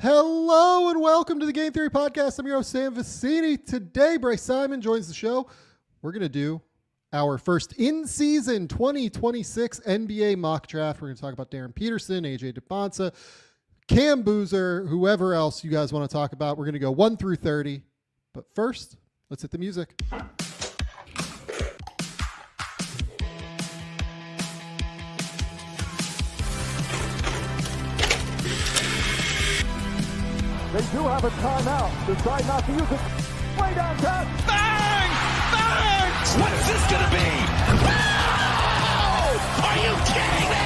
Hello and welcome to the Game Theory Podcast. I'm your host, Sam Vecenie. Today, Bryce Simon joins the show. We're going to do our first in-season 2026 NBA mock draft. We're going to talk about Darryn Peterson, Dybantsa, Cam Boozer, whoever else you guys want to talk about. We're going to go 1 through 30. But first, let's hit the music. They do have a timeout. Decide not to use it. Way downtown. Bang! Bang! What's this gonna be? Wow! Are you kidding me?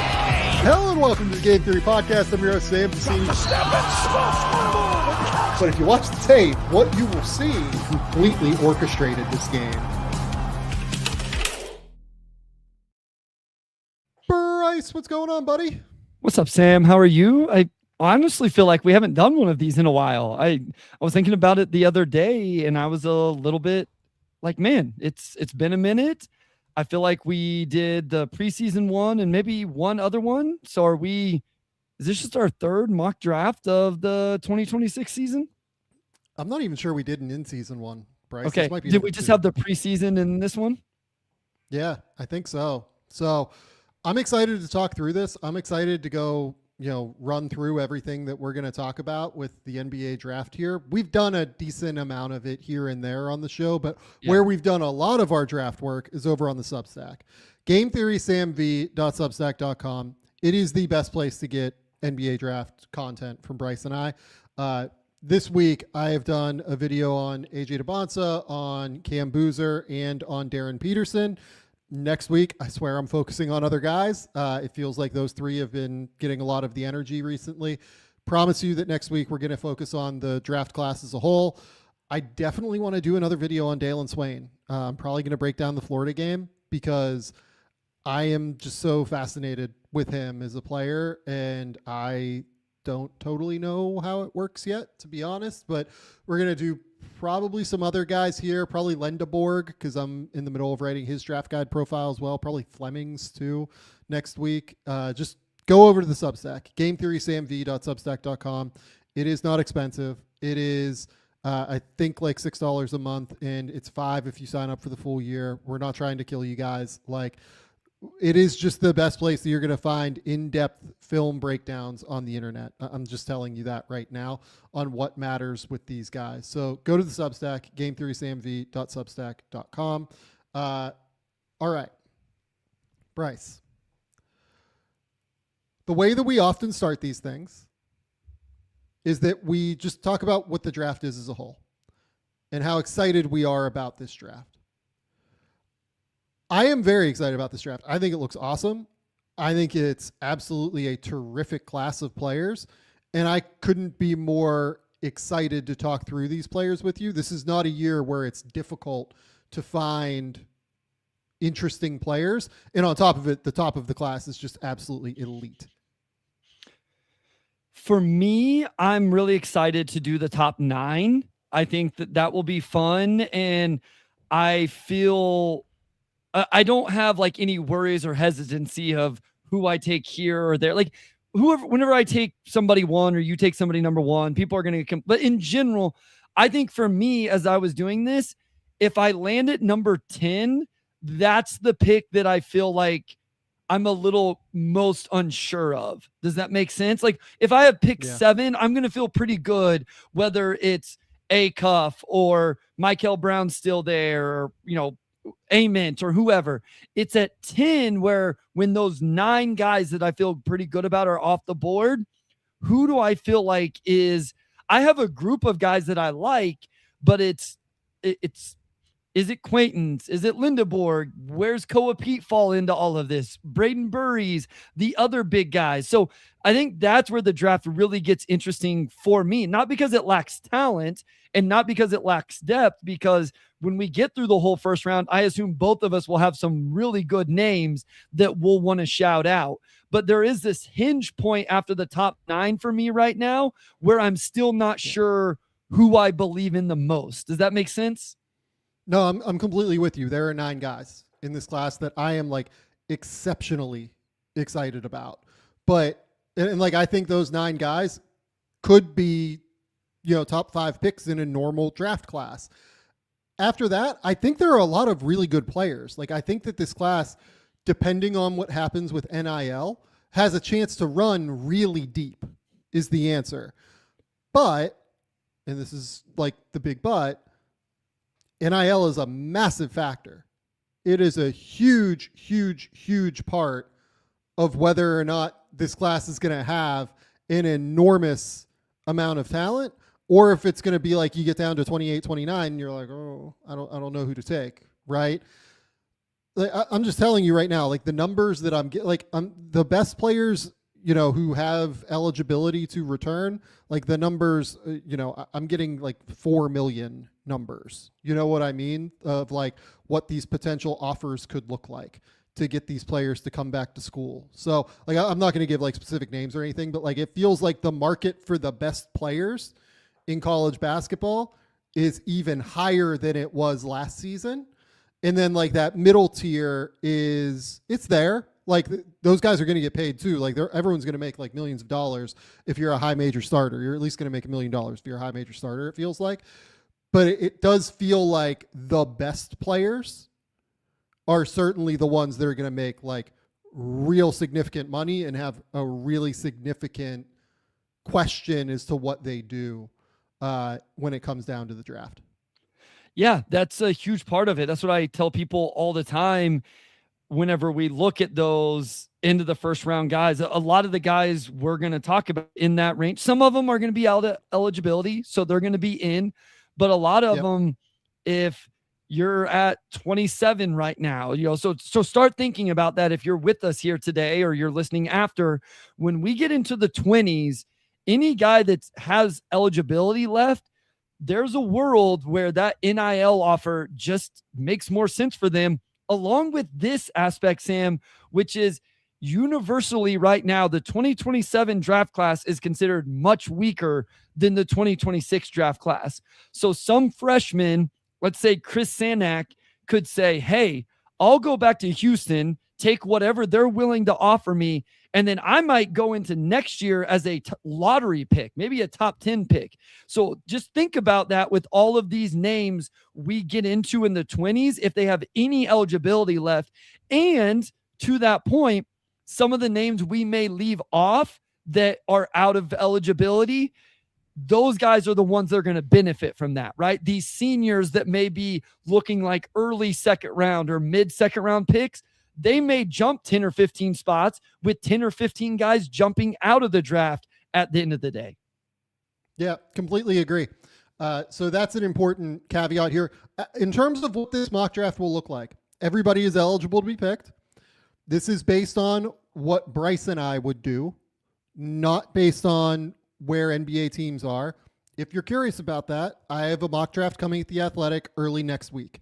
Hello and welcome to the Game Theory Podcast. I'm your host, Sam Vecenie. Step and But if you watch the tape, what you will see completely orchestrated this game. Bryce, what's going on, buddy? What's up, Sam? How are you? I honestly feel like we haven't done one of these in a while. I was thinking about it the other day and I was a little bit like, man, it's been a minute. I feel like we did the preseason one and maybe one other one. So is this just our third mock draft of the 2026 season? I'm not even sure we did an in-season one, Bryce. Okay. Did we just have the preseason in this one? Yeah, I think so. So I'm excited to talk through this. I'm excited to go, run through everything that we're going to talk about with the NBA draft here. We've done a decent amount of it here and there on the show, but where we've done a lot of our draft work is over on the Substack. GameTheorySamV.substack.com. It is the best place to get NBA draft content from Bryce and I. This week, I have done a video on Dybantsa, on Cam Boozer, and on Darryn Peterson. Next week, I swear I'm focusing on other guys. It feels like those three have been getting a lot of the energy recently. Promise you that next week we're going to focus on the draft class as a whole. I definitely want to do another video on Dalen Swain. I'm probably going to break down the Florida game because I am just so fascinated with him as a player, and I don't totally know how it works yet, to be honest, but we're going to do probably some other guys here, probably Lendeborg, because I'm in the middle of writing his draft guide profile as well, probably Fleming's too next week. Just go over to the Substack, GameTheorySamV.substack.com. It is not expensive. It is, I think, like $6 a month, and it's $5 if you sign up for the full year. We're not trying to kill you guys. It is just the best place that you're going to find in-depth film breakdowns on the internet. I'm just telling you that right now on what matters with these guys. So go to the Substack, GameTheorySamV.substack.com. All right, Bryce. The way that we often start these things is that we just talk about what the draft is as a whole and how excited we are about this draft. I am very excited about this draft. I think it looks awesome. I think it's absolutely a terrific class of players, and I couldn't be more excited to talk through these players with you. This is not a year where it's difficult to find interesting players, and on top of it, the top of the class is just absolutely elite. For me, I'm really excited to do the top 9. I think that will be fun, and I feel I don't have like any worries or hesitancy of who I take here or there. Like whenever I take somebody 1 or you take somebody number 1, people are going to come. But in general, I think for me, as I was doing this, if I land at number 10, that's the pick that I feel like I'm a little most unsure of. Does that make sense? Like if I have pick 7, I'm going to feel pretty good, whether it's A-Cuff or Michael Brown's still there, or, Ament or whoever. It's at 10 where when those 9 guys that I feel pretty good about are off the board, who do I feel like I have a group of guys that I like, but is it Quaintance? Is it Lindeborg? Where's Koa Pete fall into all of this? Braden Burries, the other big guys. So I think that's where the draft really gets interesting for me, not because it lacks talent and not because it lacks depth, because when we get through the whole first round, I assume both of us will have some really good names that we'll want to shout out. But there is this hinge point after the top 9 for me right now where I'm still not sure who I believe in the most. Does that make sense? No, I'm completely with you. There are 9 guys in this class that I am exceptionally excited about. But I think those 9 guys could be, top 5 picks in a normal draft class. After that, I think there are a lot of really good players. Like, I think that this class, depending on what happens with NIL, has a chance to run really deep is the answer. But, and this is like the big but, NIL is a massive factor. It is a huge, huge, huge part of whether or not this class is going to have an enormous amount of talent, or if it's going to be like you get down to 28, 29, and you're like, oh, I don't know who to take, right? Like, I'm just telling you right now, like the numbers that I'm getting, like the best players, who have eligibility to return, like the numbers, I'm getting like 4 million numbers. You know what I mean? Of like what these potential offers could look like to get these players to come back to school. So like, I'm not going to give like specific names or anything, but like it feels like the market for the best players in college basketball is even higher than it was last season. And then like that middle tier it's there. Like those guys are going to get paid too. Like everyone's going to make like millions of dollars if you're a high major starter. You're at least going to make $1 million if you're a high major starter, it feels like. But it does feel like the best players are certainly the ones that are going to make like real significant money and have a really significant question as to what they do when it comes down to the draft. Yeah, that's a huge part of it. That's what I tell people all the time. Whenever we look at those into the first round guys, a lot of the guys we're going to talk about in that range, some of them are going to be out of eligibility, so they're going to be in, but a lot of them, if you're at 27 right now, so start thinking about that. If you're with us here today or you're listening after, when we get into the 20s, any guy that has eligibility left, there's a world where that NIL offer just makes more sense for them. Along with this aspect, Sam, which is universally right now, the 2027 draft class is considered much weaker than the 2026 draft class. So some freshmen, let's say Chris Sanak, could say, hey, I'll go back to Houston, take whatever they're willing to offer me, and then I might go into next year as a lottery pick, maybe a top 10 pick. So just think about that with all of these names we get into in the 20s, if they have any eligibility left. And to that point, some of the names we may leave off that are out of eligibility, those guys are the ones that are going to benefit from that, right? These seniors that may be looking like early second round or mid second round picks, they may jump 10 or 15 spots with 10 or 15 guys jumping out of the draft at the end of the day. Yeah, completely agree. So that's an important caveat here. In terms of what this mock draft will look like, everybody is eligible to be picked. This is based on what Bryce and I would do, not based on where NBA teams are. If you're curious about that, I have a mock draft coming at The Athletic early next week.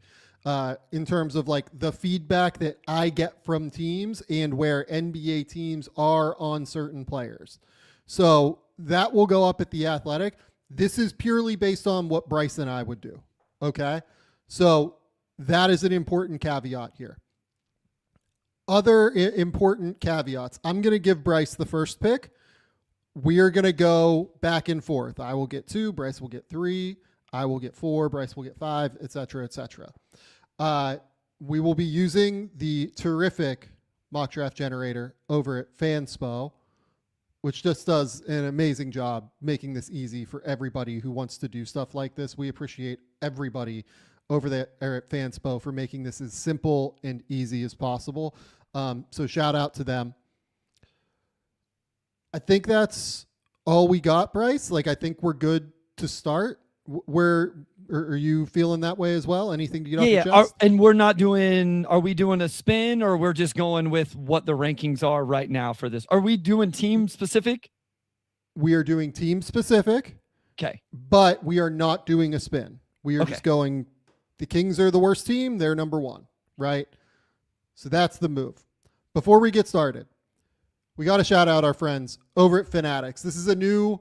In terms of like the feedback that I get from teams and where NBA teams are on certain players. So that will go up at The Athletic. This is purely based on what Bryce and I would do. Okay. So that is an important caveat here. Other important caveats. I'm going to give Bryce the first pick. We are going to go back and forth. I will get 2, Bryce will get 3, I will get 4, Bryce will get 5, etc., etc. We will be using the terrific mock draft generator over at FanSpo, which just does an amazing job making this easy for everybody who wants to do stuff like this. We appreciate everybody over there at FanSpo for making this as simple and easy as possible. So shout out to them. I think that's all we got, Bryce. Like, I think we're good to start. Are you feeling that way as well? Anything to get off your chest? And we're not doing, are we doing a spin, or we're just going with what the rankings are right now for this? Are we doing team specific? We are doing team specific. Okay. But we are not doing a spin. We are just going, the Kings are the worst team. They're number 1, right? So that's the move. Before we get started, we got to shout out our friends over at Fanatics. This is a new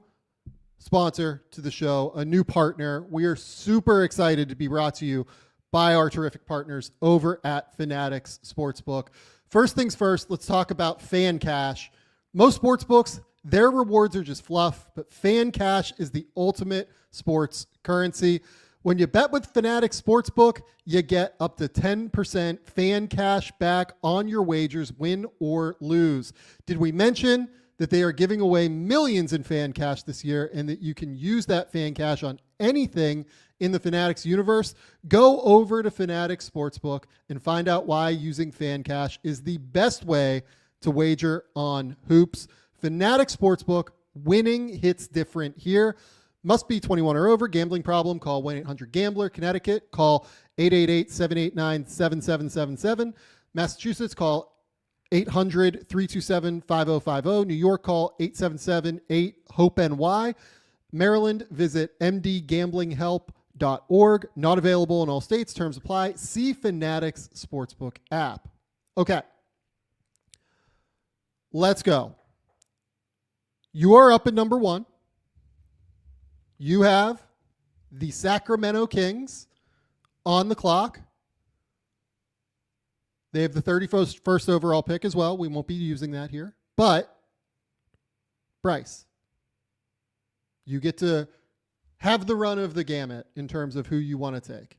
sponsor to the show, a new partner. We are super excited to be brought to you by our terrific partners over at Fanatics Sportsbook. First things first, let's talk about FanCash. Most sportsbooks Their rewards are just fluff, but FanCash is the ultimate sports currency. When you bet with Fanatics Sportsbook, you get up to 10% FanCash back on your wagers, win or lose. Did we mention that they are giving away millions in FanCash this year and that you can use that FanCash on anything in the Fanatics universe? Go over to Fanatics Sportsbook and find out why using FanCash is the best way to wager on hoops. Fanatics Sportsbook, winning hits different here. Must be 21 or over. Gambling problem, call 1-800-GAMBLER. Connecticut, call 888-789-7777. Massachusetts, call 800-327-5050. New York, call 877-8-HOPE-NY. Maryland, visit mdgamblinghelp.org. Not available in all states. Terms apply. See Fanatics Sportsbook app. Okay. Let's go. You are up at number 1. You have the Sacramento Kings on the clock. They have the 31st overall pick as well. We won't be using that here. But, Bryce, you get to have the run of the gamut in terms of who you want to take.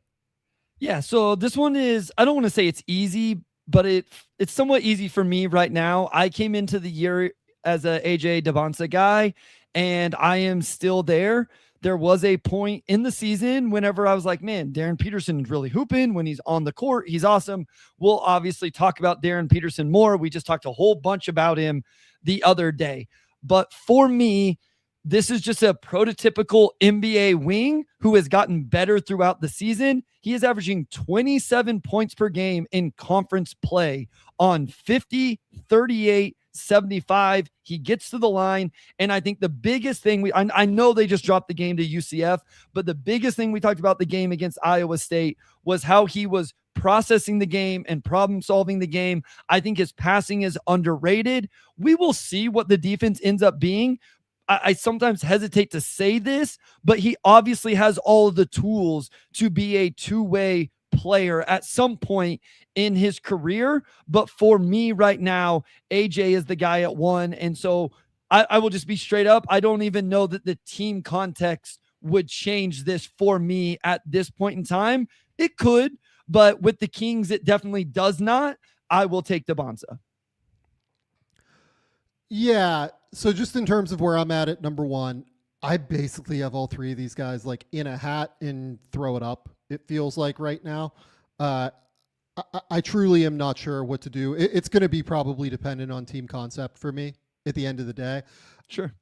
Yeah, so this one is, I don't want to say it's easy, but it's somewhat easy for me right now. I came into the year as a AJ Dybantsa guy, and I am still there. There was a point in the season whenever I was like, man, Darryn Peterson is really hooping when he's on the court. He's awesome. We'll obviously talk about Darryn Peterson more. We just talked a whole bunch about him the other day. But for me, this is just a prototypical NBA wing who has gotten better throughout the season. He is averaging 27 points per game in conference play on 50, 38, 75. He gets to the line. And I think the biggest thing I know they just dropped the game to UCF, but the biggest thing we talked about the game against Iowa State was how he was processing the game and problem solving the game. I think his passing is underrated. We will see what the defense ends up being. I sometimes hesitate to say this, but he obviously has all of the tools to be a two-way player at some point in his career. But for me right now, AJ is the guy at 1. And so I will just be straight up. I don't even know that the team context would change this for me at this point in time. It could, but with the Kings, it definitely does not. I will take Dybantsa. Yeah. So just in terms of where I'm at number 1, I basically have all three of these guys like in a hat and throw it up. It feels like right now. I truly am not sure what to do. It's going to be probably dependent on team concept for me at the end of the day. Sure.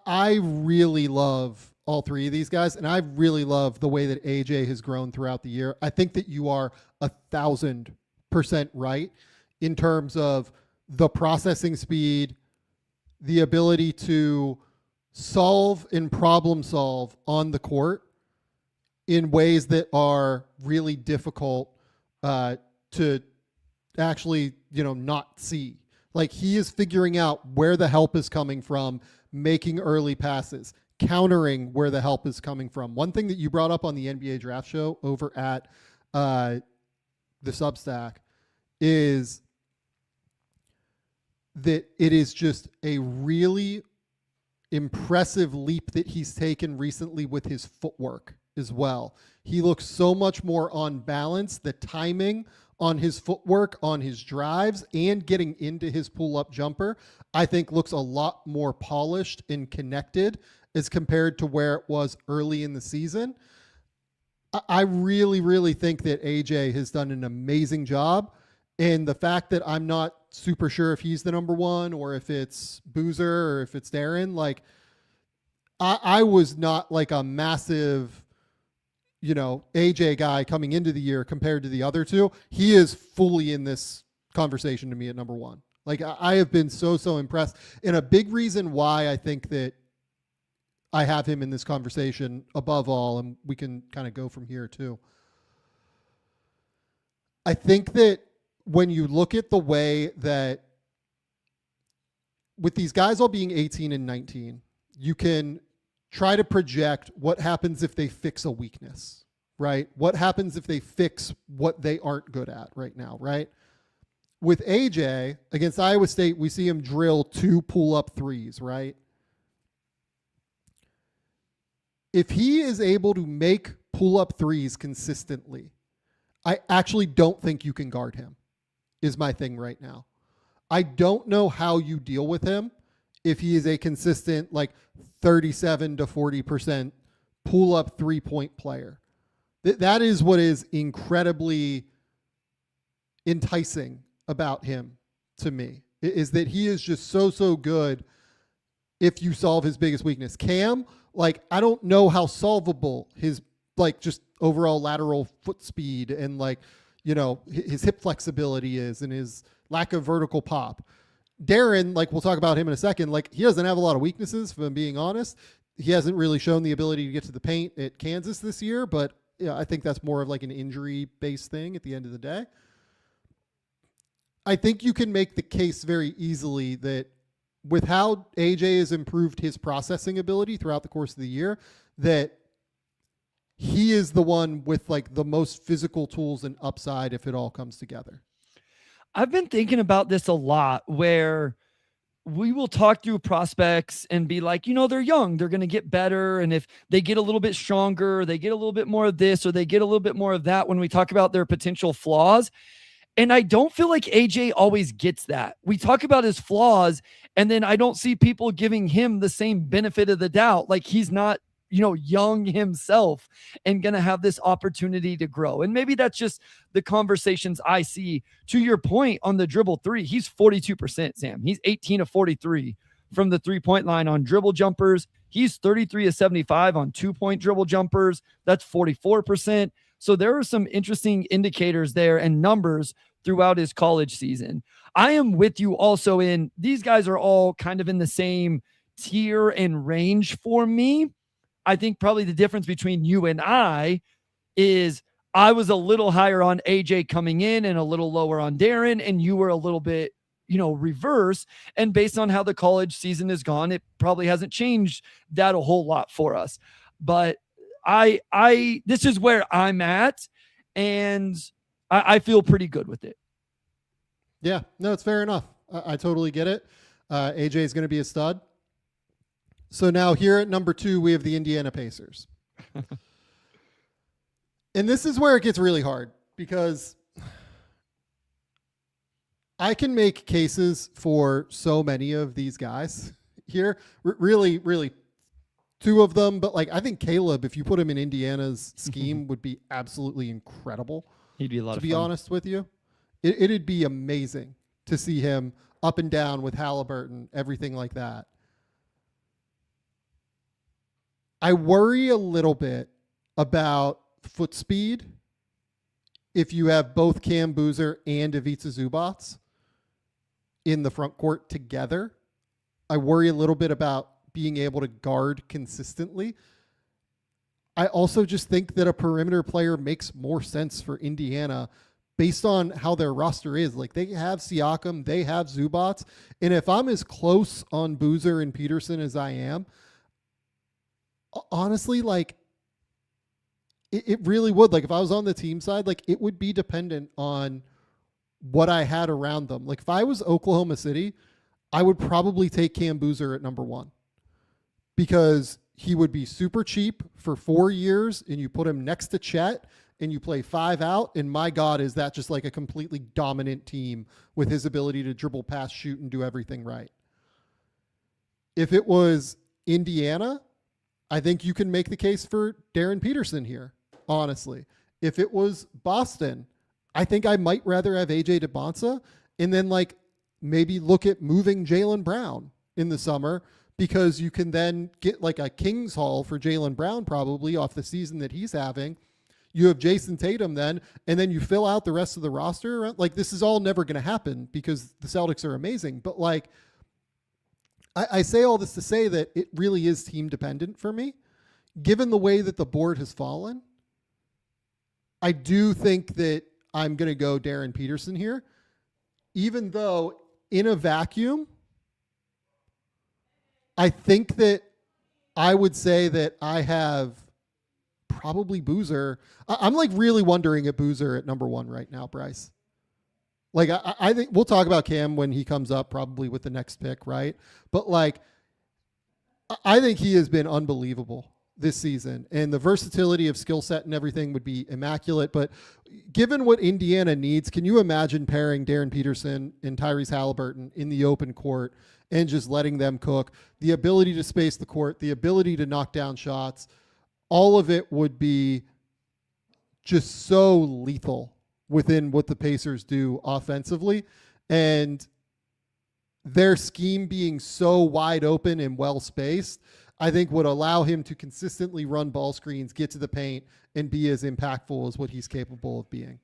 I really love all three of these guys, and I really love the way that AJ has grown throughout the year. I think that you are 1,000% right in terms of the processing speed, the ability to solve and problem solve on the court in ways that are really difficult to actually, not see. Like, he is figuring out where the help is coming from, making early passes, countering where the help is coming from. One thing that you brought up on the NBA draft show over at the Substack is that it is just a really impressive leap that he's taken recently with his footwork as well. He looks so much more on balance. The timing on his footwork, on his drives, and getting into his pull-up jumper, I think looks a lot more polished and connected as compared to where it was early in the season. I really, really think that AJ has done an amazing job. And the fact that I'm not super sure if he's the number 1 or if it's Boozer or if it's Darryn, like, I was not like a massive, AJ guy coming into the year compared to the other two. He is fully in this conversation to me at number 1. Like, I have been so impressed. And a big reason why I think that I have him in this conversation above all, and we can kind of go from here too. I think that when you look at the way that with these guys all being 18 and 19, you can try to project what happens if they fix a weakness, right? What happens if they fix what they aren't good at right now, right? With AJ against Iowa State, we see him drill 2 pull-up threes, right? If he is able to make pull-up threes consistently, I actually don't think you can guard him, is my thing right now. I don't know how you deal with him if he is a consistent, like 37 to 40% pull-up 3-point player. That is what is incredibly enticing about him to me, is that he is just so good if you solve his biggest weakness. Cam, like, I don't know how solvable his, like, just overall lateral foot speed and, like, you know, his hip flexibility is, and his lack of vertical pop. Darryn, like, we'll talk about him in a second, like, he doesn't have a lot of weaknesses, if I'm being honest. He hasn't really shown the ability to get to the paint at Kansas this year, but yeah, I think that's more of like an injury-based thing at the end of the day. I think you can make the case very easily that with how AJ has improved his processing ability throughout the course of the year, that he is the one with like the most physical tools and upside if it all comes together. I've been thinking about this a lot, where we will talk through prospects and be like, you know, they're young, they're going to get better. And if they get a little bit stronger, they get a little bit more of this, or they get a little bit more of that when we talk about their potential flaws. And I don't feel like AJ always gets that. We talk about his flaws, and then I don't see people giving him the same benefit of the doubt. Like, he's not, you know, young himself and going to have this opportunity to grow. And maybe that's just the conversations I see. To your point on the dribble 3, he's 42%, Sam. He's 18 of 43 from the 3-point line on dribble jumpers. He's 33 of 75 on 2-point dribble jumpers. That's 44%. So there are some interesting indicators there and numbers throughout his college season. I am with you also in these guys are all kind of in the same tier and range for me. I think probably the difference between you and I is I was a little higher on AJ coming in and a little lower on Darryn, and you were a little bit, you know, reverse. And based on how the college season has gone, it probably hasn't changed that a whole lot for us. But this is where I'm at, and I feel pretty good with it. Yeah, no, it's fair enough. I totally get it. AJ is going to be a stud. So now here at number 2, we have the Indiana Pacers. And this is where it gets really hard, because I can make cases for so many of these guys here. Really 2 of them. But like, I think Caleb, if you put him in Indiana's scheme, would be absolutely incredible. He'd be a lot of fun. To be honest with you, it'd be amazing to see him up and down with Halliburton, everything like that. I worry a little bit about foot speed if you have both Cam Boozer and Ivica Zubac in the front court together. I worry a little bit about being able to guard consistently. I also just think that a perimeter player makes more sense for Indiana based on how their roster is. Like, they have Siakam, they have Zubac, and if I'm as close on Boozer and Peterson as I am, honestly, like, it really would. Like, if I was on the team side, like, it would be dependent on what I had around them. Like, if I was Oklahoma City, I would probably take Cam Boozer at number 1, because he would be super cheap for 4 years, and you put him next to Chet and you play 5 out. And my God, is that just like a completely dominant team with his ability to dribble, pass, shoot, and do everything right. If it was Indiana, I think you can make the case for Darryn Peterson here, honestly. If it was Boston, I think I might rather have AJ Dybantsa and then like maybe look at moving Jaylen Brown in the summer, because you can then get like a Kings haul for Jaylen Brown probably off the season that he's having. You have Jason Tatum then, and then you fill out the rest of the roster. Like, this is all never going to happen because the Celtics are amazing. But like, I say all this to say that it really is team dependent for me. Given the way that the board has fallen, I do think that I'm going to go Darryn Peterson here, even though in a vacuum, I think that I would say that I have probably Boozer. I'm like really wondering at Boozer at number 1 right now, Bryce. Like, I think we'll talk about Cam when he comes up, probably with the next pick, right? But like, I think he has been unbelievable this season, and the versatility of skill set and everything would be immaculate. But given what Indiana needs, can you imagine pairing Darryn Peterson and Tyrese Halliburton in the open court and just letting them cook? The ability to space the court, the ability to knock down shots, all of it would be just so lethal within what the Pacers do offensively. And their scheme being so wide open and well spaced, I think would allow him to consistently run ball screens, get to the paint, and be as impactful as what he's capable of being.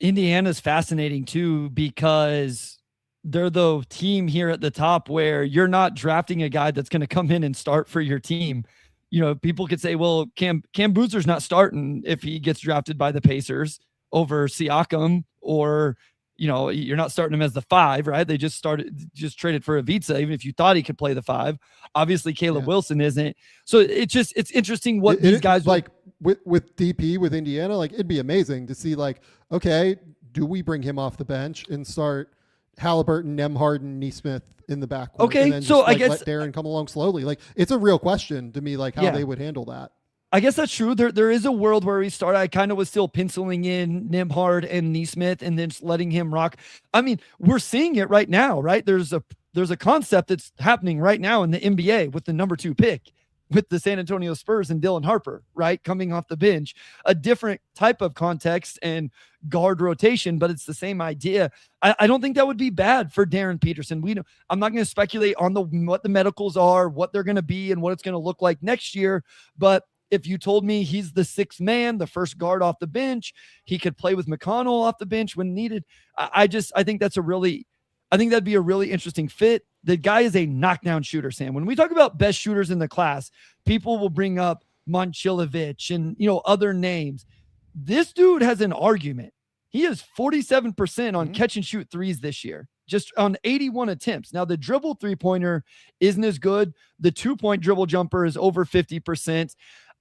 Indiana's fascinating too, because they're the team here at the top where you're not drafting a guy that's going to come in and start for your team. You know, people could say, well, Cam Boozer's not starting if he gets drafted by the Pacers over Siakam, or, you know, you're not starting him as the 5, right? They just traded for Ivica, even if you thought he could play the 5. Obviously, Caleb Wilson isn't. So it's interesting what these guys like with DP with Indiana. Like, it'd be amazing to see, like, okay, do we bring him off the bench and start Halliburton, Nembhard, and Nesmith in the backcourt? Okay, and then so just, I like, guess let Darryn come along slowly. Like, it's a real question to me, like how they would handle that. I guess that's true. There is a world where we start. I kind of was still penciling in Nembhard and Nesmith and then just letting him rock. I mean, we're seeing it right now, right? There's a concept that's happening right now in the NBA with the number 2 pick with the San Antonio Spurs and Dylan Harper, right? Coming off the bench, a different type of context and guard rotation, but it's the same idea. I don't think that would be bad for Darryn Peterson. I'm not going to speculate on what the medicals are, what they're going to be, and what it's going to look like next year. But if you told me he's the 6th man, the first guard off the bench, he could play with McConnell off the bench when needed. I think that'd be a really interesting fit. The guy is a knockdown shooter, Sam. When we talk about best shooters in the class, people will bring up Momcilovic and, you know, other names. This dude has an argument. He is 47% on catch and shoot threes this year, just on 81 attempts. Now, the dribble 3-pointer isn't as good. The 2-point dribble jumper is over 50%.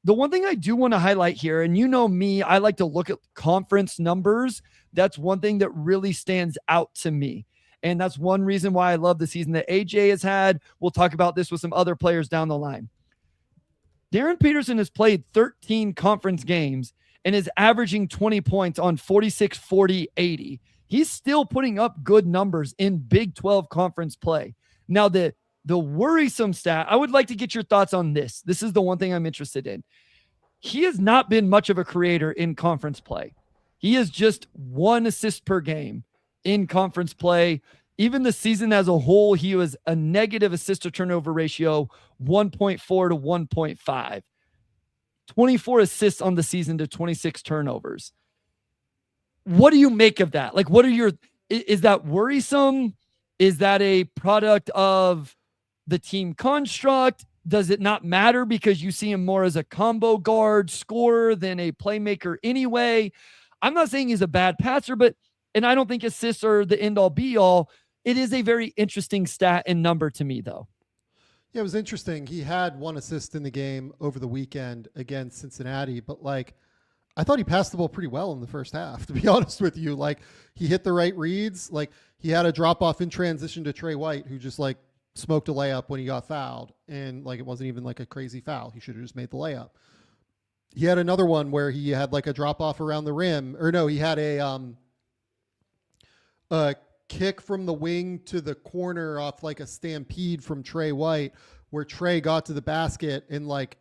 The one thing I do want to highlight here, and you know me, I like to look at conference numbers. That's one thing that really stands out to me. And that's one reason why I love the season that AJ has had. We'll talk about this with some other players down the line. Darryn Peterson has played 13 conference games and is averaging 20 points on 46, 40, 80. He's still putting up good numbers in Big 12 conference play. Now, the worrisome stat, I would like to get your thoughts on this. This is the one thing I'm interested in. He has not been much of a creator in conference play. He is just 1 assist per game in conference play. Even the season as a whole, he was a negative assist to turnover ratio, 1.4 to 1.5. 24 assists on the season to 26 turnovers. What do you make of that? Like, is that worrisome? Is that a product of the team construct? Does it not matter because you see him more as a combo guard scorer than a playmaker anyway? I'm not saying he's a bad passer, and I don't think assists are the end all be all. It is a very interesting stat and number to me, though. Yeah, it was interesting. He had 1 assist in the game over the weekend against Cincinnati, but like, I thought he passed the ball pretty well in the first half, to be honest with you. Like, he hit the right reads. Like, he had a drop off in transition to Trey White, who just like smoked a layup when he got fouled. And like, it wasn't even like a crazy foul. He should have just made the layup. He had another one where he had like a drop off around the rim, or no, he had a kick from the wing to the corner off like a stampede from Trey White, where Trey got to the basket and like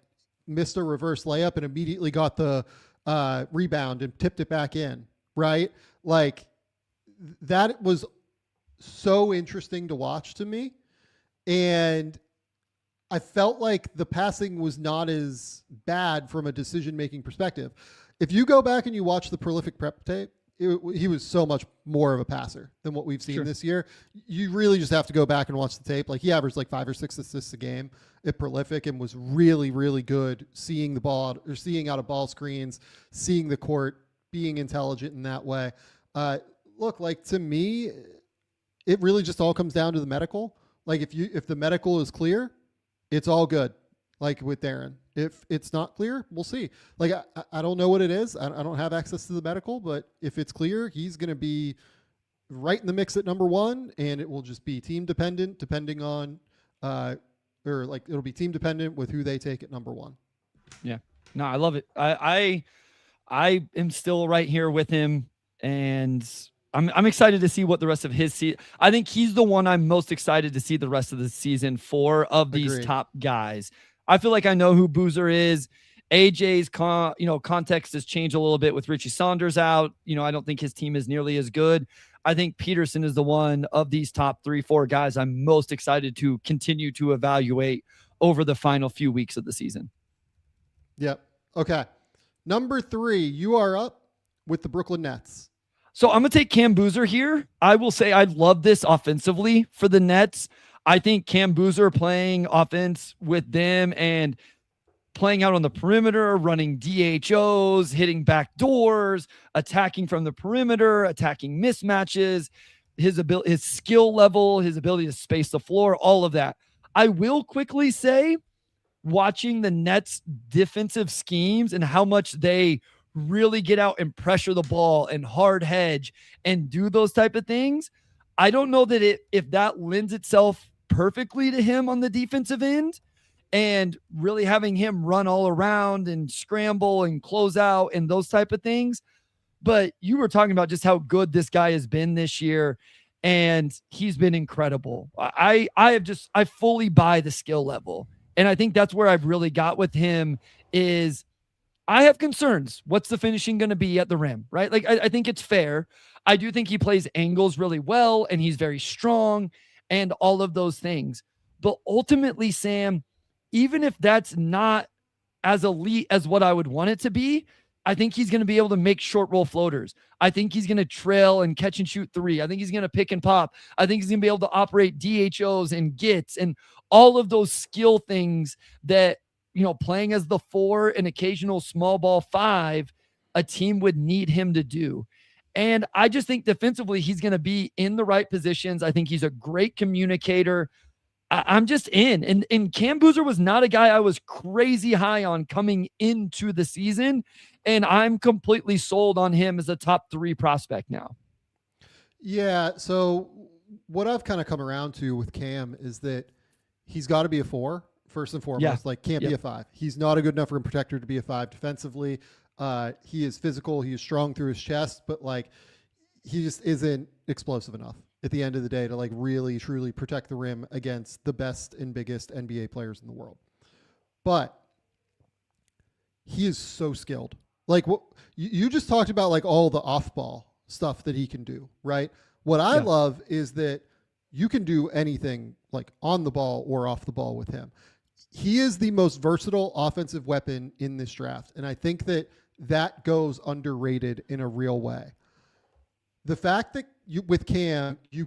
missed a reverse layup and immediately got the rebound and tipped it back in. Right. Like, that was so interesting to watch to me. And I felt like the passing was not as bad from a decision-making perspective. If you go back and you watch the prolific prep tape, he was so much more of a passer than what we've seen this year. You really just have to go back and watch the tape. Like, he averaged like 5 or 6 assists a game at prolific and was really, really good seeing the ball or seeing out of ball screens, seeing the court, being intelligent in that way. Look, like, to me, it really just all comes down to the medical. Like, if the medical is clear, it's all good. Like with Darryn, if it's not clear, we'll see. Like, I don't know what it is. I don't have access to the medical, but if it's clear, he's going to be right in the mix at number 1, and it will just be team dependent, depending on, it'll be team dependent with who they take at number 1. Yeah, no, I love it. I am still right here with him, and I'm excited to see what the rest of his season. I think he's the one I'm most excited to see the rest of the season for of these Agreed. top guys. I feel like I know who Boozer is. AJ's context has changed a little bit with Richie Saunders out. I don't think his team is nearly as good. I think Peterson is the one of these top 3-4 guys I'm most excited to continue to evaluate over the final few weeks of the season. Yep. Okay. Number 3, you are up with the Brooklyn Nets. So I'm going to take Cam Boozer here. I will say I love this offensively for the Nets. I think Cam Boozer playing offense with them and playing out on the perimeter, running DHOs, hitting back doors, attacking from the perimeter, attacking mismatches, his skill level, his ability to space the floor, all of that. I will quickly say, watching the Nets defensive schemes and how much they really get out and pressure the ball and hard hedge and do those type of things, I don't know that if that lends itself perfectly to him on the defensive end, and really having him run all around and scramble and close out and those type of things. But you were talking about just how good this guy has been this year, and he's been incredible. I fully buy the skill level. And I think that's where I've really got with him is I have concerns. What's the finishing going to be at the rim, right? Like, I think it's fair. I do think he plays angles really well, and he's very strong and all of those things. But ultimately, Sam, even if that's not as elite as what I would want it to be, I think he's going to be able to make short roll floaters. I think he's going to trail and catch and shoot 3. I think he's going to pick and pop. I think he's going to be able to operate DHOs and gets and all of those skill things that, playing as the 4 and occasional small ball 5, a team would need him to do. And I just think defensively, he's going to be in the right positions. I think he's a great communicator. I'm just in. And Cam Boozer was not a guy I was crazy high on coming into the season. And I'm completely sold on him as a top 3 prospect now. Yeah. So what I've kind of come around to with Cam is that he's got to be a 4 first and foremost. Like, can't be a 5. He's not a good enough rim protector to be a 5 defensively. He is physical. He is strong through his chest, but like, he just isn't explosive enough at the end of the day to like really truly protect the rim against the best and biggest NBA players in the world. But he is so skilled. Like, what you just talked about, like all the off ball stuff that he can do, right? What I love is that you can do anything like on the ball or off the ball with him. He is the most versatile offensive weapon in this draft. And I think that goes underrated in a real way. The fact that with Cam, we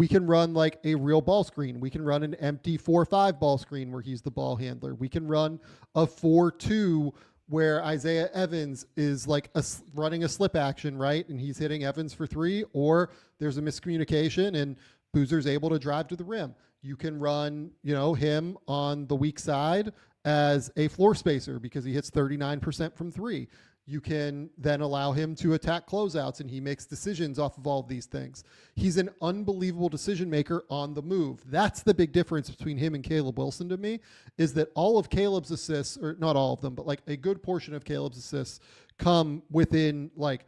can run like a real ball screen. We can run an empty 4-5 ball screen where he's the ball handler. We can run a 4-2 where Isaiah Evans is like running a slip action, right? And he's hitting Evans for 3, or there's a miscommunication and Boozer's able to drive to the rim. You can run, him on the weak side as a floor spacer because he hits 39% from 3. You can then allow him to attack closeouts, and he makes decisions off of all of these things. He's an unbelievable decision maker on the move. That's the big difference between him and Caleb Wilson to me, is that all of Caleb's assists, or not all of them, but like a good portion of Caleb's assists come within like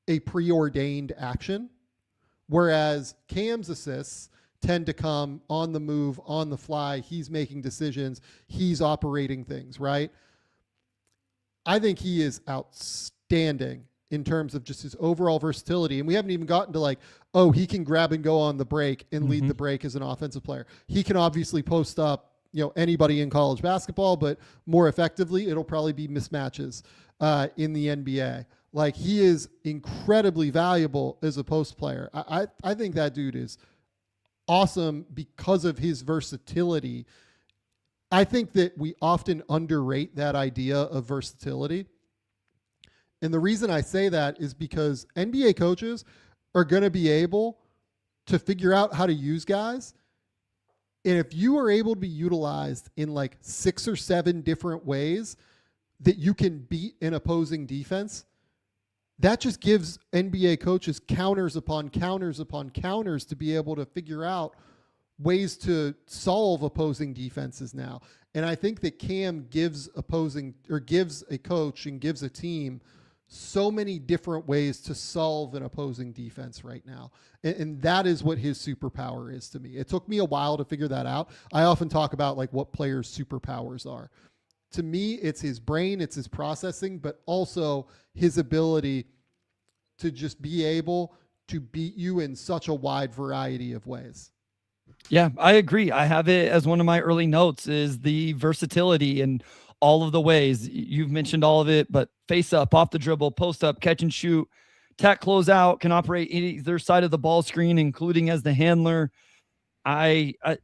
a preordained action, whereas Cam's assists tend to come on the move, on the fly. He's making decisions. He's operating things, right? I think he is outstanding in terms of just his overall versatility. And we haven't even gotten to like, he can grab and go on the break and lead the break as an offensive player. He can obviously post up, anybody in college basketball, but more effectively, it'll probably be mismatches in the NBA. Like, he is incredibly valuable as a post player. I think that dude is awesome because of his versatility. I think that we often underrate that idea of versatility. And the reason I say that is because NBA coaches are going to be able to figure out how to use guys. And if you are able to be utilized in like 6 or 7 different ways that you can beat an opposing defense, that just gives NBA coaches counters upon counters upon counters to be able to figure out ways to solve opposing defenses now. And I think that Cam gives a coach and gives a team so many different ways to solve an opposing defense right now. And that is what his superpower is to me. It took me a while to figure that out. I often talk about like what players' superpowers are. To me, it's his brain, it's his processing, but also his ability to just be able to beat you in such a wide variety of ways. Yeah, I agree. I have it as one of my early notes is the versatility and all of the ways. You've mentioned all of it, but face up, off the dribble, post up, catch and shoot, tack close out, can operate either side of the ball screen, including as the handler.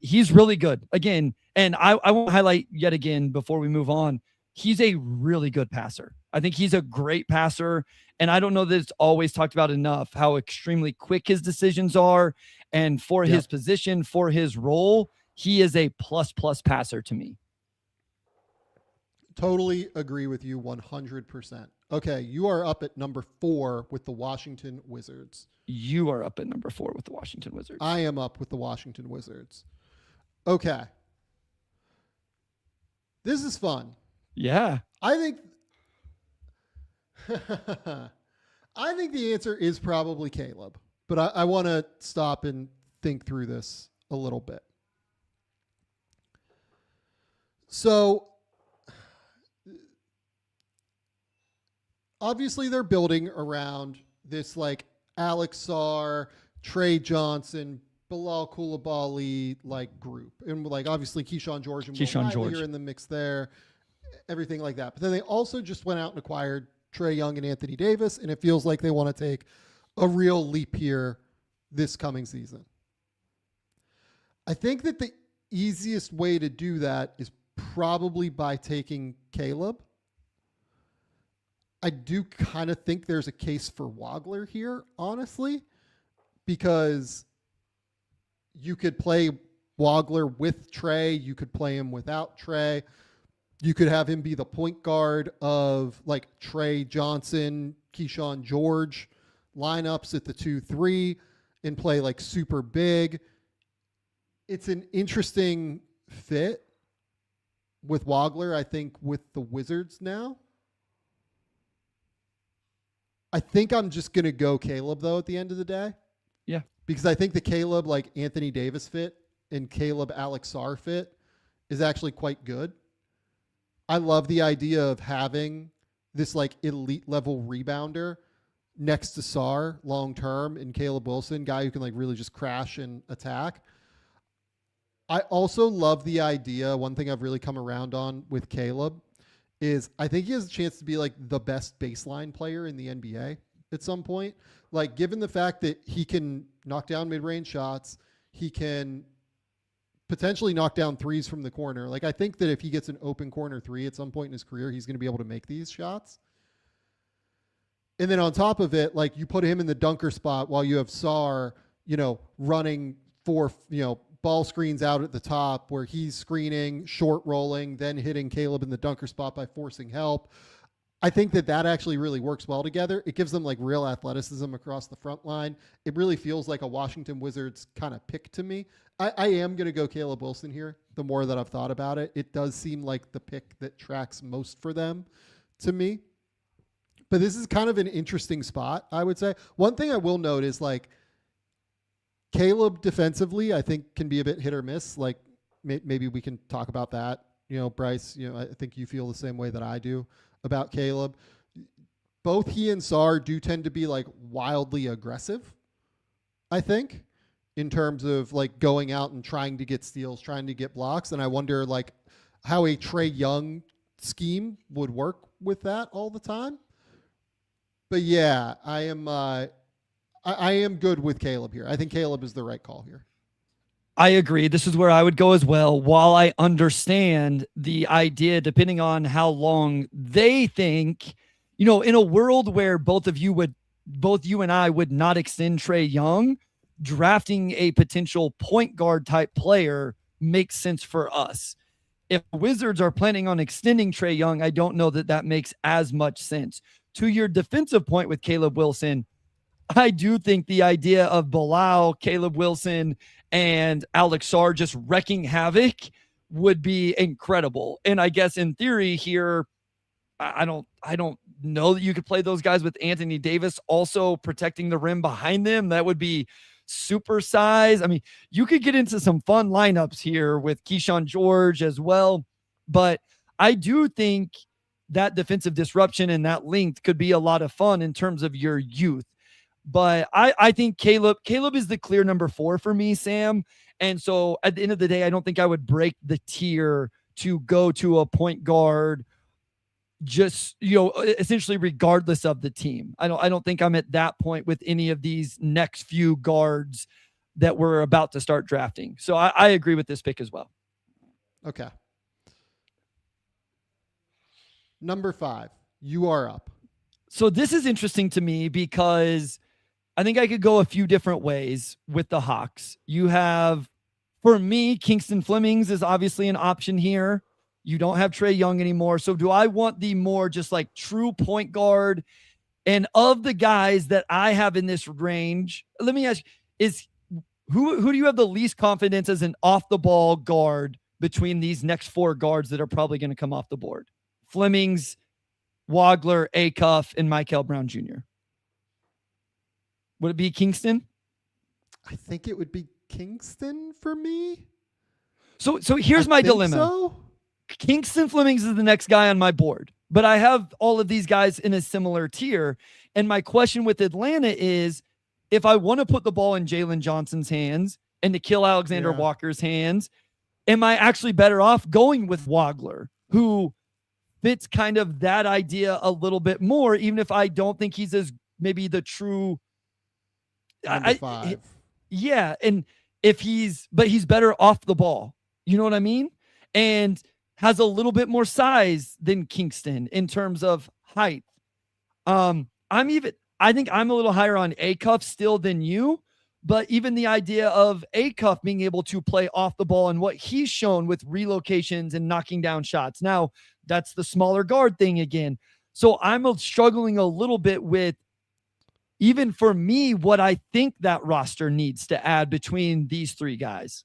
He's really good again. And I won't highlight yet again before we move on. He's a really good passer. I think he's a great passer. And I don't know that it's always talked about enough how extremely quick his decisions are. And for his position, for his role, he is a plus passer to me. Totally agree with you 100%. Okay, you are up at number 4 with the Washington Wizards. You are up at number 4 with the Washington Wizards. I am up with the Washington Wizards. Okay. This is fun. Yeah. I think the answer is probably Caleb, but I want to stop and think through this a little bit. So obviously they're building around this like Alex Sarr, Trey Johnson, Bilal Coulibaly like group. And like obviously Keyshawn George and Will Riley are in the mix there, everything like that. But then they also just went out and acquired Trae Young and Anthony Davis, and it feels like they want to take a real leap here this coming season. I think that the easiest way to do that is probably by taking Caleb. I do kind of think there's a case for Wagler here, honestly, because you could play Wagler with Trae. You could play him without Trae. You could have him be the point guard of like Trae Johnson, Keyshawn George lineups at the 2-3 and play like super big. It's an interesting fit with Wagler, I think, with the Wizards now. I think I'm just going to go Caleb, though, at the end of the day. Yeah. Because I think the Caleb, like, Anthony Davis fit and Caleb Alex Sarr fit is actually quite good. I love the idea of having this, like, elite-level rebounder next to Sarr long-term and Caleb Wilson, guy who can, like, really just crash and attack. I also love the idea, one thing I've really come around on with Caleb is I think he has a chance to be like the best baseline player in the NBA at some point. Like given the fact that he can knock down mid-range shots, he can potentially knock down threes from the corner. Like I think that if he gets an open corner 3 at some point in his career, he's going to be able to make these shots. And then on top of it, like you put him in the dunker spot while you have Sarr, running for, ball screens out at the top where he's screening, short rolling, then hitting Caleb in the dunker spot by forcing help. I think that actually really works well together. It gives them like real athleticism across the front line. It really feels like a Washington Wizards kind of pick to me. I am going to go Caleb Wilson here. The more that I've thought about it, it does seem like the pick that tracks most for them to me. But this is kind of an interesting spot, I would say. One thing I will note is like, Caleb defensively, I think can be a bit hit or miss. Like maybe we can talk about that. Bryce, I think you feel the same way that I do about Caleb. Both he and Sarr do tend to be like wildly aggressive, I think, in terms of like going out and trying to get steals, trying to get blocks. And I wonder like how a Trae Young scheme would work with that all the time. But yeah, I am good with Caleb here. I think Caleb is the right call here. I agree. This is where I would go as well. While I understand the idea, depending on how long they think, in a world where both you and I would not extend Trae Young, drafting a potential point guard type player makes sense for us. If Wizards are planning on extending Trae Young, I don't know that makes as much sense. to your defensive point with Caleb Wilson, I do think the idea of Bilal, Caleb Wilson, and Alex Sarr just wrecking havoc would be incredible. And I guess in theory here, I don't know that you could play those guys with Anthony Davis also protecting the rim behind them. That would be super size. I mean, you could get into some fun lineups here with Keyshawn George as well. But I do think that defensive disruption and that length could be a lot of fun in terms of your youth. But I think Caleb is the clear number 4 for me, Sam. And so at the end of the day, I don't think I would break the tier to go to a point guard just, essentially regardless of the team. I don't think I'm at that point with any of these next few guards that we're about to start drafting. So I agree with this pick as well. Okay. Number 5, you are up. So this is interesting to me because I think I could go a few different ways with the Hawks. You have, for me, Kingston Flemings is obviously an option here. You don't have Trae Young anymore. So do I want the more just like true point guard? And of the guys that I have in this range, let me ask you, who do you have the least confidence as an off the ball guard between these next 4 guards that are probably going to come off the board? Flemings, Wagler, Acuff, and Michael Brown Jr. Would it be Kingston? I think it would be Kingston for me. So here's my dilemma. So? Kingston Flemings is the next guy on my board, but I have all of these guys in a similar tier. And my question with Atlanta is, if I want to put the ball in Jalen Johnson's hands and to kill Alexander Walker's hands, am I actually better off going with Wagler, who fits kind of that idea a little bit more, even if I don't think he's as maybe the true Number 5. Yeah. And but he's better off the ball. You know what I mean? And has a little bit more size than Kingston in terms of height. I think I'm a little higher on Acuff still than you, but even the idea of Acuff being able to play off the ball and what he's shown with relocations and knocking down shots. Now that's the smaller guard thing again. So I'm struggling a little bit with, even for me, what I think that roster needs to add between these 3 guys.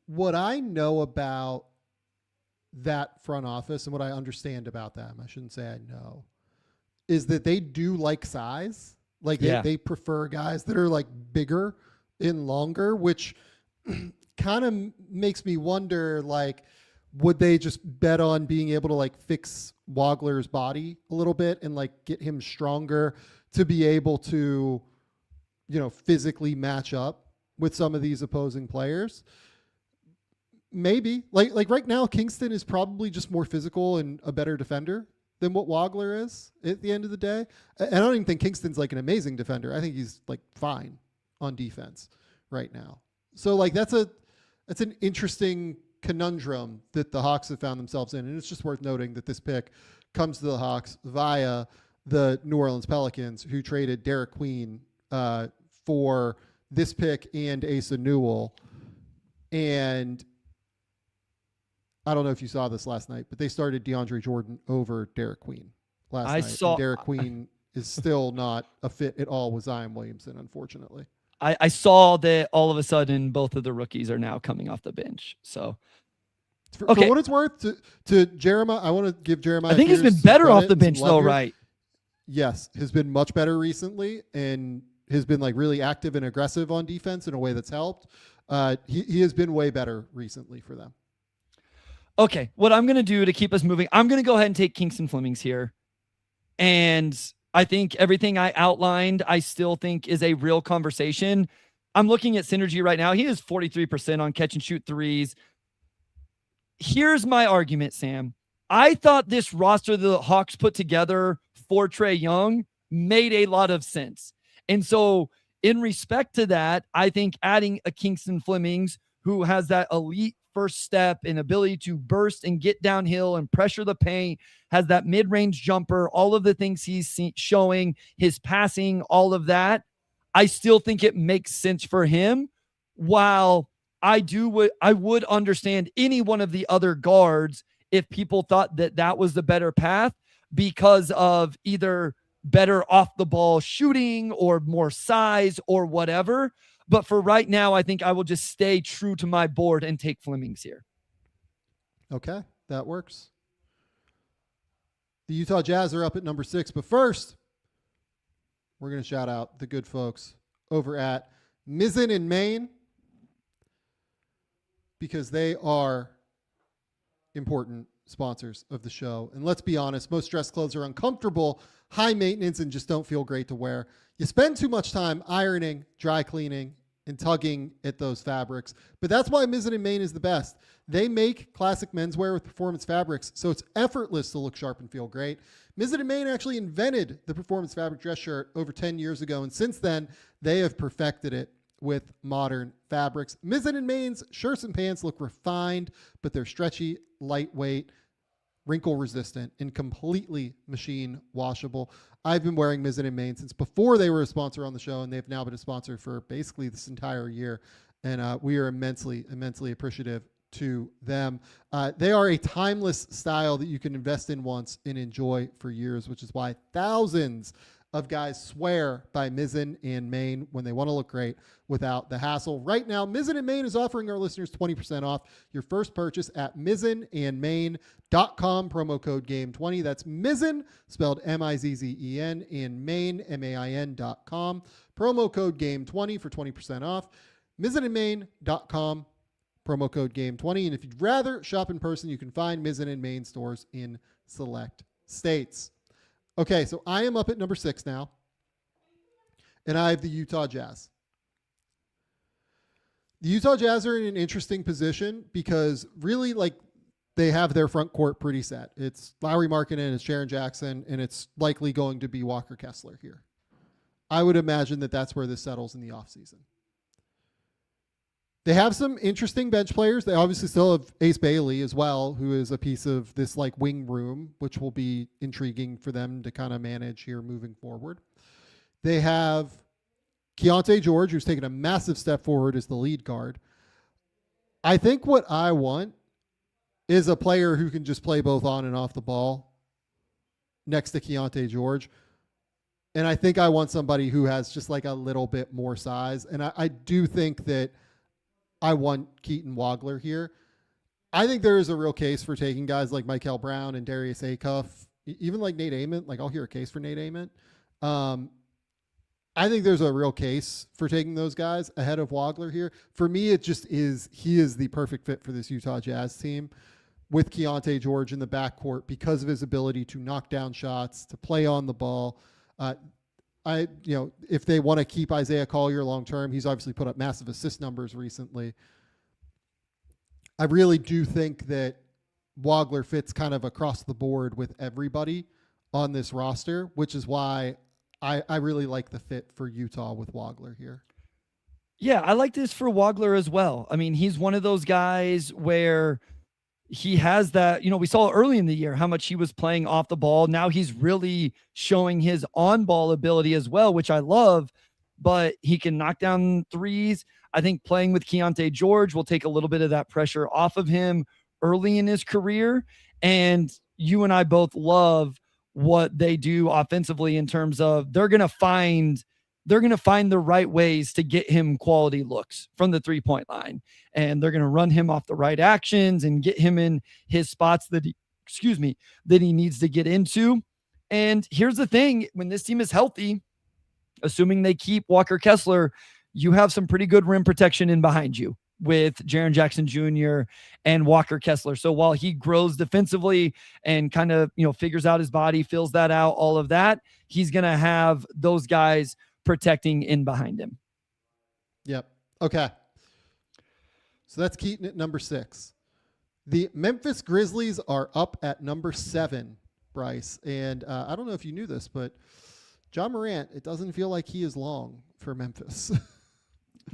What I know about that front office and what I understand about them, I shouldn't say I know, is that they do like size. Like they prefer guys that are like bigger and longer, which kind of makes me wonder, like, would they just bet on being able to like fix Wagler's body a little bit and like get him stronger to be able to, physically match up with some of these opposing players? Maybe like right now, Kingston is probably just more physical and a better defender than what Wagler is at the end of the day. And I don't even think Kingston's like an amazing defender. I think he's like fine on defense right now. So like that's an interesting conundrum that the Hawks have found themselves in. And it's just worth noting that this pick comes to the Hawks via the New Orleans Pelicans, who traded Derek Queen for this pick and Asa Newell. And I don't know if you saw this last night, but they started DeAndre Jordan over Derek Queen last night. And Derek Queen is still not a fit at all with Zion Williamson, unfortunately. I saw that all of a sudden both of the rookies are now coming off the bench. So, for what it's worth, to Jeremiah, I want to give Jeremiah. I think he's been better off the bench though, right? Yes, has been much better recently and has been like really active and aggressive on defense in a way that's helped. He has been way better recently for them. Okay, what I'm going to do to keep us moving, I'm going to go ahead and take Kingston Flemings here. And I think everything I outlined, I still think is a real conversation. I'm looking at synergy right now. He is 43% on catch and shoot threes. Here's my argument, Sam. I thought this roster the Hawks put together for Trae Young made a lot of sense. And so in respect to that, I think adding a Kingston Flemings who has that elite first step and ability to burst and get downhill and pressure the paint, has that mid-range jumper, all of the things he's showing, his passing, all of that. I still think it makes sense for him. While I would understand any one of the other guards if people thought that that was the better path. because of either better off the ball shooting or more size or whatever. But for right now, I think I will just stay true to my board and take Flemings here. Okay, that works. The Utah Jazz are up at number 6. But first, we're going to shout out the good folks over at Mizzen in Maine, because they are important sponsors of the show. And let's be honest, most dress clothes are uncomfortable, high maintenance, and just don't feel great to wear. You spend too much time ironing, dry cleaning, and tugging at those fabrics. But that's why Mizzen in Maine is the best. They make classic menswear with performance fabrics, so it's effortless to look sharp and feel great. Mizzen in Maine actually invented the performance fabric dress shirt over 10 years ago, and since then, they have perfected it with modern fabrics. Mizzen in Maine's shirts and pants look refined, but they're stretchy, lightweight, wrinkle resistant, and completely machine washable. I've been wearing Mizzen in Maine since before they were a sponsor on the show, and they've now been a sponsor for basically this entire year. And we are immensely, immensely appreciative to them. They are a timeless style that you can invest in once and enjoy for years, which is why thousands of guys swear by Mizzen in Maine when they want to look great without the hassle. Right now, Mizzen in Maine is offering our listeners 20% off your first purchase at mizzenandmaine.com, promo code GAME20. That's Mizzen, spelled M-I-Z-Z-E-N, in Maine, M-A-I-N.com. Promo code GAME20 for 20% off. Mizzenandmaine.com, promo code GAME20. And if you'd rather shop in person, you can find Mizzen in Maine stores in select states. Okay, so I am up at number 6 now, and I have the Utah Jazz. The Utah Jazz are in an interesting position because really, like, they have their front court pretty set. It's Lauri Markkanen, it's Jaren Jackson, and it's likely going to be Walker Kessler here. I would imagine that that's where this settles in the offseason. They have some interesting bench players. They obviously still have Ace Bailey as well, who is a piece of this like wing room, which will be intriguing for them to kind of manage here moving forward. They have Keontae George, who's taken a massive step forward as the lead guard. I think what I want is a player who can just play both on and off the ball next to Keontae George. And I think I want somebody who has just like a little bit more size. And I do think that I want Keaton Wagler here. I think there is a real case for taking guys like Michael Brown and Darius Acuff, even like Nate Ament. Like, I'll hear a case for Nate Ament. I think there's a real case for taking those guys ahead of Wagler here. For me, it just is, he is the perfect fit for this Utah Jazz team with Keontae George in the backcourt because of his ability to knock down shots, to play on the ball. If they want to keep Isaiah Collier long-term, he's obviously put up massive assist numbers recently. I really do think that Wagler fits kind of across the board with everybody on this roster, which is why I really like the fit for Utah with Wagler here. Yeah, I like this for Wagler as well. I mean, he's one of those guys where he has that, we saw early in the year how much he was playing off the ball. Now he's really showing his on-ball ability as well, which I love, but he can knock down threes. I think playing with Keontae George will take a little bit of that pressure off of him early in his career. And you and I both love what they do offensively in terms of they're going to find the right ways to get him quality looks from the 3-point line. And they're going to run him off the right actions and get him in his spots that he needs to get into. And here's the thing, when this team is healthy, assuming they keep Walker Kessler, you have some pretty good rim protection in behind you with Jaren Jackson Jr. and Walker Kessler. So while he grows defensively and kind of, figures out his body, fills that out, all of that, he's going to have those guys protecting in behind him. Yep. Okay. So that's Keaton at number 6. The Memphis Grizzlies are up at number 7, Bryce. And I don't know if you knew this, but John Morant, it doesn't feel like he is long for Memphis.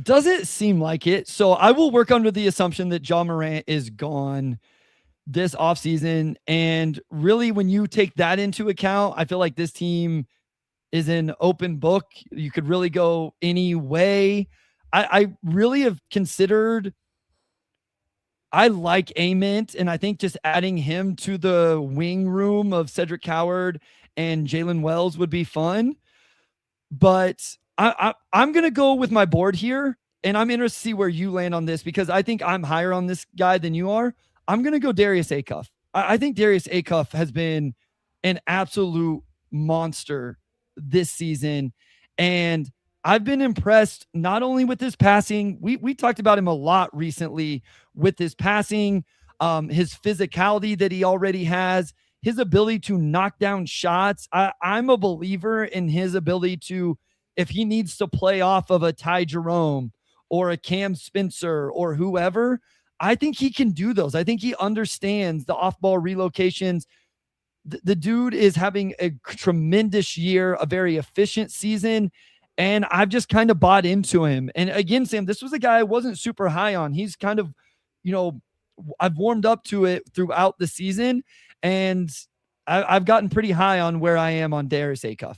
Does it seem like it? So I will work under the assumption that John Morant is gone this offseason. And really, when you take that into account, I feel like this team is an open book. You could really go any way. I really have considered, I like Ament, and I think just adding him to the wing room of Cedric Coward and Jalen Wells would be fun. But I'm going to go with my board here, and I'm interested to see where you land on this because I think I'm higher on this guy than you are. I'm going to go Darius Acuff. I think Darius Acuff has been an absolute monster this season, and I've been impressed not only with his passing. We talked about him a lot recently with his passing, his physicality that he already has, his ability to knock down shots. I'm a believer in his ability to, if he needs to play off of a Ty Jerome or a Cam Spencer or whoever, I think he can do those. I think he understands the off-ball relocations. The dude is having a tremendous year, a very efficient season, and I've just kind of bought into him. And again, Sam, this was a guy I wasn't super high on. He's kind of, I've warmed up to it throughout the season, and I've gotten pretty high on where I am on Darius Acuff.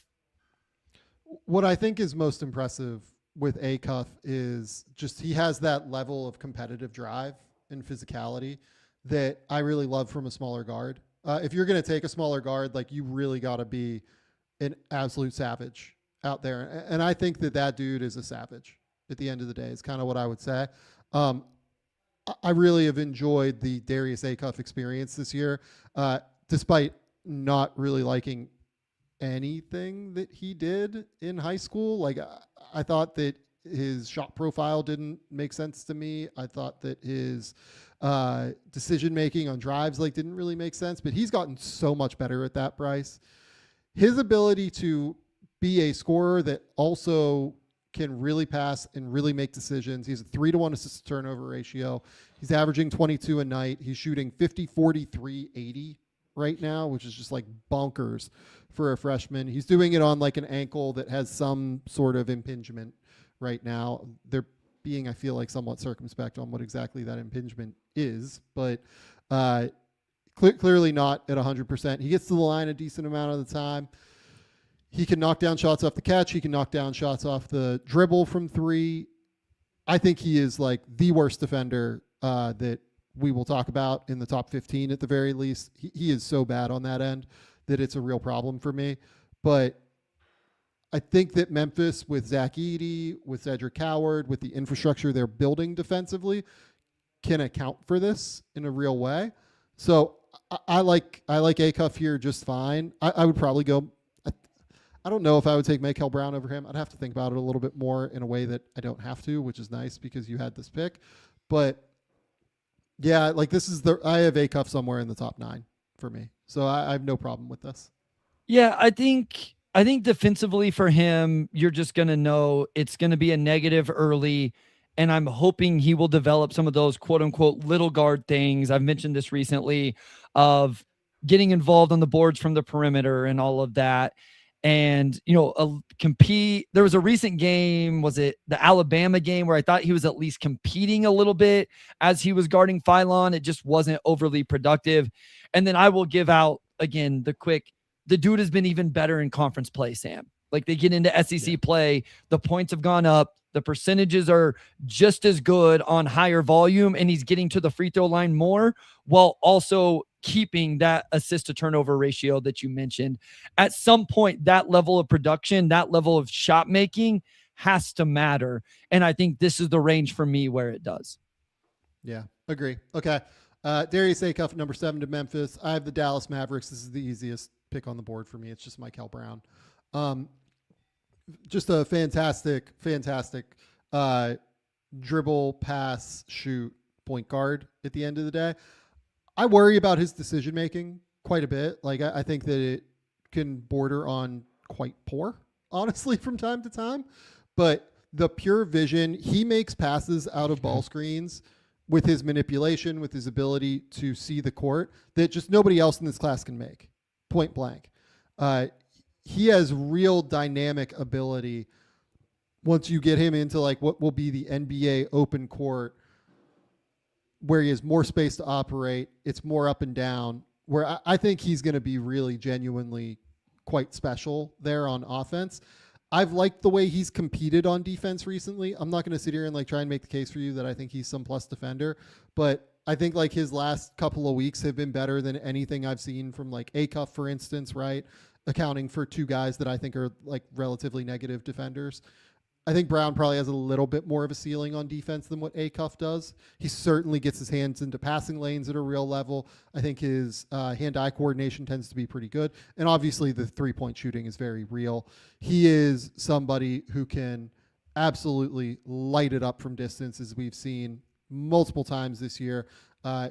What I think is most impressive with Acuff is just he has that level of competitive drive and physicality that I really love from a smaller guard. If you're going to take a smaller guard, like you really got to be an absolute savage out there. And I think that dude is a savage at the end of the day is kind of what I would say. I really have enjoyed the Darius Acuff experience this year, despite not really liking anything that he did in high school. Like I thought that his shot profile didn't make sense to me. I thought that his decision making on drives didn't really make sense, but he's gotten so much better at that, Bryce. His ability to be a scorer that also can really pass and really make decisions. He's a 3-to-1 assist to turnover ratio. He's averaging 22 a night. He's shooting 50, 43, 80 right now, which is just bonkers for a freshman. He's doing it on an ankle that has some sort of impingement right now. They're being, I feel somewhat circumspect on what exactly that impingement is, but clearly not at 100%. He gets to the line a decent amount of the time. He can knock down shots off the catch. He can knock down shots off the dribble from three. I think he is the worst defender that we will talk about in the top 15 at the very least. He is so bad on that end that it's a real problem for me. But I think that Memphis with Zach Edey, with Cedric Coward, with the infrastructure they're building defensively can account for this in a real way. So I like Acuff here just fine. I would probably go. I don't know if I would take Michael Brown over him. I'd have to think about it a little bit more in a way that I don't have to, which is nice because you had this pick. But yeah, this is I have Acuff somewhere in the top 9 for me. So I have no problem with this. Yeah, I think defensively for him, you're just going to know it's going to be a negative early, and I'm hoping he will develop some of those quote unquote little guard things. I've mentioned this recently of getting involved on the boards from the perimeter and all of that. And, compete. There was a recent game, was it the Alabama game, where I thought he was at least competing a little bit as he was guarding Phylon. It just wasn't overly productive. And then I will give out, again, the dude has been even better in conference play, Sam. They get into SEC play, the points have gone up, the percentages are just as good on higher volume, and he's getting to the free throw line more while also keeping that assist to turnover ratio that you mentioned. At some point, that level of production, that level of shot making has to matter. And I think this is the range for me where it does. Yeah, agree. Okay. Darius Acuff, number 7 to Memphis. I have the Dallas Mavericks. This is the easiest pick on the board for me. It's just Michael Brown. Just a fantastic dribble, pass, shoot, point guard at the end of the day. I worry about his decision-making quite a bit. I think that it can border on quite poor, honestly, from time to time. But the pure vision, he makes passes out of ball screens with his manipulation, with his ability to see the court that just nobody else in this class can make, point blank. He has real dynamic ability once you get him into what will be the NBA open court, where he has more space to operate. It's more up and down, where I think he's going to be really genuinely quite special there on offense. I've liked the way he's competed on defense recently. I'm not going to sit here and try and make the case for you that I think he's some plus defender, but I think like his last couple of weeks have been better than anything I've seen from like Acuff, for instance, right? Accounting for two guys that I think are like relatively negative defenders. I think Brown probably has a little bit more of a ceiling on defense than what Acuff does. He certainly gets his hands into passing lanes at a real level. I think his hand-eye coordination tends to be pretty good. And obviously the three-point shooting is very real. He is somebody who can absolutely light it up from distance, as we've seen multiple times this year,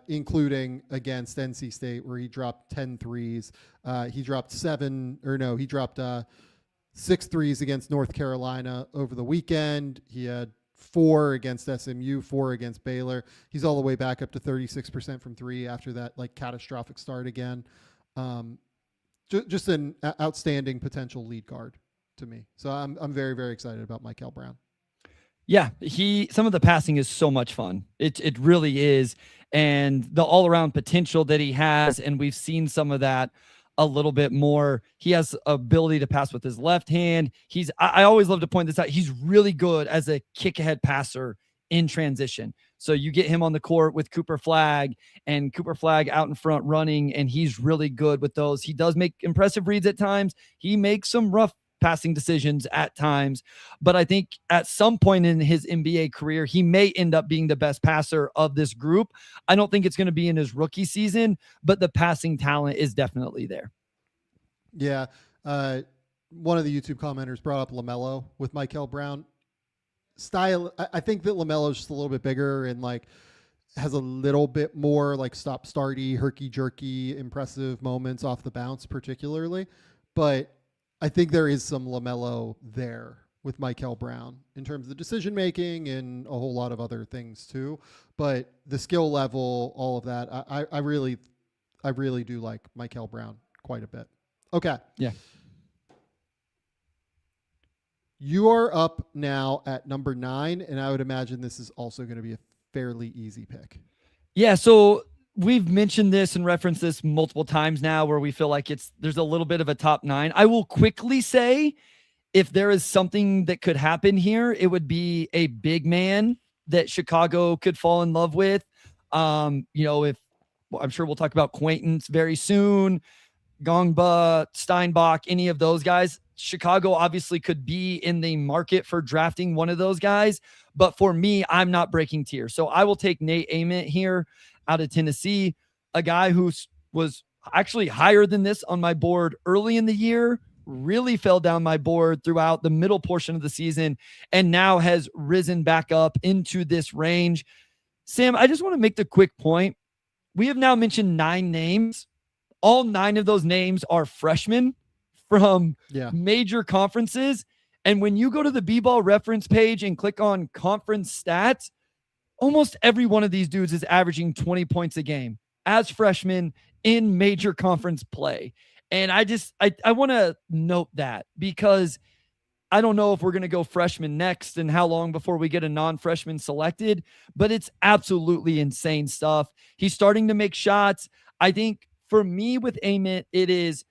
including against NC State, where he dropped 10 threes. He dropped 6 threes against North Carolina over the weekend. He had 4 against SMU, 4 against Baylor. He's all the way back up to 36% from 3 after that like catastrophic start again. Just an outstanding potential lead guard to me. So I'm very, very excited about Michael Brown. Yeah, some of the passing is so much fun. It really is. And the all-around potential that he has, and we've seen some of that a little bit more. He has ability to pass with his left hand. I always love to point this out. He's really good as a kick ahead passer in transition. So you get him on the court with Cooper Flagg and Cooper Flagg out in front running, and he's really good with those. He does make impressive reads at times. He makes some rough passing decisions at times, but I think at some point in his NBA career, he may end up being the best passer of this group. I don't think it's going to be in his rookie season, but the passing talent is definitely there. Yeah. One of the YouTube commenters brought up LaMelo with Michael Brown. Style, I think that LaMelo is just a little bit bigger and like has a little bit more like stop-starty, herky-jerky, impressive moments off the bounce particularly, but I think there is some LaMelo there with Michael Brown in terms of the decision making and a whole lot of other things too. But the skill level, all of that, I really do like Michael Brown quite a bit. Okay. Yeah. You are up now at number 9, and I would imagine this is also going to be a fairly easy pick. Yeah. So we've mentioned this and referenced this multiple times now where we feel like there's a little bit of a top 9. I will quickly say if there is something that could happen here, it would be a big man that Chicago could fall in love with. I'm sure we'll talk about Quaintance very soon, Gongba, Steinbach, any of those guys. Chicago obviously could be in the market for drafting one of those guys, but for me, I'm not breaking tier. So I will take Nate Ament here out of Tennessee, a guy who was actually higher than this on my board early in the year, really fell down my board throughout the middle portion of the season, and now has risen back up into this range. Sam, I just want to make the quick point. We have now mentioned 9 names. All 9 of those names are freshmen from major conferences. And when you go to the B-Ball reference page and click on conference stats, almost every one of these dudes is averaging 20 points a game as freshmen in major conference play. And I want to note that because I don't know if we're going to go freshman next and how long before we get a non-freshman selected, but it's absolutely insane stuff. He's starting to make shots. I think for me with Ament, it is,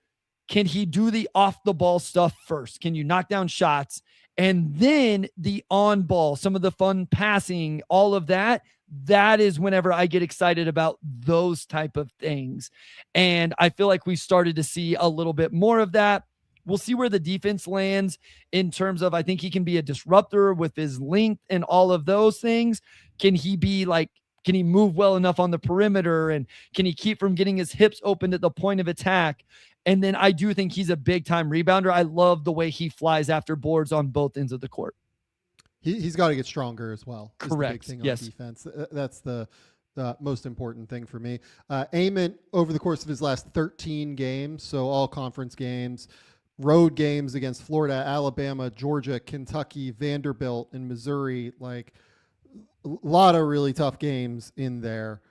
can he do the off the ball stuff first? Can you knock down shots? And then the on ball, some of the fun passing, all of that, that is whenever I get excited about those type of things. And I feel like we started to see a little bit more of that. We'll see where the defense lands in terms of, I think he can be a disruptor with his length and all of those things. Can he move well enough on the perimeter? And can he keep from getting his hips open at the point of attack? And then I do think he's a big time rebounder. I love the way he flies after boards on both ends of the court. He's got to get stronger as well. Correct. The big thing yes. On defense. That's the most important thing for me. Ament, over the course of his last 13 games, so all conference games, road games against Florida, Alabama, Georgia, Kentucky, Vanderbilt, and Missouri, like a lot of really tough games in there.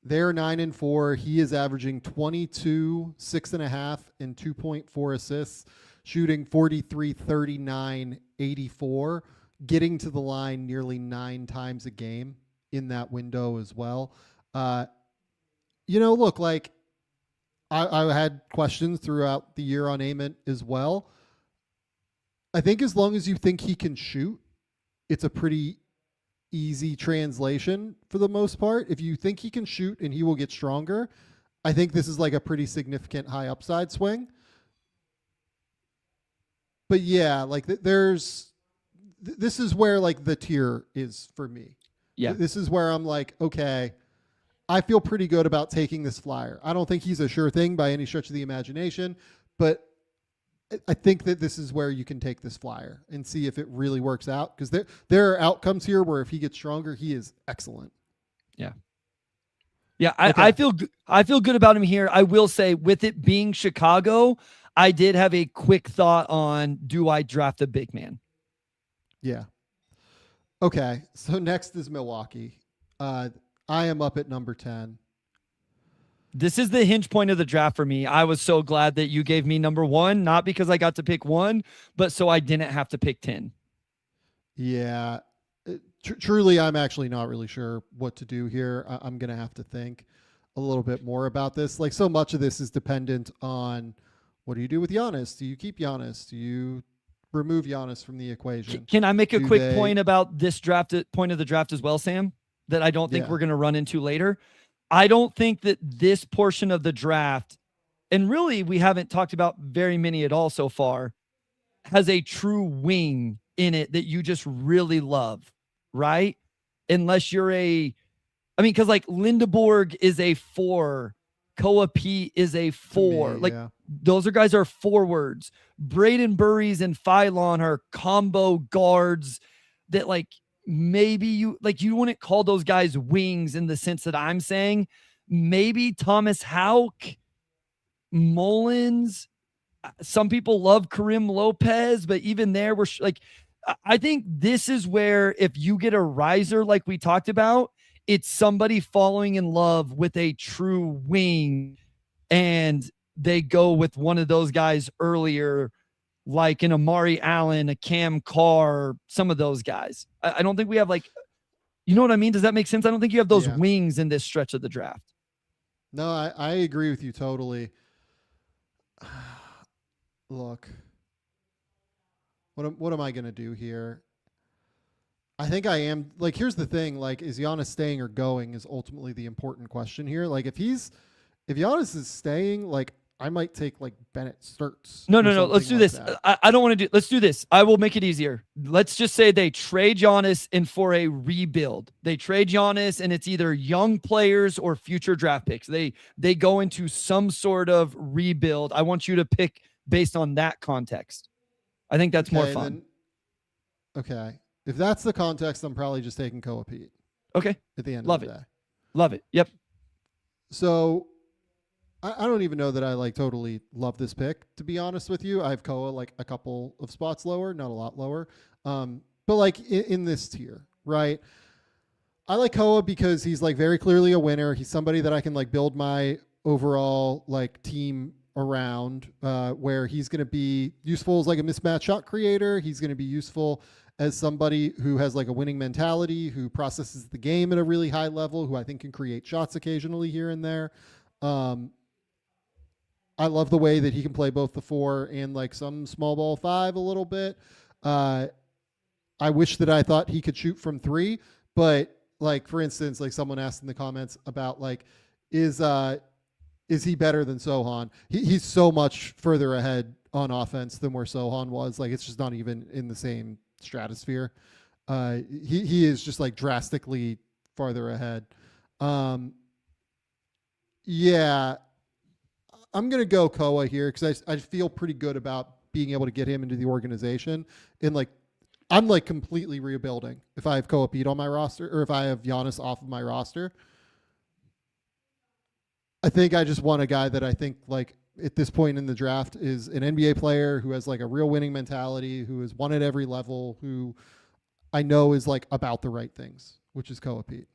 They're 9-4. He is averaging 22, 6.5, and 2.4 assists, shooting 43, 39, 84, getting to the line nearly 9 times a game in that window as well. Look, like I had questions throughout the year on Ament as well. I think as long as you think he can shoot, it's a pretty easy translation for the most part. If you think he can shoot and he will get stronger, I think this is like a pretty significant high upside swing. But yeah, like this is where like the tier is for me. Yeah. This is where I'm like, okay, I feel pretty good about taking this flyer. I don't think he's a sure thing by any stretch of the imagination, but I think that this is where you can take this flyer and see if it really works out, because there are outcomes here where if he gets stronger, he is excellent. Yeah. Yeah, I feel good about him here. I will say, with it being Chicago, I did have a quick thought on, do I draft a big man? Yeah. Okay, so next is Milwaukee. I am up at number 10. This is the hinge point of the draft for me. I was so glad that you gave me number 1, not because I got to pick 1, but so I didn't have to pick 10. Yeah. Truly, I'm actually not really sure what to do here. I'm going to have to think a little bit more about this. Like, so much of this is dependent on, what do you do with Giannis? Do you keep Giannis? Do you remove Giannis from the equation? Can I make a quick point about this point of the draft as well, Sam, that I don't think we're going to run into later? I don't think that this portion of the draft, and really we haven't talked about very many at all so far, has a true wing in it that you just really love, right? Unless you're because like Lindeborg is a 4, Koa P is a 4. Those guys are forwards. Braden Burries and Phylon are combo guards that like, maybe you wouldn't call those guys wings in the sense that I'm saying. Maybe Thomas Houck, Mullins. Some people love Karim Lopez, but even there, I think this is where, if you get a riser like we talked about, it's somebody falling in love with a true wing, and they go with one of those guys earlier, like an Amari Allen, a Cam Carr, some of those guys. I don't think we have you know what I mean? Does that make sense? I don't think you have those wings in this stretch of the draft. No, I agree with you totally. Look, what am I going to do here? I think I am, here's the thing, is Giannis staying or going is ultimately the important question here. If Giannis is staying, I might take Bennett Sturts. No. Let's do this. I don't want to do. Let's do this. I will make it easier. Let's just say they trade Giannis and for a rebuild. They trade Giannis and it's either young players or future draft picks. They go into some sort of rebuild. I want you to pick based on that context. I think that's more fun. Okay. If that's the context, I'm probably just taking Koa Pete. Okay. At the end of the day. Love it. Yep. So I don't even know that I totally love this pick, to be honest with you. I have Koa a couple of spots lower, not a lot lower. But in this tier, right? I like Koa because he's very clearly a winner. He's somebody that I can build my overall team around, where he's going to be useful as a mismatch shot creator. He's going to be useful as somebody who has a winning mentality, who processes the game at a really high level, who I think can create shots occasionally here and there. I love the way that he can play both the 4 and some small ball 5 a little bit. I wish that I thought he could shoot from 3, but for instance, someone asked in the comments about is he better than Sohan? He's so much further ahead on offense than where Sohan was. It's just not even in the same stratosphere. He is just drastically farther ahead. Yeah, I'm going to go Koa here because I feel pretty good about being able to get him into the organization. And I'm completely rebuilding if I have Koa Pete on my roster, or if I have Giannis off of my roster. I think I just want a guy that I think at this point in the draft is an NBA player who has a real winning mentality, who has won at every level, who I know is about the right things, which is Koa Pete.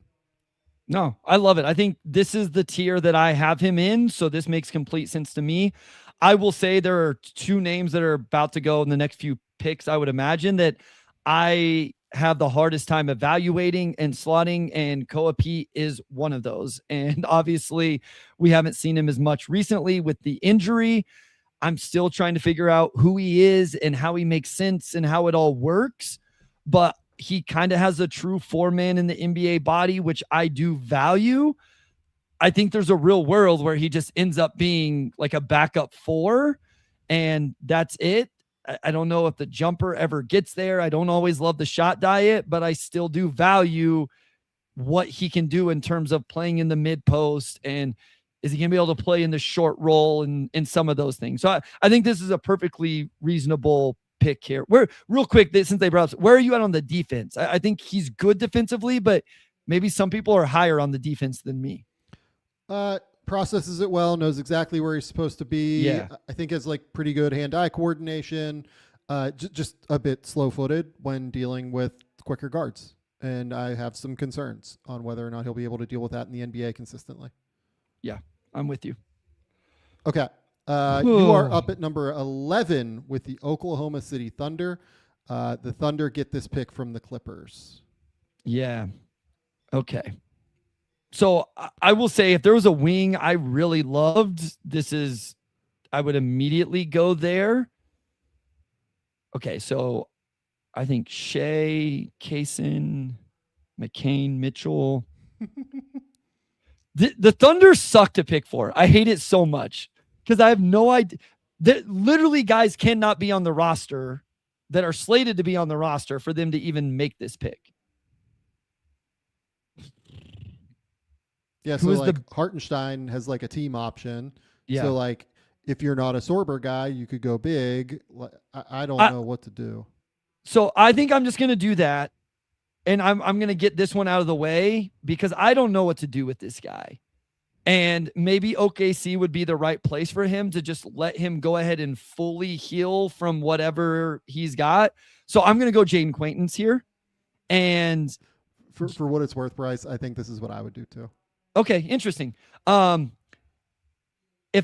No, I love it. I think this is the tier that I have him in, so this makes complete sense to me. I will say there are 2 names that are about to go in the next few picks, I would imagine, that I have the hardest time evaluating and slotting, and Koa Pete is one of those. And obviously, we haven't seen him as much recently with the injury. I'm still trying to figure out who he is and how he makes sense and how it all works. But he kind of has a true 4-man in the NBA body, which I do value. I think there's a real world where he just ends up being like a backup 4, and that's it. I don't know if the jumper ever gets there. I don't always love the shot diet, but I still do value what he can do in terms of playing in the mid post, and is he going to be able to play in the short roll and some of those things. So I think this is a perfectly reasonable pick here. Where real quick, since they brought up, where are you at on the defense? I think he's good defensively, but maybe some people are higher on the defense than me. Processes it well, knows exactly where he's supposed to be. Yeah. I think has like pretty good hand-eye coordination. Just a bit slow-footed when dealing with quicker guards. And I have some concerns on whether or not he'll be able to deal with that in the NBA consistently. Yeah, I'm with you. Okay. You are up at number 11 with the Oklahoma City Thunder. The Thunder get this pick from the Clippers. Yeah. Okay. So I will say, if there was a wing I really loved, I would immediately go there. Okay, so I think Shea, Kaysen, McCain, Mitchell. The Thunder suck to pick for. I hate it so much because I have no idea. Literally, guys cannot be on the roster that are slated to be on the roster for them to even make this pick. Yeah, so like Hartenstein has like a team option. Yeah. So like if you're not a Sorber guy, you could go big. I don't know what to do. So I think I'm just going to do that. And I'm going to get this one out of the way because I don't know what to do with this guy. And maybe OKC would be the right place for him to just let him go ahead and fully heal from whatever he's got. So I'm going to go Jaden Quaintance here. And for what it's worth, Bryce, I think this is what I would do too. Okay, interesting. If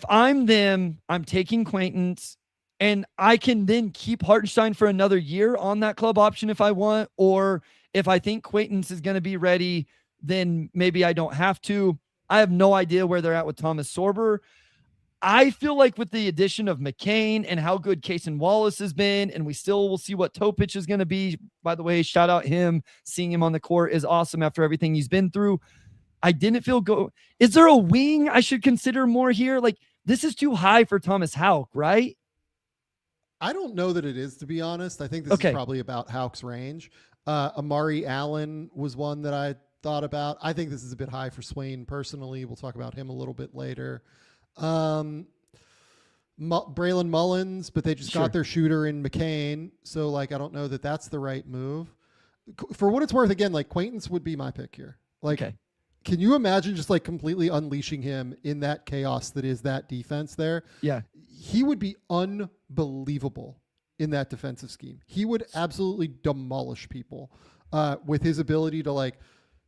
I'm them, I'm taking Quaintance, and I can then keep Hartenstein for another year on that club option if I want, or if I think Quaintance is going to be ready, then maybe I don't have to. I have no idea where they're at with Thomas Sorber. I feel like with the addition of McCain and how good Kaysen Wallace has been, and we still will see what Topic is going to be. By the way, shout out him. Seeing him on the court is awesome after everything he's been through. I didn't feel Is there a wing I should consider more here? Like, this is too high for Thomas Houck, right? I don't know that it is, to be honest. I think this is probably about Houck's range. Amari Allen was one that I thought about. I think this is a bit high for Swain personally. We'll talk about him a little bit later. Braylon Mullins, but they just got their shooter in McCain. So like, I don't know that that's the right move. For what it's worth, again, like Quaintance would be my pick here. Like, can you imagine just like completely unleashing him in that chaos that is that defense there? Yeah. He would be unbelievable in that defensive scheme. He would absolutely demolish people with his ability to like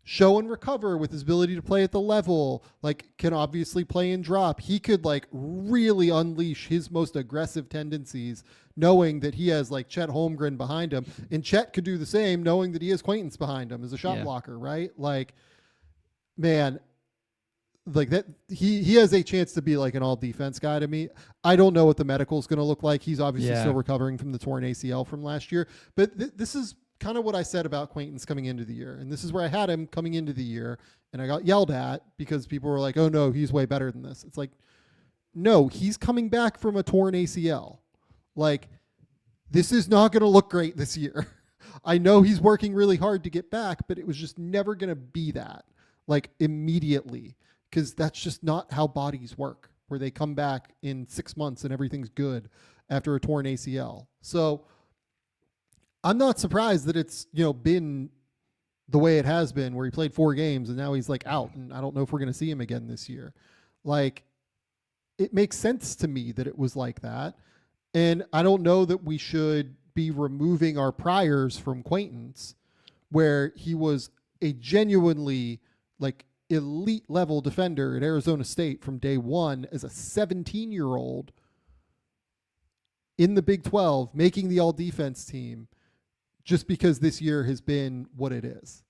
show and recover, with his ability to play at the level, like can obviously play and drop. He could like really unleash his most aggressive tendencies, knowing that he has like Chet Holmgren behind him, and Chet could do the same knowing that he has Quaintance behind him as a shot blocker, right? Like, man, like that he has a chance to be like an all defense guy to me. I don't know what the medical is going to look like. He's obviously still recovering from the torn ACL from last year, but this is kind of what I said about Quaintance coming into the year. And this is where I had him coming into the year, and I got yelled at because people were like, oh no, he's way better than this. It's like, no, he's coming back from a torn ACL. Like, this is not going to look great this year. I know he's working really hard to get back, but it was just never going to be that like immediately, because that's just not how bodies work, where they come back in 6 months and everything's good after a torn ACL. So I'm not surprised that it's, been the way it has been, where he played 4 games and now he's like out, and I don't know if we're going to see him again this year. Like, it makes sense to me that it was like that. And I don't know that we should be removing our priors from Quaintance, where he was a genuinely like elite level defender at Arizona State from day one as a 17-year-old in the Big 12, making the all defense team, just because this year has been what it is.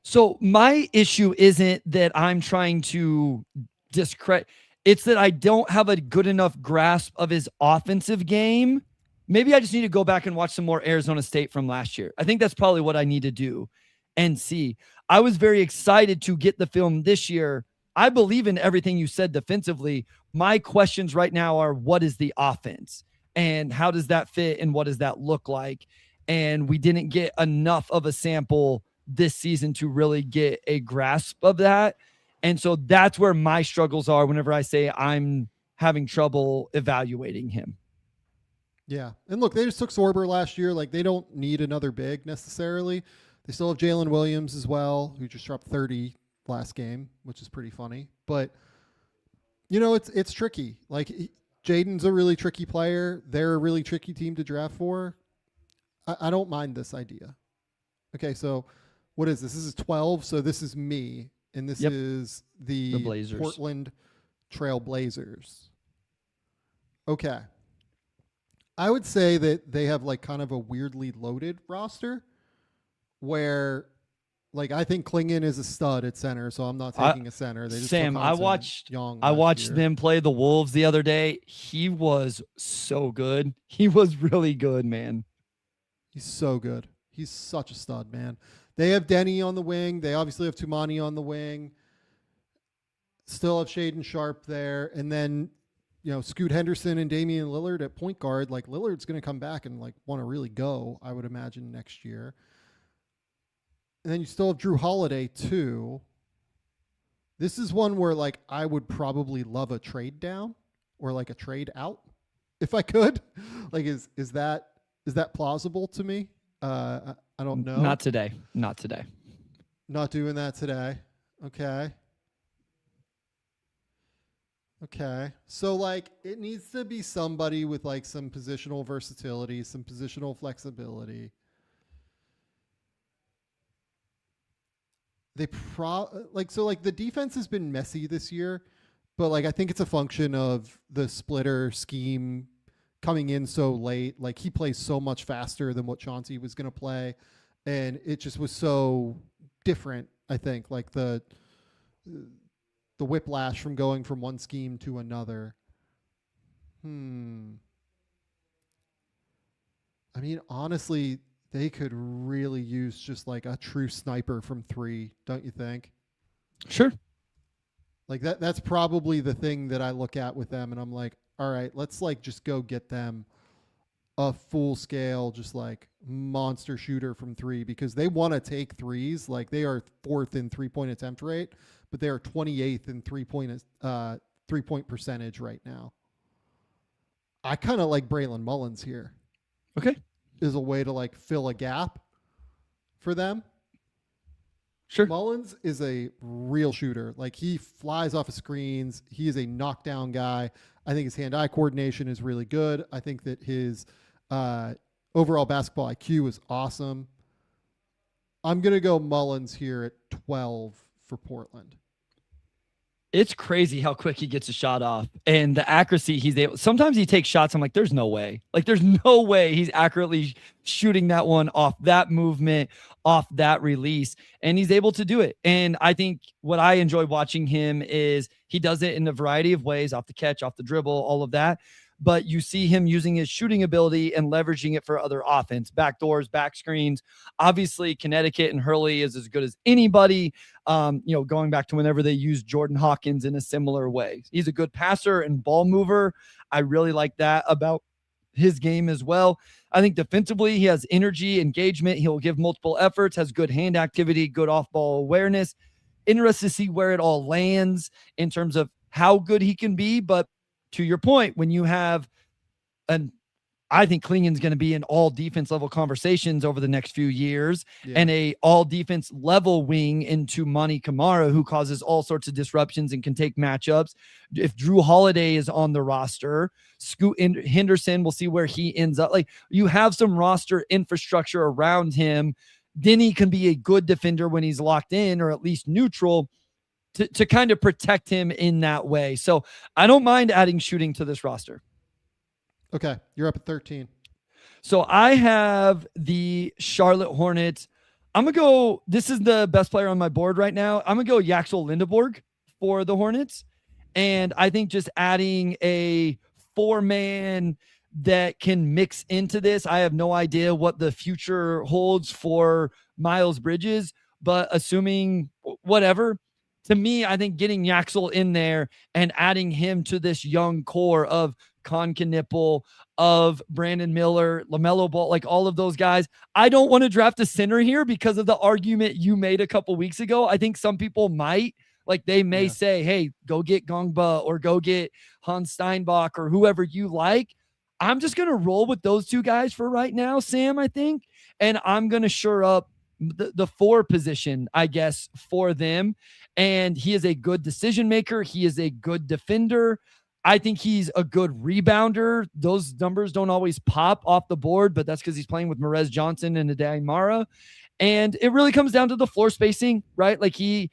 So my issue isn't that I'm trying to discredit. It's that I don't have a good enough grasp of his offensive game maybe I just need to go back and watch some more Arizona State from last year. I think that's probably what I need to do and see. I was very excited to get the film this year. I believe in everything you said defensively. My questions right now are, what is the offense and how does that fit and what does that look like? And we didn't get enough of a sample this season to really get a grasp of that. And so that's where my struggles are whenever I say I'm having trouble evaluating him. Yeah. And look, they just took Sorber last year. Like, they don't need another big necessarily. They still have Jalen Williams as well, who just dropped 30 last game, which is pretty funny. But, you know, it's tricky. Like, Jaden's a really tricky player. They're a really tricky team to draft for. I don't mind this idea. Okay, so what is this? This is 12, so this is me. And this is the Blazers. Portland Trail Blazers. Okay. I would say that they have like kind of a weirdly loaded roster where, like, I think Klingon is a stud at center, so I'm not taking a center. They just Sam, took I Hansen watched Young I last watched year. them play the Wolves the other day. He was so good. He was really good, man. He's so good. He's such a stud, man. They have Denny on the wing. They obviously have Tumani on the wing. Still have Shaden Sharp there. And then, you know, Scoot Henderson and Damian Lillard at point guard. Like, Lillard's going to come back and, like, want to really go, I would imagine, next year. And then you still have Drew Holiday, too. This is one where, like, I would probably love a trade down or, like, a trade out if I could. Like, is that plausible to me? I don't know. Not today. Not today. Not doing that today. Okay. So, like, it needs to be somebody with, like, some positional versatility, some positional flexibility. The defense has been messy this year, but, like, I think it's a function of the splitter scheme coming in so late. Like, he plays so much faster than what Chauncey was going to play, and it just was so different, I think, like the whiplash from going from one scheme to another. I mean, honestly, they could really use just like a true sniper from three, don't you think? Sure. Like that's probably the thing that I look at with them, and I'm like, all right, let's like just go get them a full scale, just like monster shooter from three, because they want to take threes. Like, they are 4th in 3-point attempt rate, but they are 28th in 3-point percentage right now. I kind of like Braylon Mullins here. Okay. Is a way to like fill a gap for them. Sure. Mullins is a real shooter. Like, he flies off of screens. He is a knockdown guy. I think his hand-eye coordination is really good. I think that his overall basketball IQ is awesome. I'm going to go Mullins here at 12 for Portland. It's crazy how quick he gets a shot off and the accuracy he's able. Sometimes he takes shots. I'm like, there's no way. Like, there's no way he's accurately shooting that one off that movement, off that release. And he's able to do it. And I think what I enjoy watching him is he does it in a variety of ways, off the catch, off the dribble, all of that. But you see him using his shooting ability and leveraging it for other offense, backdoors, back screens. Obviously, Connecticut and Hurley is as good as anybody. Going back to whenever they used Jordan Hawkins in a similar way. He's a good passer and ball mover. I really like that about his game as well. I think defensively, he has energy, engagement. He'll give multiple efforts, has good hand activity, good off-ball awareness. Interested to see where it all lands in terms of how good he can be. But to your point, when you have I think Klingon's going to be in all defense level conversations over the next few years, and a all defense level wing into Monty Kamara, who causes all sorts of disruptions and can take matchups. If Drew Holiday is on the roster, Scoot Henderson, we'll see where he ends up. Like, you have some roster infrastructure around him. Denny can be a good defender when he's locked in, or at least neutral, to kind of protect him in that way. So I don't mind adding shooting to this roster. Okay, you're up at 13. So I have the Charlotte Hornets. I'm going to go, this is the best player on my board right now. I'm going to go Yaxel Lindeborg for the Hornets. And I think just adding a 4-man that can mix into this. I have no idea what the future holds for Miles Bridges, but assuming whatever, to me, I think getting Yaxel in there and adding him to this young core of Con Knipple, of Brandon Miller, LaMelo Ball, like all of those guys. I don't want to draft a center here because of the argument you made a couple weeks ago. I think some people might, like they may say, hey, go get Gongba or go get Hans Steinbach or whoever you like. I'm just going to roll with those two guys for right now, Sam, I think. And I'm going to shore up the 4 position, I guess, for them. And he is a good decision maker. He is a good defender. I think he's a good rebounder. Those numbers don't always pop off the board, but that's because he's playing with Merez Johnson and Adai Mara. And it really comes down to the floor spacing, right? Like is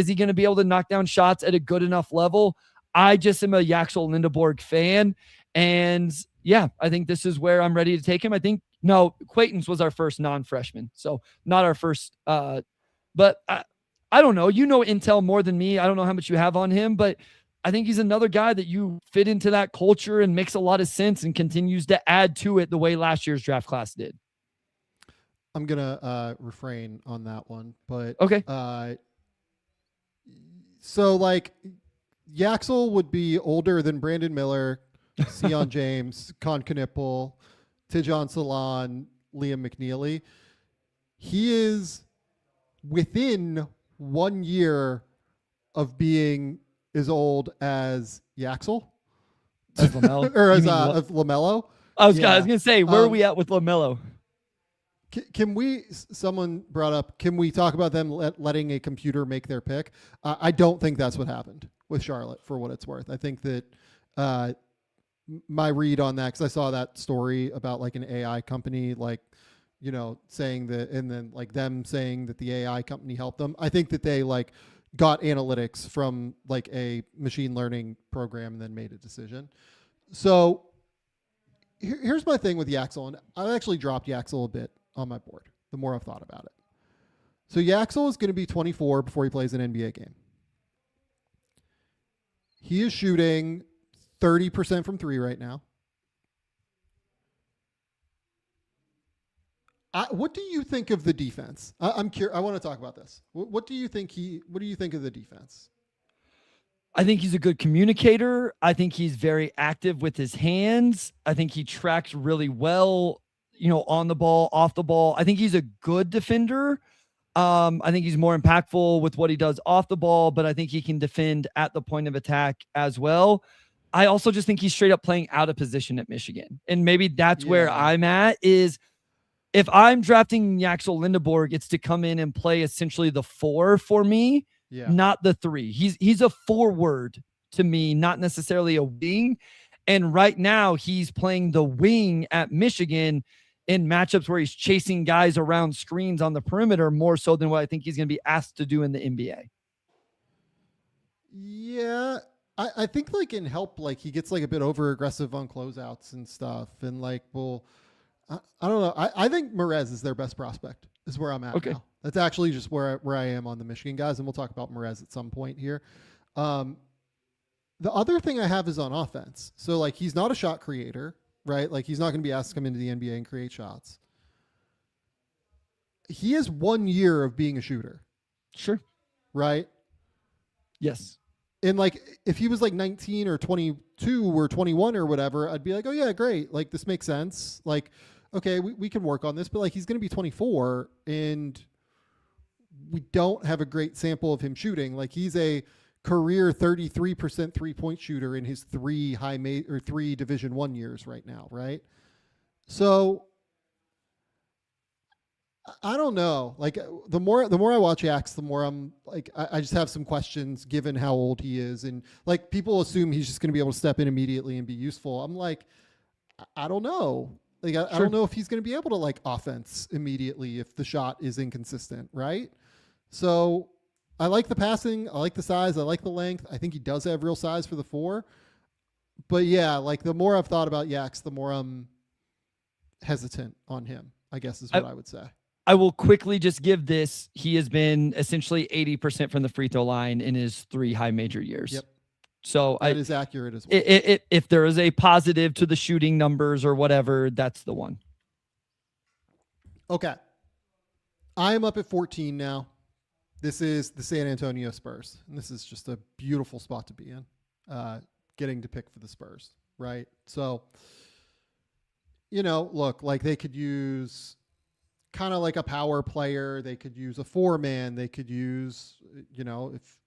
he going to be able to knock down shots at a good enough level? I just am a Yaxel Lindeborg fan. And yeah, I think this is where I'm ready to take him. I think, no, Quaitons was our first non-freshman. So not our first, but I don't know. You know Intel more than me. I don't know how much you have on him, but I think he's another guy that you fit into that culture and makes a lot of sense and continues to add to it the way last year's draft class did. I'm going to refrain on that one, but okay. So like Yaxel would be older than Brandon Miller, Sion James, Con Knipple, Tidjon Salon, Liam McNeely. He is within 1 year of being as old as Yaxel, as LaMelo, or as of LaMelo. I was going to say, where are we at with LaMelo? Can we? Someone brought up. Can we talk about them letting a computer make their pick? I don't think that's what happened with Charlotte. For what it's worth, I think that my read on that, because I saw that story about like an AI company, like saying that, and then like them saying that the AI company helped them. I think that they like got analytics from like a machine learning program and then made a decision. So here's my thing with Yaxel, and I've actually dropped Yaxel a bit on my board the more I've thought about it. So Yaxel is going to be 24 before he plays an NBA game. He is shooting 30% from 3 right now. What do you think of the defense? I'm curious. I want to talk about this. What do you think of the defense? I think he's a good communicator. I think he's very active with his hands. I think he tracks really well, on the ball, off the ball. I think he's a good defender. I think he's more impactful with what he does off the ball, but I think he can defend at the point of attack as well. I also just think he's straight up playing out of position at Michigan. And maybe that's where I'm at is, if I'm drafting Yaxel Lindeborg, it's to come in and play essentially the 4 for me, not the 3. He's a forward to me, not necessarily a wing. And right now he's playing the wing at Michigan in matchups where he's chasing guys around screens on the perimeter more so than what I think he's going to be asked to do in the NBA. Yeah. I think like in help, like he gets like a bit over aggressive on closeouts and stuff. And like, I don't know. I think Merez is their best prospect is where I'm at now. That's actually just where I am on the Michigan guys. And we'll talk about Merez at some point here. The other thing I have is on offense. So like, he's not a shot creator, right? Like he's not going to be asked to come into the NBA and create shots. He has 1 year of being a shooter. Sure. Right. Yes. And like, if he was like 19 or 22 or 21 or whatever, I'd be like, oh yeah, great. Like this makes sense. Like, okay, we can work on this, but like, he's going to be 24 and we don't have a great sample of him shooting. Like he's a career 33% 3-point shooter in his 3 3 Division I years right now. Right. So I don't know. Like the more I watch Yax, the more I'm like, I just have some questions given how old he is. And like people assume he's just going to be able to step in immediately and be useful. I'm like, I don't know. Like, I don't know if he's going to be able to like offense immediately if the shot is inconsistent. Right. So I like the passing. I like the size. I like the length. I think he does have real size for the 4, but yeah, like the more I've thought about Yax, the more I'm hesitant on him, I guess is what I would say. I will quickly just give this. He has been essentially 80% from the free throw line in his 3 high major years. Yep. So that is accurate as well. If there is a positive to the shooting numbers or whatever, that's the one. Okay. I am up at 14 now. This is the San Antonio Spurs. And this is just a beautiful spot to be in, getting to pick for the Spurs, right? So, look, like they could use kind of like a power player. They could use a 4-man. They could use, if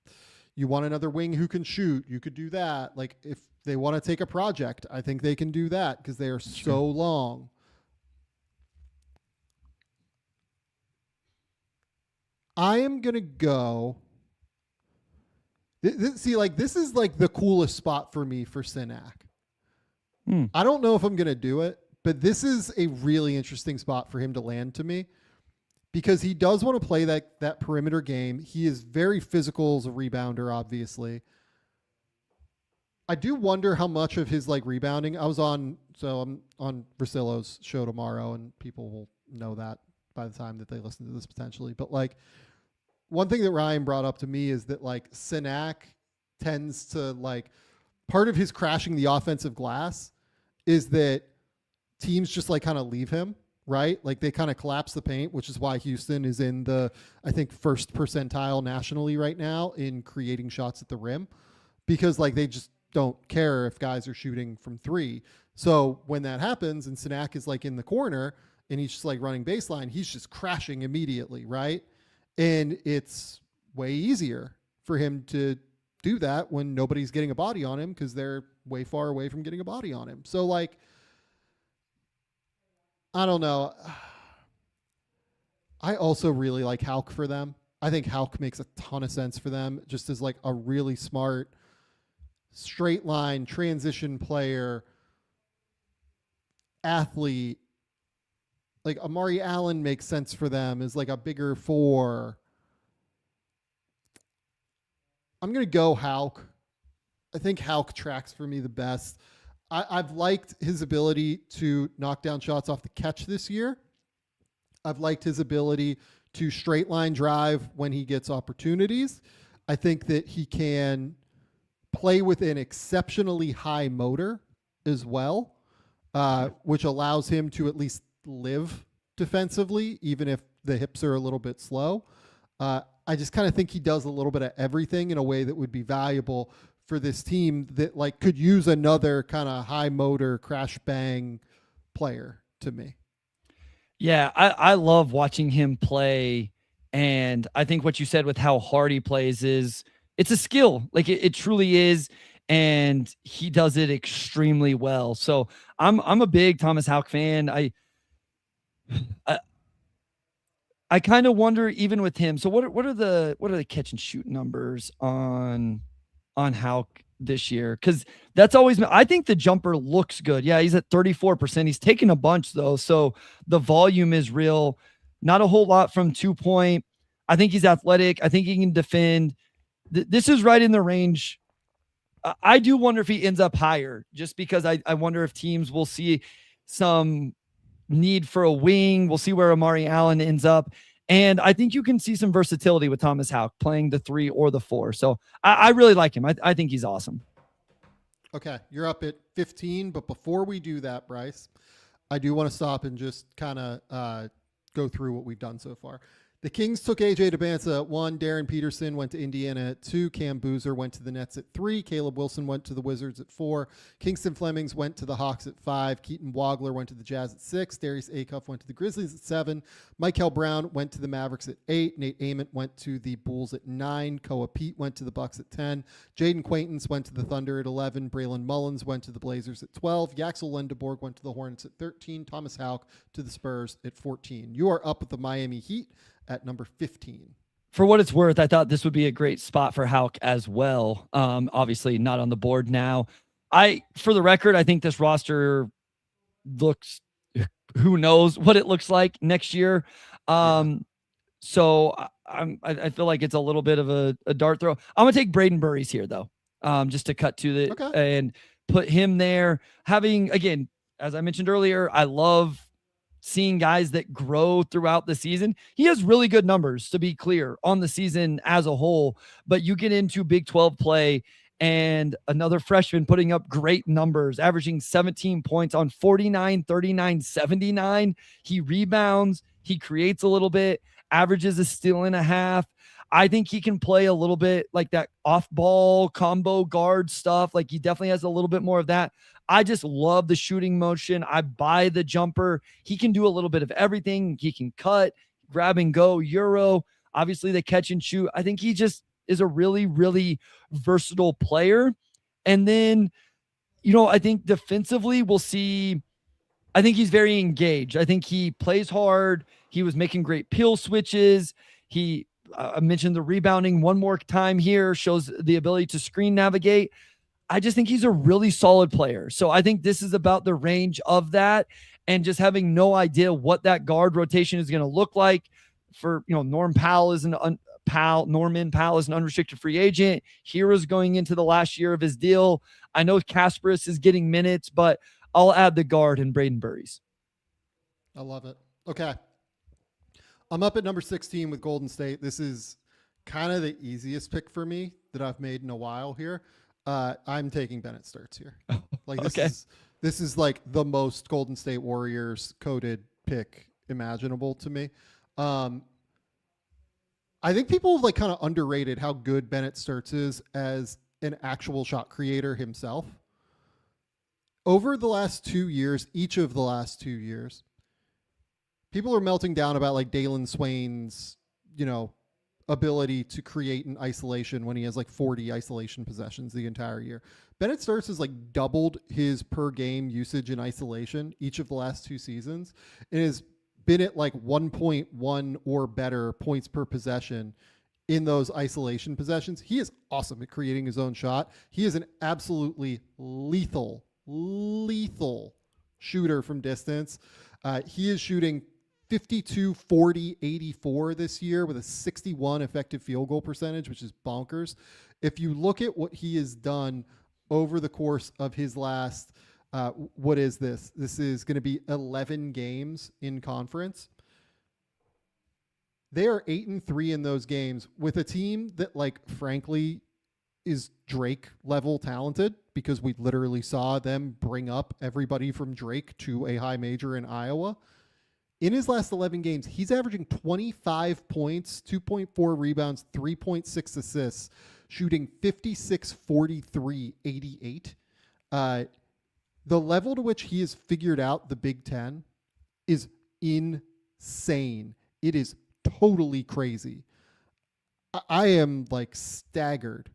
you want another wing who can shoot, you could do that. Like if they want to take a project, I think they can do that because they are so long. I am going to go. See, like this is like the coolest spot for me for Sinak. I don't know if I'm going to do it, but this is a really interesting spot for him to land to me because he does want to play that perimeter game. He is very physical as a rebounder, obviously. I do wonder how much of his like rebounding. I'm on Russillo's show tomorrow, and people will know that by the time that they listen to this potentially. But like one thing that Ryan brought up to me is that like Sinak tends to like part of his crashing the offensive glass is that teams just like kind of leave him, right? Like they kind of collapse the paint, which is why Houston is in the, I think, first percentile nationally right now in creating shots at the rim because like they just don't care if guys are shooting from 3. So when that happens and Sinak is like in the corner and he's just like running baseline, he's just crashing immediately, right? And it's way easier for him to do that when nobody's getting a body on him because they're way far away from getting a body on him. So like, I don't know. I also really like Hauk for them. I think Hauk makes a ton of sense for them just as like a really smart straight line transition player, athlete. Like Amari Allen makes sense for them as like a bigger 4. I'm going to go Hauk. I think Hauk tracks for me the best. I've liked his ability to knock down shots off the catch this year. I've liked his ability to straight line drive when he gets opportunities. I think that he can play with an exceptionally high motor as well, which allows him to at least live defensively, even if the hips are a little bit slow. I just kind of think he does a little bit of everything in a way that would be valuable for this team that like could use another kind of high motor crash bang player to me. Yeah, I love watching him play. And I think what you said with how hard he plays is it's a skill. Like it truly is. And he does it extremely well. So I'm a big Thomas Hauk fan. I kind of wonder even with him. So what are the catch and shoot numbers on Hauk this year? Because that's always been, I think the jumper looks good. Yeah, he's at 34%. He's taken a bunch though, so the volume is real. Not a whole lot from 2-point. I think he's athletic. I think he can defend. This is right in the range. I do wonder if he ends up higher, just because I wonder if teams will see some need for a wing. We'll see where Amari Allen ends up. And I think you can see some versatility with Thomas Hauk playing the 3 or the 4. So I really like him. I think he's awesome. Okay, you're up at 15. But before we do that, Bryce, I do want to stop and just kind of go through what we've done so far. The Kings took A.J. Dybantsa at 1. Darryn Peterson went to Indiana at 2. Cam Boozer went to the Nets at 3. Caleb Wilson went to the Wizards at 4. Kingston Flemings went to the Hawks at 5. Keaton Wagler went to the Jazz at 6. Darius Acuff went to the Grizzlies at 7. Michael Brown went to the Mavericks at 8. Nate Ament went to the Bulls at 9. Koa Pete went to the Bucks at 10. Jaden Quaintance went to the Thunder at 11. Braylon Mullins went to the Blazers at 12. Yaxel Lendeborg went to the Hornets at 13. Thomas Hauk to the Spurs at 14. You are up with the Miami Heat at number 15. For what it's worth, I thought this would be a great spot for Hauk as well. Obviously not on the board now. For the record, I think this roster looks, who knows what it looks like next year. So I feel like it's a little bit of a dart throw. I'm gonna take Braden Burries here though, just to cut to the and put him there. Having, again, as I mentioned earlier, I love seeing guys that grow throughout the season. He has really good numbers, to be clear, on the season as a whole, but you get into Big 12 play and another freshman putting up great numbers, averaging 17 points on 49, 39, 79. He rebounds, he creates a little bit, averages a steal and a half. I think he can play a little bit like that off ball combo guard stuff. Like he definitely has a little bit more of that. I just love the shooting motion. I buy the jumper. He can do a little bit of everything. He can cut, grab and go, Euro, obviously the catch and shoot. I think he just is a really, really versatile player. And then, I think defensively we'll see, I think he's very engaged. I think he plays hard. He was making great peel switches. I mentioned the rebounding one more time here, shows the ability to screen navigate. I just think he's a really solid player. So I think this is about the range of that, and just having no idea what that guard rotation is going to look like for, Norman Powell is an unrestricted free agent. Hero's going into the last year of his deal. I know Kasparis is getting minutes, but I'll add the guard and Braden Burries. I love it. Okay. I'm up at number 16 with Golden State. This is kind of the easiest pick for me that I've made in a while here. I'm taking Bennett Sturts here. Like this is like the most Golden State Warriors coded pick imaginable to me. I think people have like kind of underrated how good Bennett Sturts is as an actual shot creator himself. Over the last 2 years, each of the last 2 years, people are melting down about like Dalen Swain's, ability to create in isolation when he has like 40 isolation possessions the entire year. Bennett Sturts has like doubled his per game usage in isolation each of the last 2 seasons, and has been at like 1.1 or better points per possession in those isolation possessions. He is awesome at creating his own shot. He is an absolutely lethal shooter from distance. He is shooting 52, 40, 84 this year with a 61 effective field goal percentage, which is bonkers. If you look at what he has done over the course of his last, what is this? This is going to be 11 games in conference. They are 8-3 in those games with a team that, like, frankly, is Drake level talented, because we literally saw them bring up everybody from Drake to a high major in Iowa. In his last 11 games, he's averaging 25 points, 2.4 rebounds, 3.6 assists, shooting 56, 43, 88. The level to which he has figured out the Big Ten is insane. It is totally crazy. I am like staggered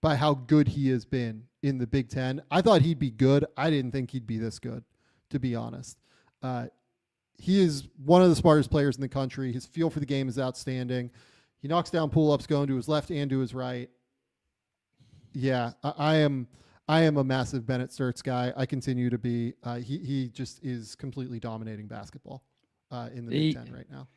by how good he has been in the Big Ten. I thought he'd be good. I didn't think he'd be this good, to be honest. He is one of the smartest players in the country. His feel for the game is outstanding. He knocks down pull-ups going to his left and to his right. Yeah, I am a massive Bennett Sturts guy. I continue to be. He just is completely dominating basketball in the Big Ten right now.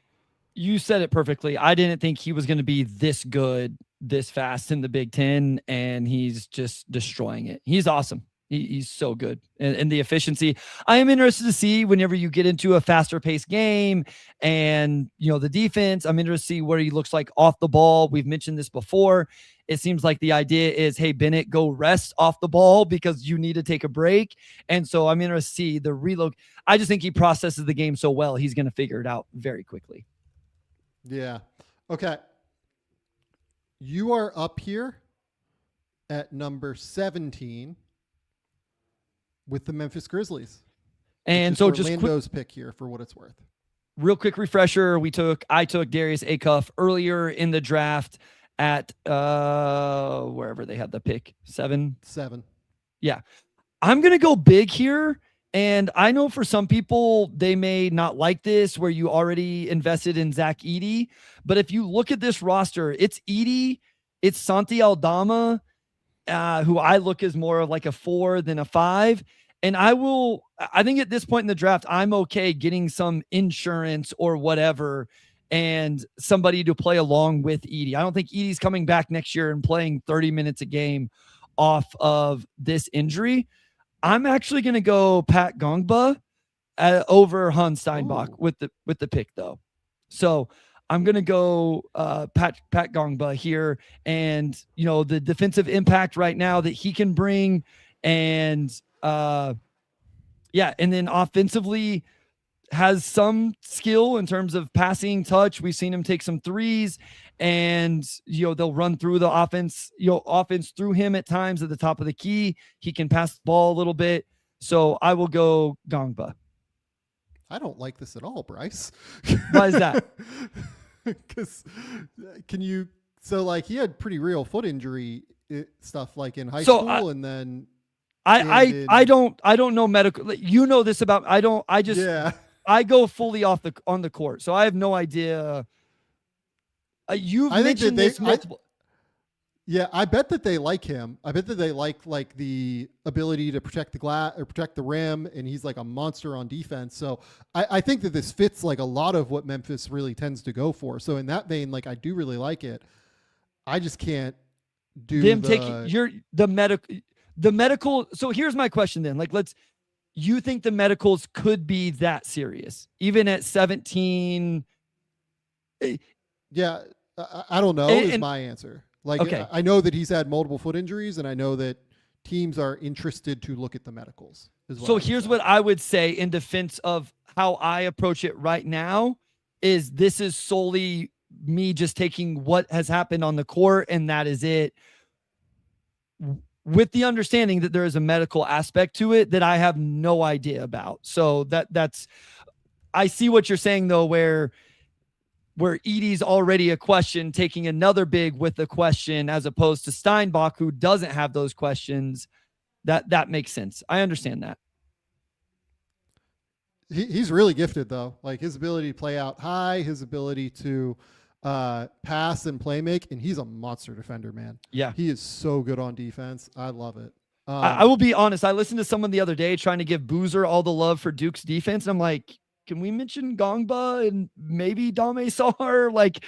You said it perfectly. I didn't think he was going to be this good, this fast in the Big Ten, and he's just destroying it. He's awesome. He's so good. And the efficiency. I am interested to see whenever you get into a faster paced game and, the defense, I'm interested to see what he looks like off the ball. We've mentioned this before. It seems like the idea is, hey, Bennett, go rest off the ball because you need to take a break. And so I'm interested to see the reload. I just think he processes the game so well. He's going to figure it out very quickly. Yeah. Okay. You are up here at number 17 with the Memphis Grizzlies. And so just Orlando's pick here for what it's worth. Real quick refresher. I took Darius Acuff earlier in the draft at wherever they had the pick. 7. Yeah. I'm going to go big here. And I know for some people, they may not like this where you already invested in Zach Edey. But if you look at this roster, it's Edey, it's Santi Aldama, who I look as more of like a 4 than a 5. And I think at this point in the draft, I'm okay getting some insurance or whatever and somebody to play along with Edey. I don't think Edey's coming back next year and playing 30 minutes a game off of this injury. I'm actually going to go Pat Gongba over Hans Steinbach with the pick though. So I'm going to go Pat Gongba here, and the defensive impact right now that he can bring, and and then offensively has some skill in terms of passing touch. We've seen him take some threes, and they'll run through the offense through him at times at the top of the key. He can pass the ball a little bit. So I will go Gongba. I don't like this at all, Bryce. Why is that? Because he had pretty real foot injury stuff like in high school, and then I don't know medical. This about I go fully on the court, so I have no idea. You've mentioned this multiple. Yeah, I bet that they like him. I bet that they like the ability to protect the glass or protect the rim, and he's like a monster on defense. So I think that this fits like a lot of what Memphis really tends to go for. So in that vein, like I do really like it. I just can't do them taking the medical. So here's my question then. Like, you think the medicals could be that serious, even at 17? Yeah, I don't know is my answer. Like, okay. I know that he's had multiple foot injuries, and I know that teams are interested to look at the medicals. So here's what I would say in defense of how I approach it right now is this is solely me just taking what has happened on the court, and that is it, with the understanding that there is a medical aspect to it that I have no idea about. So that's I see what you're saying though, where Edey's already a question, taking another big with a question, as opposed to Steinbach, who doesn't have those questions. That makes sense. I understand that. He's really gifted though. Like his ability to play out high, his ability to pass and play make, and he's a monster defender, man. Yeah. He is so good on defense. I love it. I will be honest. I listened to someone the other day trying to give Boozer all the love for Duke's defense. And I'm like, can we mention Gongba and maybe Dame Sar? Like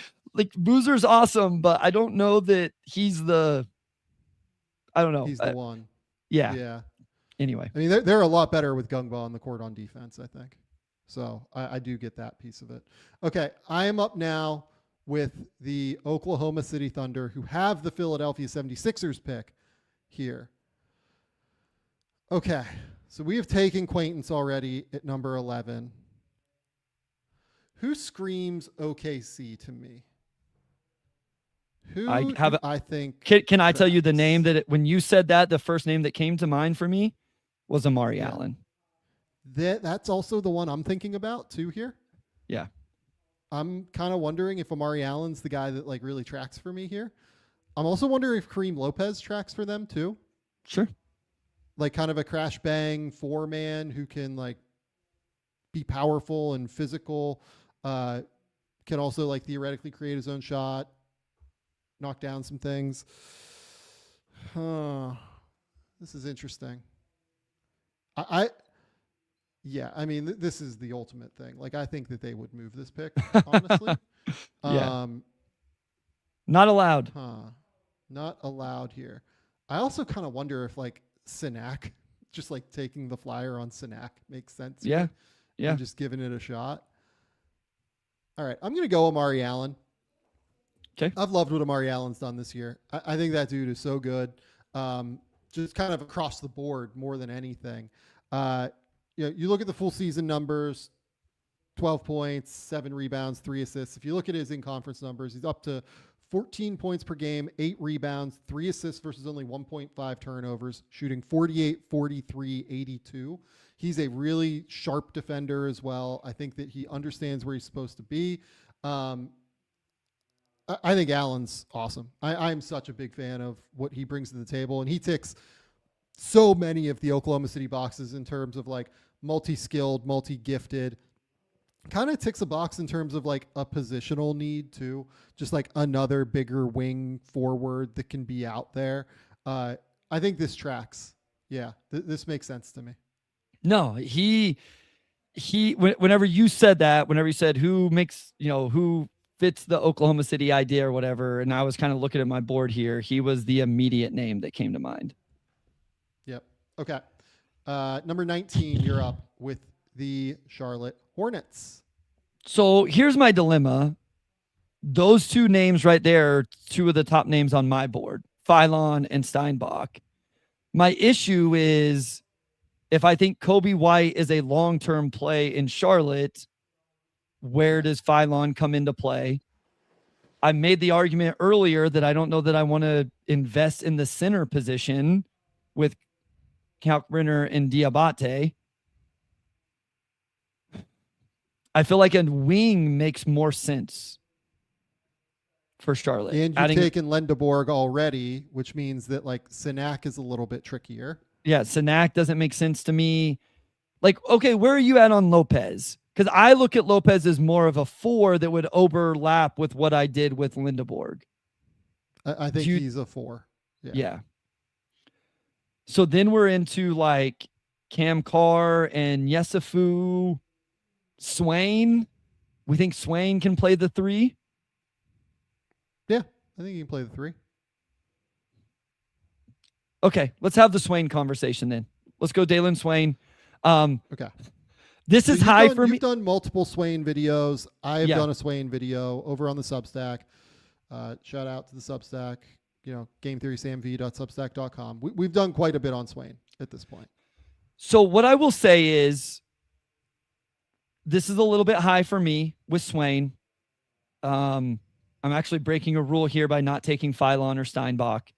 Boozer's awesome, but I don't know that he's I don't know. He's the one. Yeah. Yeah. Anyway. I mean, they're a lot better with Gongba on the court on defense, I think. So I do get that piece of it. Okay. I am up now with the Oklahoma City Thunder, who have the Philadelphia 76ers pick here. Okay. So we have taken Quaintance already at number 11. Who screams OKC to me? I think. Can I tell you the name when you said that, the first name that came to mind for me was Amari Allen. That's also the one I'm thinking about too here. Yeah. I'm kind of wondering if Amari Allen's the guy that like really tracks for me here. I'm also wondering if Kareem Lopez tracks for them too. Sure. Like kind of a crash bang 4-man who can like be powerful and physical. Can also like theoretically create his own shot, knock down some things. This is interesting. I mean, this is the ultimate thing. Like, I think that they would move this pick, honestly. Yeah. Not allowed. Not allowed here. I also kind of wonder if like Sinak, just like taking the flyer on Sinak makes sense. Yeah. Here, yeah. And just giving it a shot. All right. I'm going to go Amari Allen. Okay. I've loved what Amari Allen's done this year. I think that dude is so good. Just kind of across the board more than anything. You look at the full season numbers, 12 points, 7 rebounds, 3 assists. If you look at his in-conference numbers, he's up to 14 points per game, 8 rebounds, 3 assists versus only 1.5 turnovers, shooting 48, 43, 82. He's a really sharp defender as well. I think that he understands where he's supposed to be. I think Allen's awesome. I'm such a big fan of what he brings to the table, and he ticks so many of the Oklahoma City boxes in terms of like multi-skilled, multi-gifted. Kind of ticks a box in terms of like a positional need too, just like another bigger wing forward that can be out there. I think this tracks. Yeah, this makes sense to me. No, whenever you said that, whenever you said who fits the Oklahoma City idea or whatever, and I was kind of looking at my board here, he was the immediate name that came to mind. Yep. Okay. Number 19, you're up with the Charlotte Hornets. So here's my dilemma. Those two names right there are two of the top names on my board, Philon and Steinbach. My issue is if I think Kobe White is a long-term play in Charlotte, where does Philon come into play? I made the argument earlier that I don't know that I want to invest in the center position with Kalkbrenner and Diabate. I feel like a wing makes more sense for Charlotte. And you've taken Lendeborg already, which means that like Sinak is a little bit trickier. Yeah, Sinak doesn't make sense to me. Like, okay, where are you at on Lopez? Because I look at Lopez as more of a 4 that would overlap with what I did with Lindeborg. I think he's a 4. Yeah. So then we're into like Cam Carr and Yesufu, Swain. We think Swain can play the 3. Yeah, I think he can play the 3. Okay, let's have the Swain conversation then. Let's go Dalen Swain. Okay. This is high for me. You've done multiple Swain videos. I have done a Swain video over on the Substack. Shout out to the Substack, gametheorysamv.substack.com. We've done quite a bit on Swain at this point. So what I will say is this is a little bit high for me with Swain. I'm actually breaking a rule here by not taking Philon or Steinbach.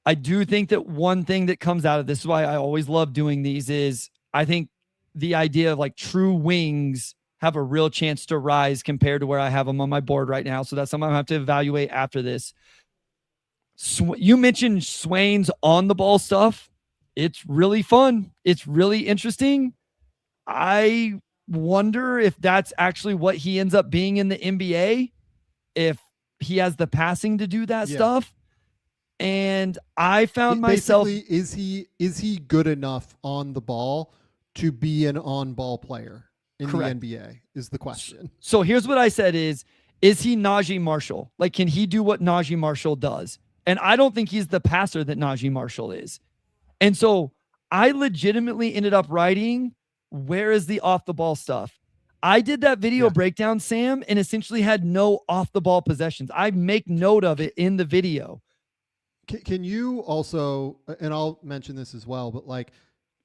I do think that one thing that comes out of this is why I always love doing these is I think the idea of like true wings have a real chance to rise compared to where I have them on my board right now. So that's something I have to evaluate after this. You mentioned Swain's on the ball stuff. It's really fun. It's really interesting. I wonder if that's actually what he ends up being in the NBA, if he has the passing to do that stuff. And I found myself, basically, is he good enough on the ball to be an on-ball player in correct. the NBA is the question. So here's what I said is he Najee Marshall? Like, can he do what Najee Marshall does? And I don't think he's the passer that Najee Marshall is. And so I legitimately ended up writing, where is the off-the-ball stuff? I did that video breakdown, Sam, and essentially had no off-the-ball possessions. I make note of it in the video. Can you also, and I'll mention this as well, but like,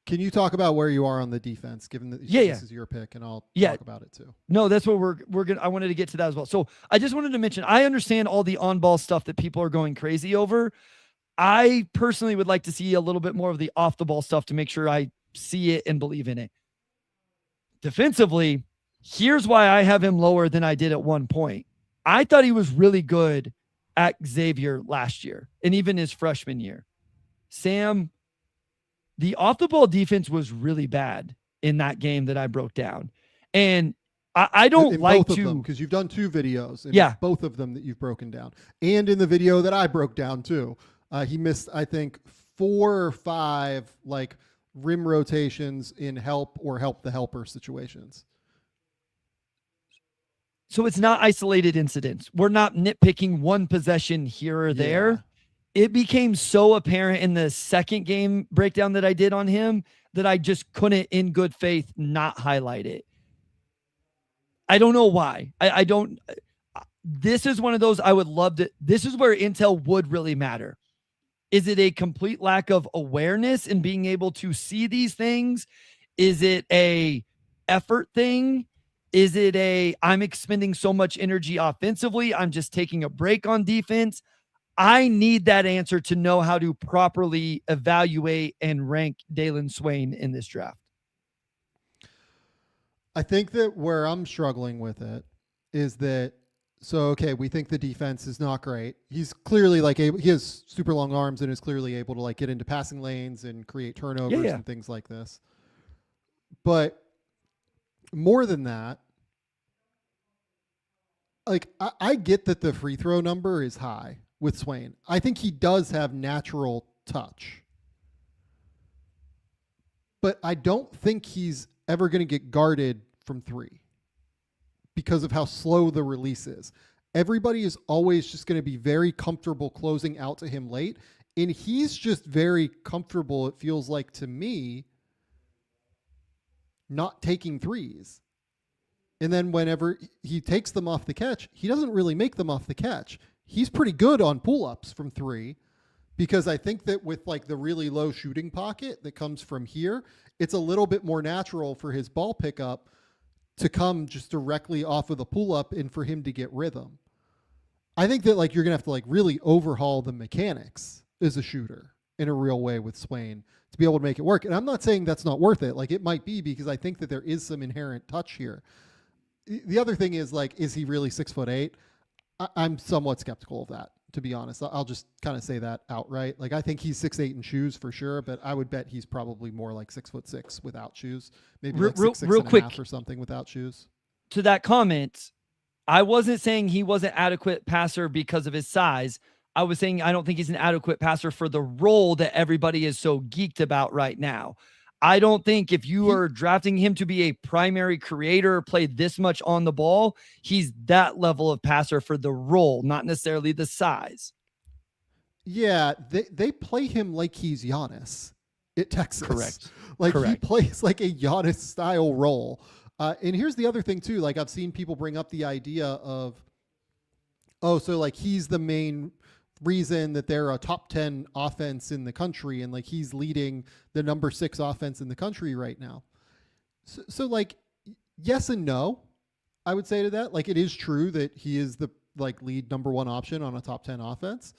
can you talk about where you are on the defense, given that this is your pick, and I'll talk about it too. No, that's what we're going to, I wanted to get to that as well. So I just wanted to mention, I understand all the on-ball stuff that people are going crazy over. I personally would like to see a little bit more of the off-the-ball stuff to make sure I see it and believe in it. Defensively, here's why I have him lower than I did at one point. I thought he was really good at Xavier last year and even his freshman year. Sam, the off-the-ball defense was really bad in that game that I broke down. And I don't like both to... of them, because you've done 2 videos. And both of them that you've broken down. And in the video that I broke down too. He missed, I think, 4 or 5 like rim rotations in help or help the helper situations. So it's not isolated incidents. We're not nitpicking one possession here or there. It became so apparent in the second game breakdown that I did on him that I just couldn't, in good faith, not highlight it. I don't know why. I don't. This is one of those I would love to. This is where intel would really matter. Is it a complete lack of awareness in being able to see these things? Is it a effort thing? Is it I'm expending so much energy offensively, I'm just taking a break on defense? I need that answer to know how to properly evaluate and rank Dalen Swain in this draft. I think that where I'm struggling with it is that, we think the defense is not great. He's clearly he has super long arms and is clearly able to like get into passing lanes and create turnovers and things like this. But more than that, like I get that the free throw number is high with Swain. I think he does have natural touch. But I don't think he's ever going to get guarded from 3 because of how slow the release is. Everybody is always just going to be very comfortable closing out to him late. And he's just very comfortable, it feels like to me, not taking threes. And then whenever he takes them off the catch, he doesn't really make them off the catch. He's pretty good on pull-ups from 3, because I think that with like the really low shooting pocket that comes from here, it's a little bit more natural for his ball pickup to come just directly off of the pull-up and for him to get rhythm. I think that like you're going to have to like really overhaul the mechanics as a shooter in a real way with Swain to be able to make it work. And I'm not saying that's not worth it. Like it might be, because I think that there is some inherent touch here. The other thing is like, is he really 6'8"? I'm somewhat skeptical of that, to be honest. I'll just kind of say that outright. Like I think he's 6'8" in shoes for sure, but I would bet he's probably more like 6'6" without shoes. Maybe like 6'6" real and quick a half or something without shoes. To that comment, I wasn't saying he wasn't adequate passer because of his size. I was saying I don't think he's an adequate passer for the role that everybody is so geeked about right now. I don't think if you are drafting him to be a primary creator, play this much on the ball, he's that level of passer for the role, not necessarily the size. Yeah, they play him like he's Giannis at Texas. Correct. Like Correct. he plays like a Giannis style role. And here's the other thing too. Like I've seen people bring up the idea of, oh, so like he's the main reason that they're a top 10 offense in the country, and like he's leading the number 6 offense in the country right now. So like yes and no, I would say to that. Like it is true that he is the like lead number 1 option on a top 10 offense,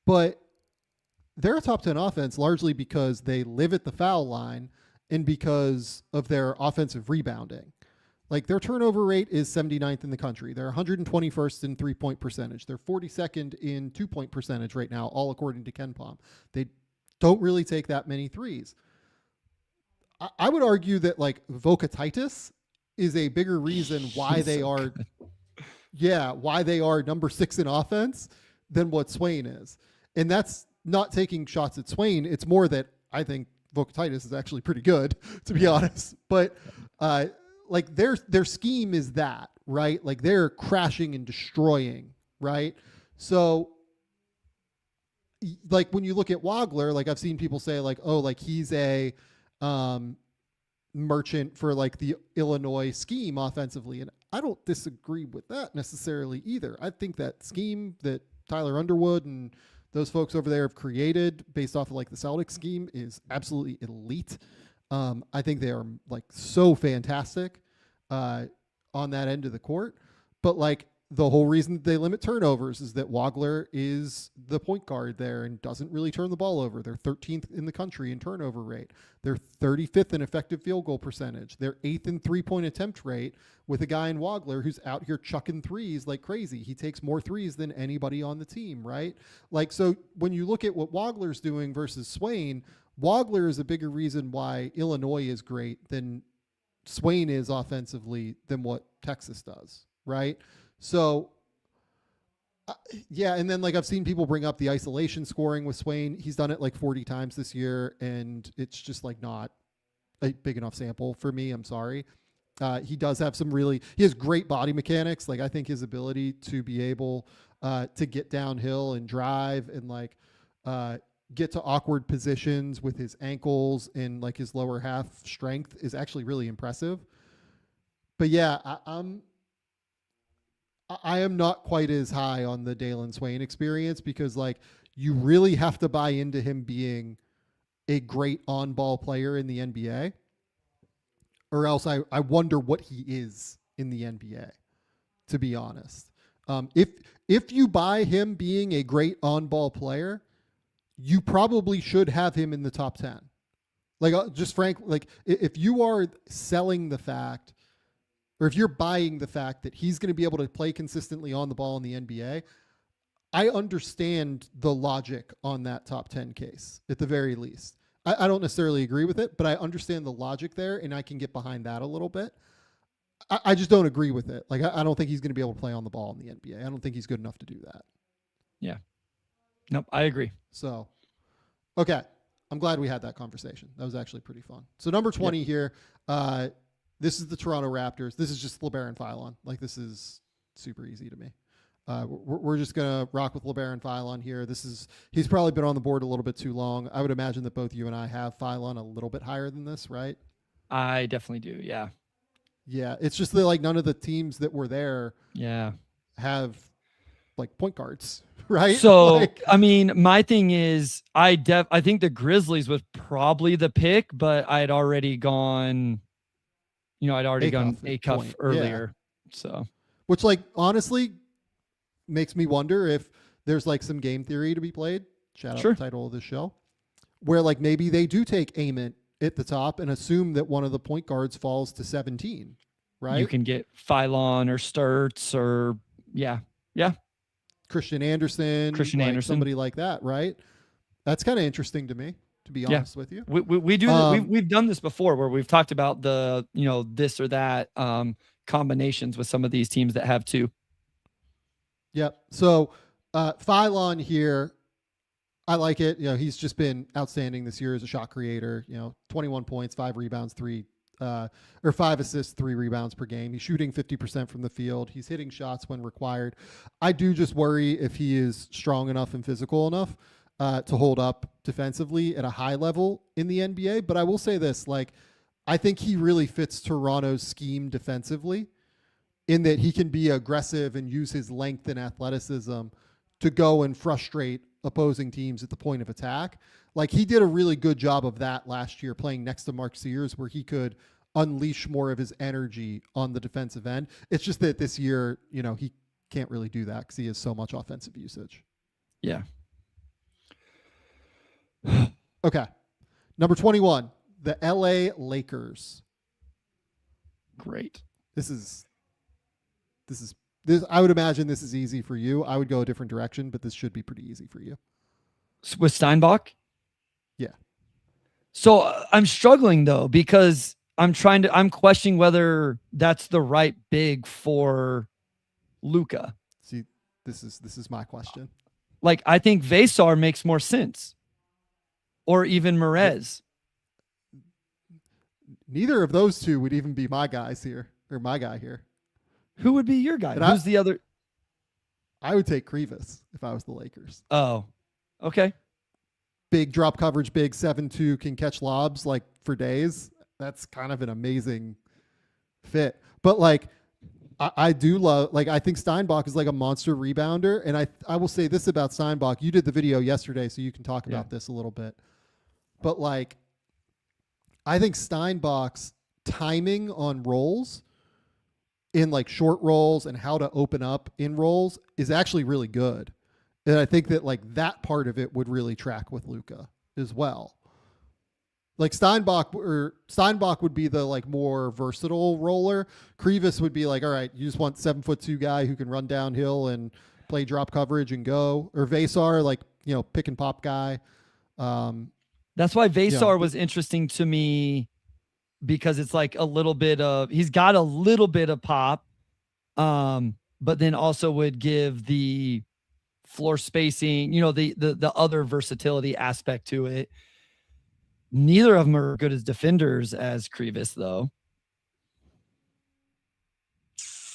but they're a top 10 offense largely because they live at the foul line and because of their offensive rebounding. Like their turnover rate is 79th in the country. They're 121st in 3-point percentage. They're 42nd in 2-point percentage right now, all according to KenPom. They don't really take that many threes. I would argue that like Vecenie is a bigger reason why they are, why they are number 6 in offense than what Swain is. And that's not taking shots at Swain. It's more that I think Vecenie is actually pretty good, to be honest. But like their scheme is that, right? Like they're crashing and destroying, right? So like when you look at Wagler, like I've seen people say like, oh, like he's a merchant for like the Illinois scheme offensively. And I don't disagree with that necessarily either. I think that scheme that Tyler Underwood and those folks over there have created based off of like the Celtics scheme is absolutely elite. I think they are like so fantastic on that end of the court. But like the whole reason that they limit turnovers is that Wagler is the point guard there and doesn't really turn the ball over. They're 13th in the country in turnover rate. They're 35th in effective field goal percentage. They're 8th in 3-point attempt rate with a guy in Wagler who's out here chucking threes like crazy. He takes more threes than anybody on the team, right? Like, so when you look at what Wagler's doing versus Swain, Wagler is a bigger reason why Illinois is great than Swain is offensively than what Texas does, right? So, yeah, and then like I've seen people bring up the isolation scoring with Swain. He's done it like 40 times this year, and it's just like not a big enough sample for me. I'm sorry. He does have he has great body mechanics. Like I think his ability to be able to get downhill and drive and like get to awkward positions with his ankles and like his lower half strength is actually really impressive. But yeah, I am not quite as high on the Dalen Swain experience because like you really have to buy into him being a great on-ball player in the NBA, or else I wonder what he is in the NBA, to be honest. If you buy him being a great on-ball player, you probably should have him in the top 10. Like just frankly, like if you are selling the fact, or if you're buying the fact that he's going to be able to play consistently on the ball in the NBA, I understand the logic on that top 10 case at the very least. I don't necessarily agree with it, but I understand the logic there and I can get behind that a little bit. I just don't agree with it. Like, I don't think he's going to be able to play on the ball in the NBA. I don't think he's good enough to do that. Yeah. Nope, I agree. So, okay. I'm glad we had that conversation. That was actually pretty fun. So number 20 here, this is the Toronto Raptors. This is just LeBaron Philon. Like, this is super easy to me. We're just going to rock with LeBaron Philon here. He's probably been on the board a little bit too long. I would imagine that both you and I have Philon a little bit higher than this, right? I definitely do. Yeah. Yeah, it's just that like none of the teams that were there have like point guards, right? So like, I mean, my thing is I think the Grizzlies was probably the pick, but I had already gone, Acuff earlier. So which like honestly makes me wonder if there's like some game theory to be played. Shout out the title of the show. Where like maybe they do take Ament at the top and assume that one of the point guards falls to 17, right? You can get Phylon or Sturts or Christian Anderson, somebody like that, right? That's kind of interesting to me, to be honest with you. We do we've done this before where we've talked about the this or that combinations with some of these teams that have two. Yep. So Phylon here, I like it. He's just been outstanding this year as a shot creator. 21 points, 5 rebounds, 5 assists, 3 rebounds per game. He's shooting 50% from the field. He's hitting shots when required. I do just worry if he is strong enough and physical enough to hold up defensively at a high level in the NBA. But I will say this, like, I think he really fits Toronto's scheme defensively in that he can be aggressive and use his length and athleticism to go and frustrate opposing teams at the point of attack. Like he did a really good job of that last year playing next to Mark Sears where he could unleash more of his energy on the defensive end. It's just that this year, he can't really do that because he has so much offensive usage. Yeah. Okay. Number 21, the LA Lakers. Great. This I would imagine this is easy for you. I would go a different direction, but this should be pretty easy for you. With Steinbach? Yeah. So I'm struggling though, because I'm questioning whether that's the right big for Luka. See, this is my question. Like, I think Vesar makes more sense. Or even Merez. Neither of those two would even be my guys here, or my guy here. Who would be your guy? Who's the other? I would take Krivas if I was the Lakers. Oh, okay. Big drop coverage, big 7-2, can catch lobs like for days. That's kind of an amazing fit. But like, I do love, like, I think Steinbach is like a monster rebounder. And I will say this about Steinbach. You did the video yesterday, so you can talk about this a little bit. But like, I think Steinbach's timing on rolls in like short rolls and how to open up in rolls is actually really good. And I think that like that part of it would really track with Luka as well. Like Steinbach would be the like more versatile roller. Krivas would be like, all right, you just want 7'2" guy who can run downhill and play drop coverage and go. Or Vesar, like, pick and pop guy. That's why Vesar was interesting to me, because it's like he's got a little bit of pop, but then also would give the floor spacing, the other versatility aspect to it. Neither of them are good as defenders as Krivas, though.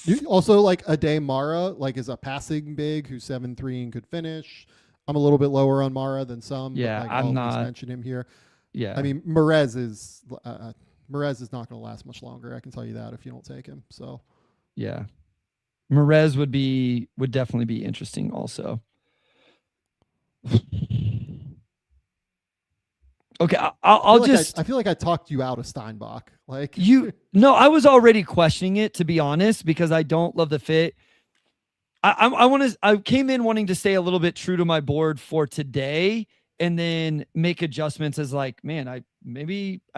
You also like Ade Mara, like is a passing big who's 7'3" and could finish. I'm a little bit lower on Mara than some. Yeah, but, like, I'm I'll not. mention him here. Yeah, I mean Merez is not going to last much longer. I can tell you that if you don't take him. So yeah, Merez would definitely be interesting also. Okay, I feel like I talked you out of Steinbach. Like no, I was already questioning it, to be honest, because I don't love the fit. I came in wanting to stay a little bit true to my board for today, and then make adjustments as like, man, I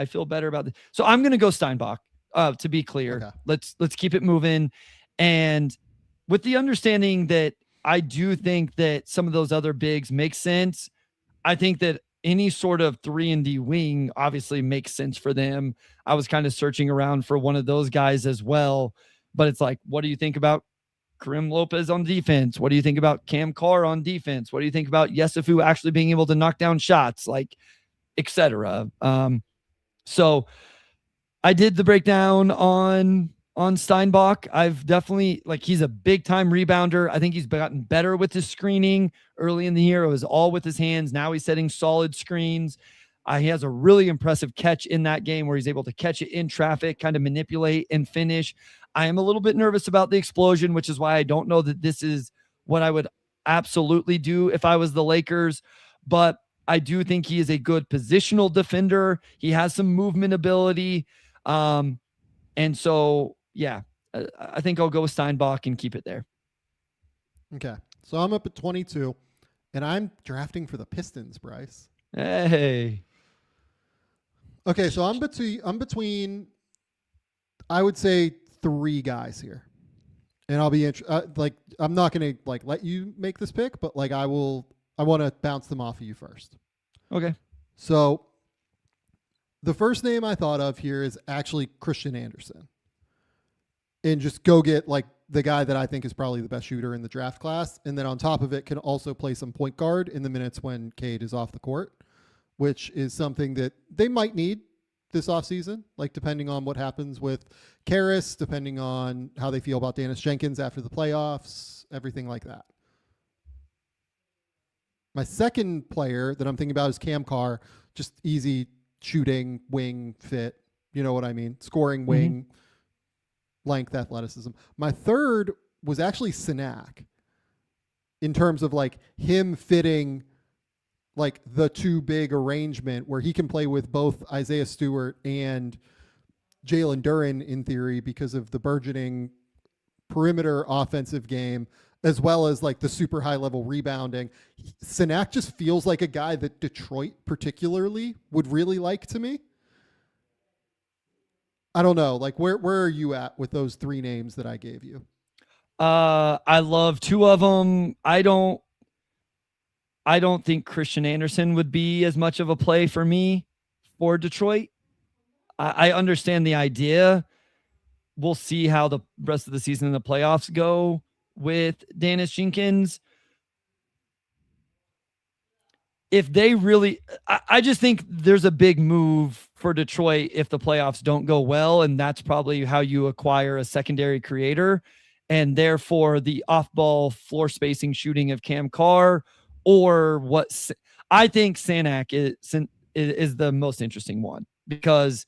feel better about this. So I'm gonna go Steinbach. To be clear, okay. Let's keep it moving, and with the understanding that I do think that some of those other bigs make sense. I think that any sort of 3-and-D wing obviously makes sense for them. I was kind of searching around for one of those guys as well, but it's like, what do you think about Karim Lopez on defense? What do you think about Cam Carr on defense? What do you think about Yesufu actually being able to knock down shots, like, etc.? So I did the breakdown on Steinbach. I've definitely, like, he's a big time rebounder. I think he's gotten better with his screening. Early in the year, it was all with his hands. Now he's setting solid screens. He has a really impressive catch in that game where he's able to catch it in traffic, kind of manipulate and finish. I am a little bit nervous about the explosion, which is why I don't know that this is what I would absolutely do if I was the Lakers. But I do think he is a good positional defender. He has some movement ability. And so, yeah, I think I'll go with Steinbach and keep it there. Okay. So I'm up at 22, and I'm drafting for the Pistons, Bryce. Hey. Okay, so I'm between I would say 3 guys here. And I'll be I'm not going to like let you make this pick, but like I want to bounce them off of you first. Okay. So the first name I thought of here is actually Christian Anderson. And just go get like the guy that I think is probably the best shooter in the draft class. And then on top of it can also play some point guard in the minutes when Cade is off the court, which is something that they might need this offseason, like depending on what happens with Karras, depending on how they feel about Dennis Jenkins after the playoffs, everything like that. My second player that I'm thinking about is Cam Carr, just easy shooting, wing fit. You know what I mean? Scoring wing, length, athleticism. My third was actually Sinak in terms of like him fitting like the too big arrangement where he can play with both Isaiah Stewart and Jalen Duren in theory because of the burgeoning perimeter offensive game, as well as like the super high level rebounding. Sinak just feels like a guy that Detroit particularly would really like to me. I don't know. Like where are you at with those 3 names that I gave you? I love 2 of them. I don't think Christian Anderson would be as much of a play for me for Detroit. I understand the idea. We'll see how the rest of the season in the playoffs go with Dennis Jenkins. If they really, I just think there's a big move for Detroit if the playoffs don't go well, and that's probably how you acquire a secondary creator, and therefore the off-ball floor spacing shooting of Cam Carr, or what I think Sinak is the most interesting one because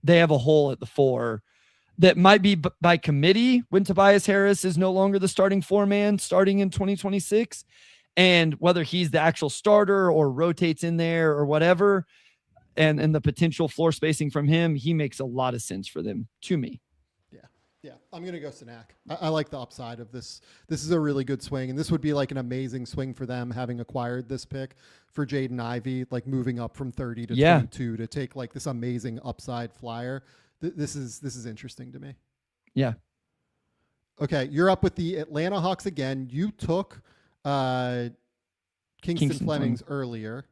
they have a hole at the 4 that might be by committee when Tobias Harris is no longer the starting 4-man starting in 2026. And whether he's the actual starter or rotates in there or whatever, and the potential floor spacing from him, he makes a lot of sense for them to me. Yeah, I'm going to go Sinak. I like the upside of this. This is a really good swing, and this would be like an amazing swing for them having acquired this pick for Jaden Ivey, like moving up from 30 to 22 to take like this amazing upside flyer. This is interesting to me. Yeah. Okay, you're up with the Atlanta Hawks again. You took Kingston Flemings earlier.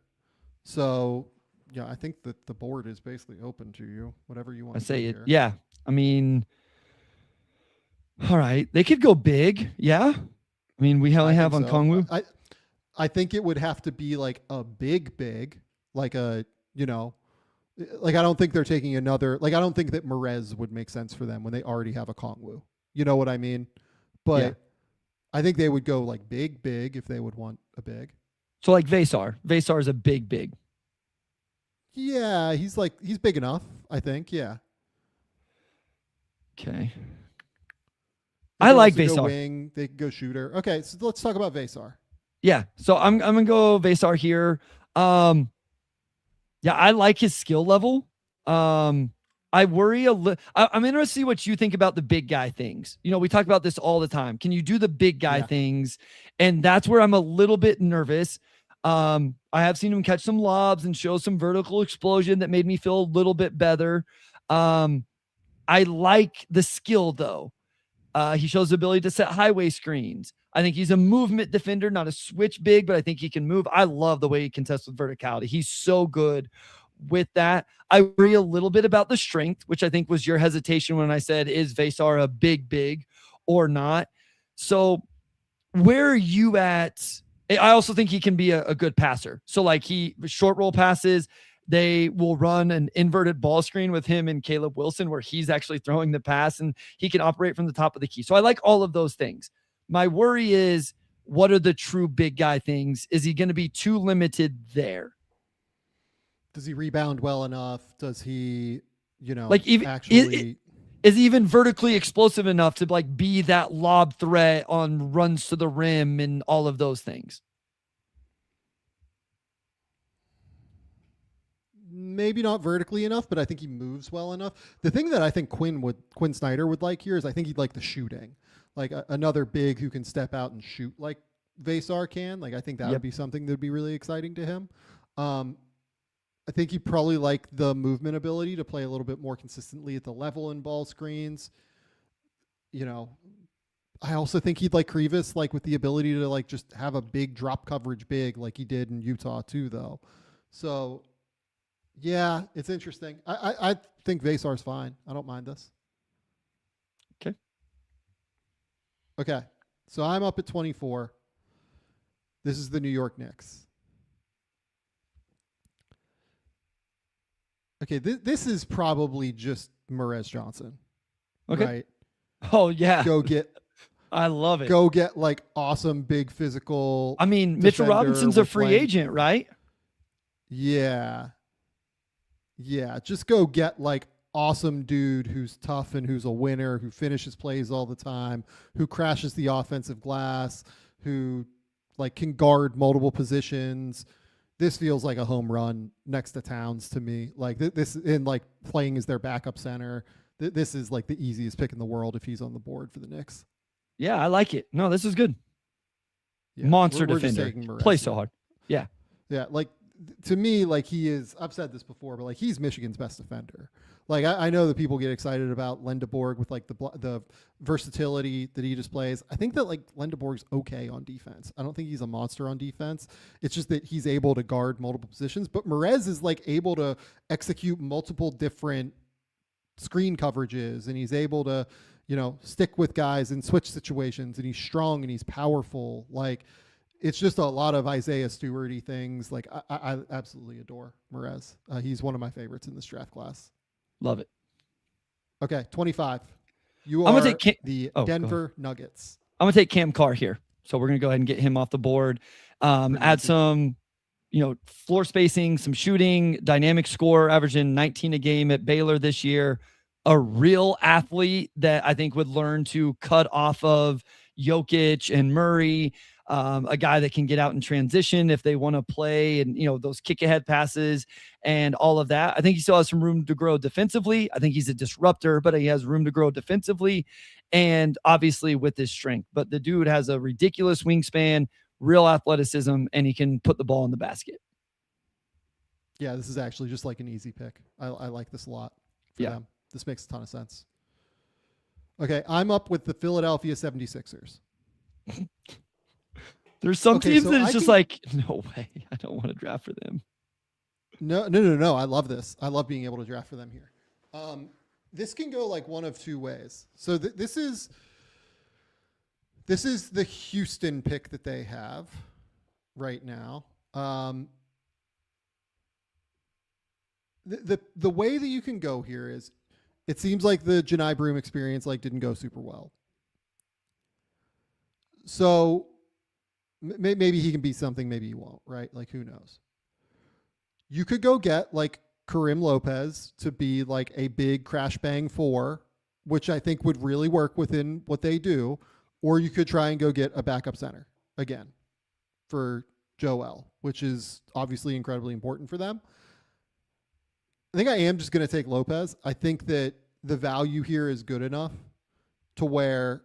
So, yeah, I think that the board is basically open to you, whatever you want to say. Yeah. I mean, all right. They could go big. Yeah. I mean, we only have on Kongwu. I think it would have to be like a big, like a, like I don't think they're taking another, like I don't think that Merez would make sense for them when they already have a Kongwu. You know what I mean? But yeah. I think they would go like big if they would want a big. So like Vesar. Vesar is a big. Yeah, he's big enough, I think. Yeah. Okay. I like Vesar. Wing, they could go shooter. Okay, so let's talk about Vesar. Yeah. So I'm gonna go Vesar here. Yeah, I like his skill level. I worry a little. I'm interested to see what you think about the big guy things. We talk about this all the time. Can you do the big guy things? And that's where I'm a little bit nervous. I have seen him catch some lobs and show some vertical explosion that made me feel a little bit better. I like the skill though. He shows the ability to set highway screens. I think he's a movement defender, not a switch big, but I think he can move. I love the way he contests with verticality. He's so good with that. I worry a little bit about the strength, which I think was your hesitation when I said, is Vesar a big or not? So where are you at? I also think he can be a good passer. So like short roll passes, they will run an inverted ball screen with him and Caleb Wilson where he's actually throwing the pass and he can operate from the top of the key. So I like all of those things. My worry is, what are the true big guy things? Is he going to be too limited there? Does he rebound well enough? Does he, Like even actually is he even vertically explosive enough to like be that lob threat on runs to the rim and all of those things? maybe not vertically enough, but I think he moves well enough. The thing that I think Quinn Snyder would like here is I think he'd like the shooting, like another big who can step out and shoot like Vesar can. Like I think that would be something that would be really exciting to him. I think he'd probably like the movement ability to play a little bit more consistently at the level in ball screens. I also think he'd like Krivas, like with the ability to like just have a big drop coverage big like he did in Utah too, though. So yeah, it's interesting. I think Vesar's fine. I don't mind this. Okay. So I'm up at 24. This is the New York Knicks. Okay, this is probably just Merez Johnson. Okay. Right? Oh yeah. Go get I love it. Go get like awesome big physical. I mean, Mitchell Robinson's a free agent, right? Yeah. Yeah. Just go get like awesome dude who's tough and who's a winner, who finishes plays all the time, who crashes the offensive glass, who like can guard multiple positions. This feels like a home run next to Towns to me. Like this in like playing as their backup center. This is like the easiest pick in the world if he's on the board for the Knicks. Yeah, I like it. No, this is good. Yeah, Monster we're defender. Play so hard. Yeah. Yeah. Like to me, like he is, I've said this before, but like he's Michigan's best defender. Like I know that people get excited about Lendeborg with like the versatility that he displays. I think that like Lendeborg's okay on defense. I don't think he's a monster on defense. It's just that he's able to guard multiple positions. But Merez is like able to execute multiple different screen coverages, and he's able to, stick with guys in switch situations, and he's strong and he's powerful. Like it's just a lot of Isaiah Stewart-y things. Like I absolutely adore Merez. He's one of my favorites in this draft class. Love it. Okay, 25. I'm gonna take the Denver Nuggets. I'm going to take Cam Carr here. So we're going to go ahead and get him off the board. Add some, floor spacing, some shooting, dynamic score, averaging 19 a game at Baylor this year. A real athlete that I think would learn to cut off of Jokic and Murray. A guy that can get out in transition if they want to play and, those kick ahead passes and all of that. I think he still has some room to grow defensively. I think he's a disruptor, but he has room to grow defensively and obviously with his strength. But the dude has a ridiculous wingspan, real athleticism, and he can put the ball in the basket. Yeah, this is actually just like an easy pick. I like this a lot for them. This makes a ton of sense. Okay, I'm up with the Philadelphia 76ers. There's some teams that it's just like, no way, I don't want to draft for them. No. I love this. I love being able to draft for them here. This can go like one of two ways. So this is the Houston pick that they have right now. The way that you can go here is, it seems like the Janai Broom experience like didn't go super well. So maybe he can be something, maybe he won't, right? Like, who knows? You could go get like Karim Lopez to be like a big crash bang 4, which I think would really work within what they do. Or you could try and go get a backup center again for Joel, which is obviously incredibly important for them. I think I am just going to take Lopez. I think that the value here is good enough to where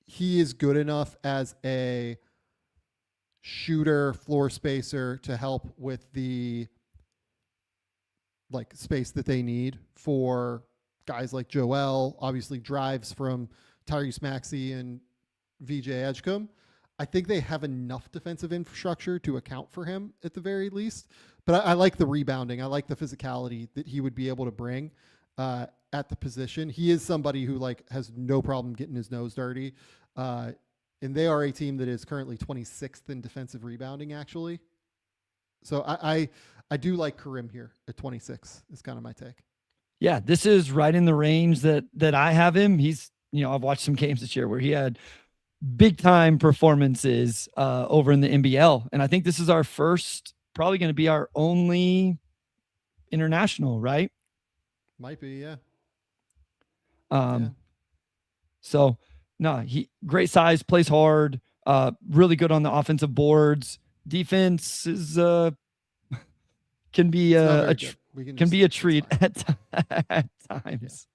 he is good enough as a shooter, floor spacer to help with the like space that they need for guys like Joel, obviously drives from Tyrese Maxey and VJ Edgecombe. I think they have enough defensive infrastructure to account for him at the very least. But I like the rebounding. I like the physicality that he would be able to bring at the position. He is somebody who like has no problem getting his nose dirty. And they are a team that is currently 26th in defensive rebounding, actually. So I do like Karim here at 26 is kind of my take. Yeah, this is right in the range that I have him. He's, I've watched some games this year where he had big time performances over in the NBL. And I think this is our first, probably going to be our only international, right? Might be, yeah. So no, he great size, plays hard, really good on the offensive boards. Defense is can be a treat at times.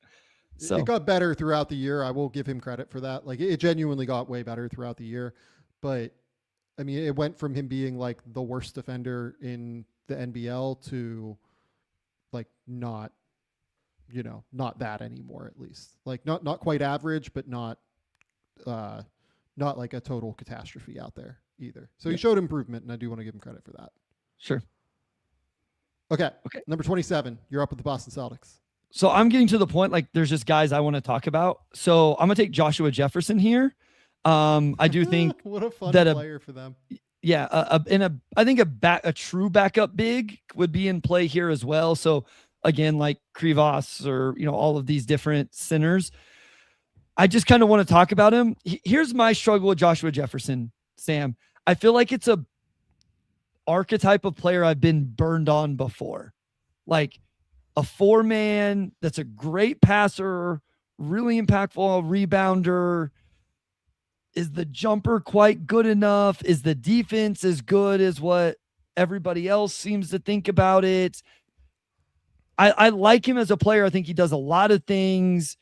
Yeah. So it got better throughout the year. I will give him credit for that. Like it genuinely got way better throughout the year. But I mean, it went from him being like the worst defender in the NBL to like not that anymore, at least. Like not quite average, but not like a total catastrophe out there either. So he showed improvement, and I do want to give him credit for that. Sure. Okay. Number 27, you're up with the Boston Celtics. So I'm getting to the point, like there's just guys I want to talk about. So I'm gonna take Joshua Jefferson here. I do think what a fun player for them. Yeah, I think a true backup big would be in play here as well. So again, like Krivas or all of these different centers, I just kind of want to talk about him. Here's my struggle with Joshua Jefferson, Sam. I feel like it's a archetype of player I've been burned on before, like a 4-man that's a great passer, really impactful rebounder. Is the jumper quite good enough? Is the defense as good as what everybody else seems to think about it? I like him as a player. I think he does a lot of things.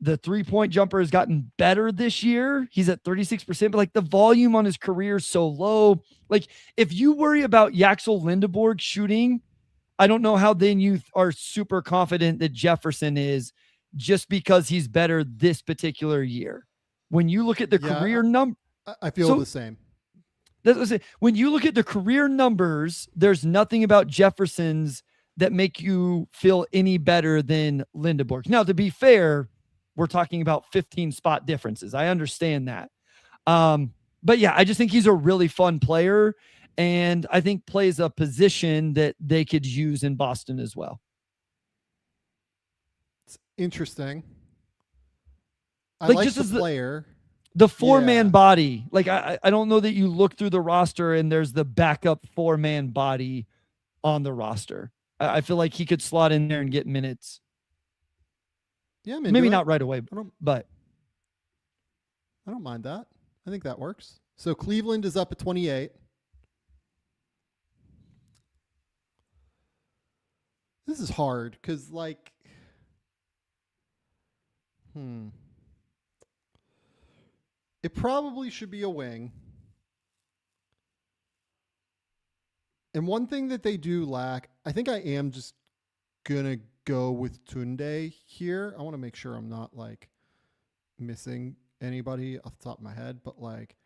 The 3-point jumper has gotten better this year. He's at 36%, but like the volume on his career is so low. Like if you worry about Yaxel Lindeborg shooting, I don't know how then you are super confident that Jefferson is just because he's better this particular year. When you look at the career number, I feel the same. When you look at the career numbers, there's nothing about Jefferson's that make you feel any better than Lindeborg. Now, to be fair, we're talking about 15 spot differences. I understand that. But yeah, I just think he's a really fun player, and I think plays a position that they could use in Boston as well. It's interesting. I like like just the as player. The 4-man body. Like I don't know that you look through the roster and there's the backup 4-man body on the roster. I feel like he could slot in there and get minutes. Yeah, maybe not right away, but I don't mind that. I think that works. So Cleveland is up at 28. This is hard because, like, it probably should be a wing. And one thing that they do lack, I think I am just going to go with Tunde here. I want to make sure I'm not, like, missing anybody off the top of my head. But, like,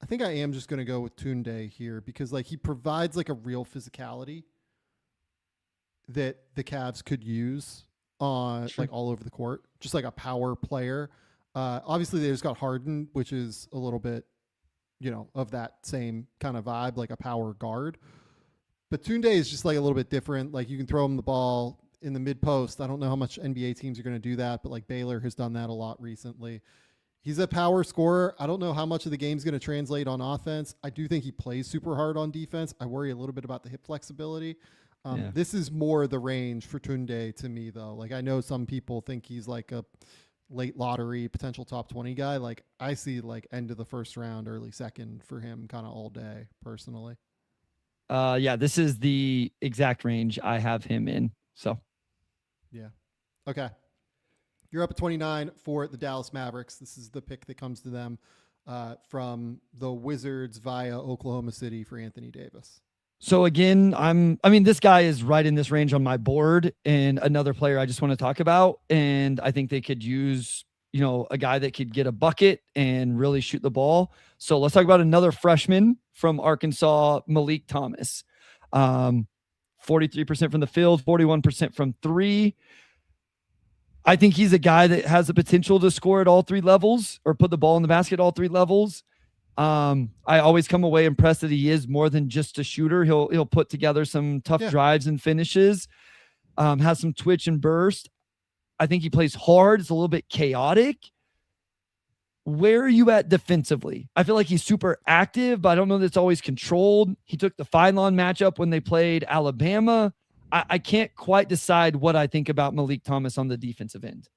I think I am just going to go with Tunde here because, like, he provides, like, a real physicality that the Cavs could use on like all over the court, just like a power player. Obviously they just got Harden, which is a little bit, of that same kind of vibe, like a power guard. But Tunde is just like a little bit different. Like you can throw him the ball in the mid post. I don't know how much NBA teams are going to do that, but like Baylor has done that a lot recently. He's a power scorer. I don't know how much of the game's going to translate on offense. I do think he plays super hard on defense. I worry a little bit about the hip flexibility. This is more the range for Tunde to me, though. Like, I know some people think he's like a late lottery potential top 20 guy. Like, I see like end of the first round, early second for him kind of all day personally. Yeah, this is the exact range I have him in. So, yeah. Okay. You're up at 29 for the Dallas Mavericks. This is the pick that comes to them from the Wizards via Oklahoma City for Anthony Davis. So again, this guy is right in this range on my board, and another player I just want to talk about. And I think they could use, a guy that could get a bucket and really shoot the ball. So let's talk about another freshman from Arkansas, Malik Thomas. 43% from the field, 41% from 3. I think he's a guy that has the potential to score at all 3 levels or put the ball in the basket at all 3 levels. I always come away impressed that he is more than just a shooter. He'll put together some tough drives and finishes, has some twitch and burst. I think he plays hard. It's a little bit chaotic. Where are you at defensively? I feel like he's super active, but I don't know that it's always controlled. He took the Phylon matchup when they played Alabama. I can't quite decide what I think about Malik Thomas on the defensive end.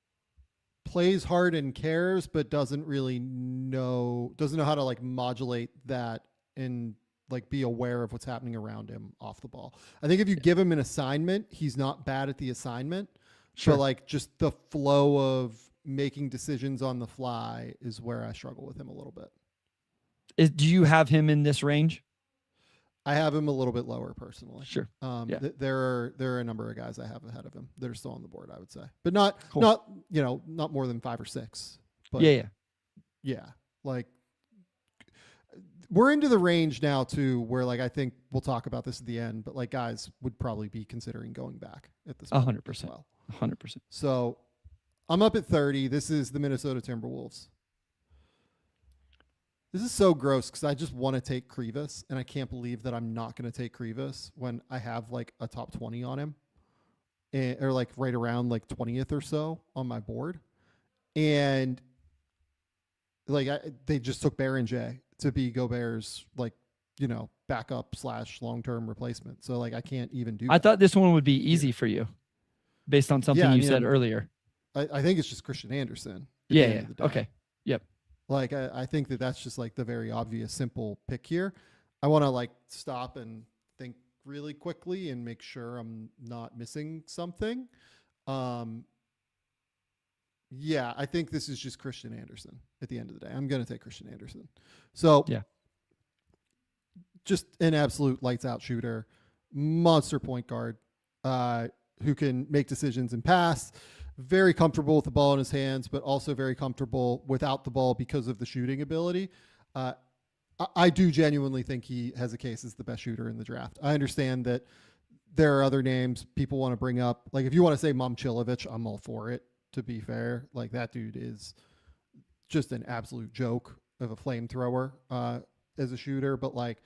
Plays hard and cares, but doesn't know how to like modulate that and like be aware of what's happening around him off the ball. I think if you give him an assignment, he's not bad at the assignment. Sure. But like just the flow of making decisions on the fly is where I struggle with him a little bit. Do you have him in this range? I have him a little bit lower personally. Sure. There are a number of guys I have ahead of him that are still on the board, I would say, but not more than 5 or 6. But yeah. Like we're into the range now too, where like I think we'll talk about this at the end, but like guys would probably be considering going back at this point. 100%. Well. 100%. So I'm up at 30. This is the Minnesota Timberwolves. This is so gross because I just want to take Krivas, and I can't believe that I'm not going to take Krivas when I have like a top 20 on him, or like right around like 20th or so on my board. And like they just took Baron J to be Gobert's like, backup / long-term replacement. So like I can't even do that. I thought this one would be easy for you based on something you said earlier. I think it's just Christian Anderson. Yeah. Okay. Yep. Like, I think that's just like the very obvious, simple pick here. I want to like stop and think really quickly and make sure I'm not missing something. Yeah, I think this is just Christian Anderson at the end of the day. I'm going to take Christian Anderson. So yeah, just an absolute lights out shooter, monster point guard, who can make decisions and pass. Very comfortable with the ball in his hands, but also very comfortable without the ball because of the shooting ability. I do genuinely think he has a case as the best shooter in the draft. I understand that there are other names people want to bring up. Like if you want to say Momcilovic, I'm all for it, to be fair. Like that dude is just an absolute joke of a flamethrower as a shooter. But like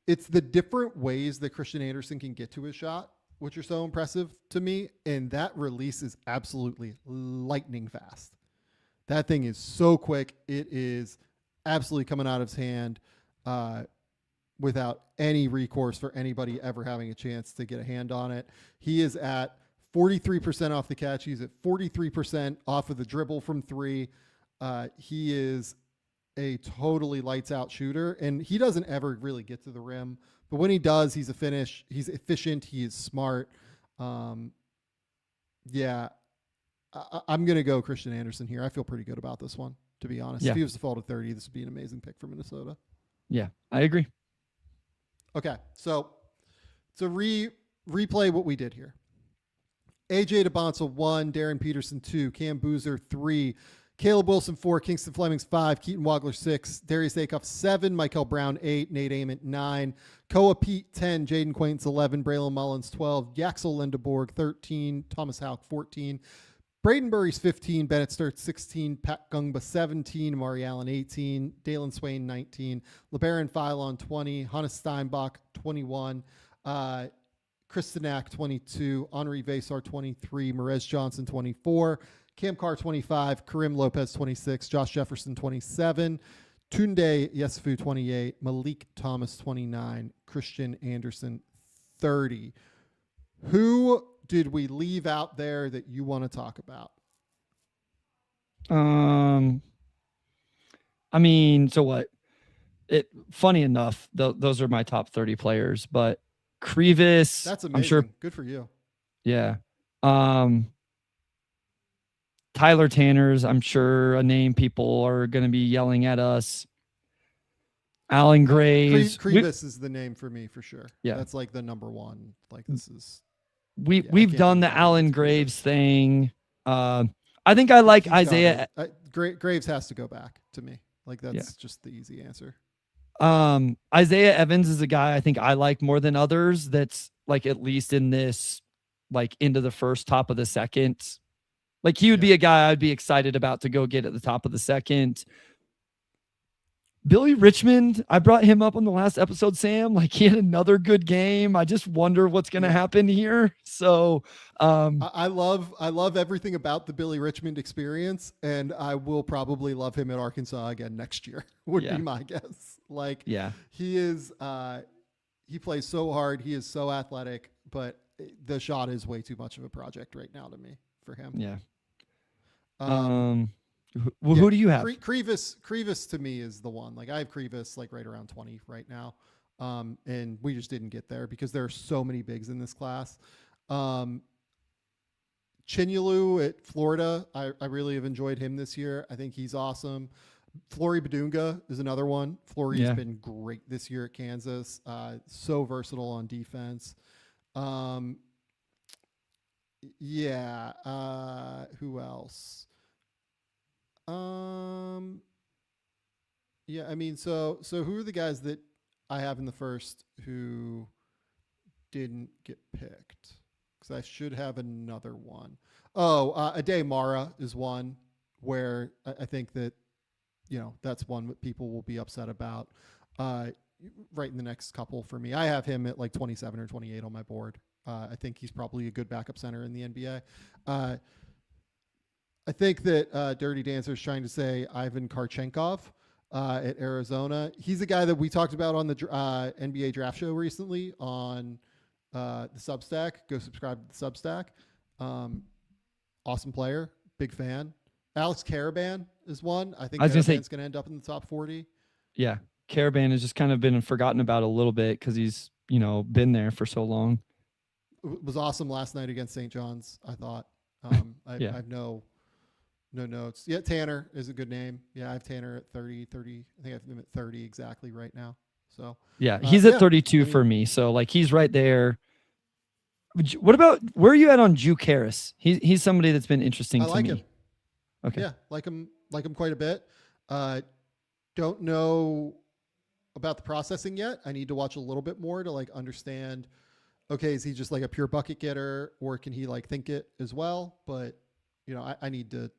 it's the different ways that Christian Anderson can get to his shot which are so impressive to me. And that release is absolutely lightning fast. That thing is so quick. It is absolutely coming out of his hand without any recourse for anybody ever having a chance to get a hand on it. He is at 43% off the catch. He's at 43% off of the dribble from 3. He is a totally lights out shooter, and he doesn't ever really get to the rim. But when he does, he's he's efficient. He is smart. Yeah, I'm going to go Christian Anderson here. I feel pretty good about this one, to be honest. If he was to fall to 30, this would be an amazing pick for Minnesota. Yeah, I agree. Okay, so to replay what we did here. AJ Dybantsa 1, Darryn Peterson 2, Cam Boozer 3, Caleb Wilson 4, Kingston Flemings 5, Keaton Wagler 6, Darius Acuff 7, Michael Brown 8, Nate Ament 9, Koa Pete 10, Jaden Quaintance 11, Braylon Mullins 12, Yaxel Lindeborg 13, Thomas Houck 14, Braden Burries 15, Bennett Sturts 16, Pat Gungba 17, Amari Allen 18, Dalen Swain 19, LeBaron Philon 20, Hannes Steinbach 21, Chris Stanak 22, Henri Vesar 23, Merez Johnson 24, Cam Carr 25, Karim Lopez 26, Josh Jefferson 27, Tunde Yesufu 28, Malik Thomas 29, Christian Anderson 30. Who did we leave out there that you want to talk about? I mean, so what? Funny enough, those are my top 30 players, but Krivas, that's amazing. I'm sure. Good for you. Yeah. Tyler Tanner's, I'm sure, a name people are going to be yelling at us. Alan Graves. Krivas is the name for me for sure. Yeah. That's like the number one. Like this is. We've done the Alan Graves thing. I think I like Isaiah. Graves has to go back to me. Like that's just the easy answer. Isaiah Evans is a guy I think I like more than others. That's like at least in this, like into the first, top of the second. Like he would be a guy I'd be excited about to go get at the top of the second. Billy Richmond, I brought him up on the last episode, Sam. Like, he had another good game. I just wonder what's going to happen here. So, I love everything about the Billy Richmond experience, and I will probably love him at Arkansas again next year. Would be my guess. Like, he is, he plays so hard. He is so athletic, but the shot is way too much of a project right now to me for him. Yeah. Who do you have? Krivas to me is the one. Like, I have Krivas like right around 20 right now. And we just didn't get there because there are so many bigs in this class. Chinyelu at Florida, I really have enjoyed him this year. I think he's awesome. Flory Badunga is another one. Flory's been great this year at Kansas. So versatile on defense. Who else? I mean, so who are the guys that I have in the first who didn't get picked? Because I should have another one. Ade Mara is one where I think that, that's one that people will be upset about right in the next couple for me. I have him at like 27 or 28 on my board. I think he's probably a good backup center in the NBA. I think that Dirty Dancer is trying to say Ivan Karchenkov at Arizona. He's a guy that we talked about on the NBA draft show recently on the Substack. Go subscribe to the Substack. Awesome player, big fan. Alex Caravan is one. I think Caravan's going to end up in the top 40. Yeah, Caravan has just kind of been forgotten about a little bit because he's been there for so long. It was awesome last night against St. John's, I thought. I have no notes. Yeah, Tanner is a good name. Yeah, I have Tanner at 30. I think I have him at 30 exactly right now. So yeah, he's at 32 for me. So like he's right there. What about where are you at on Juke Harris? He's somebody that's been interesting to me. I like him. Okay. Yeah, like him quite a bit. Don't know about the processing yet. I need to watch a little bit more to like understand. Okay, is he just like a pure bucket getter, or can he like think it as well? But I need to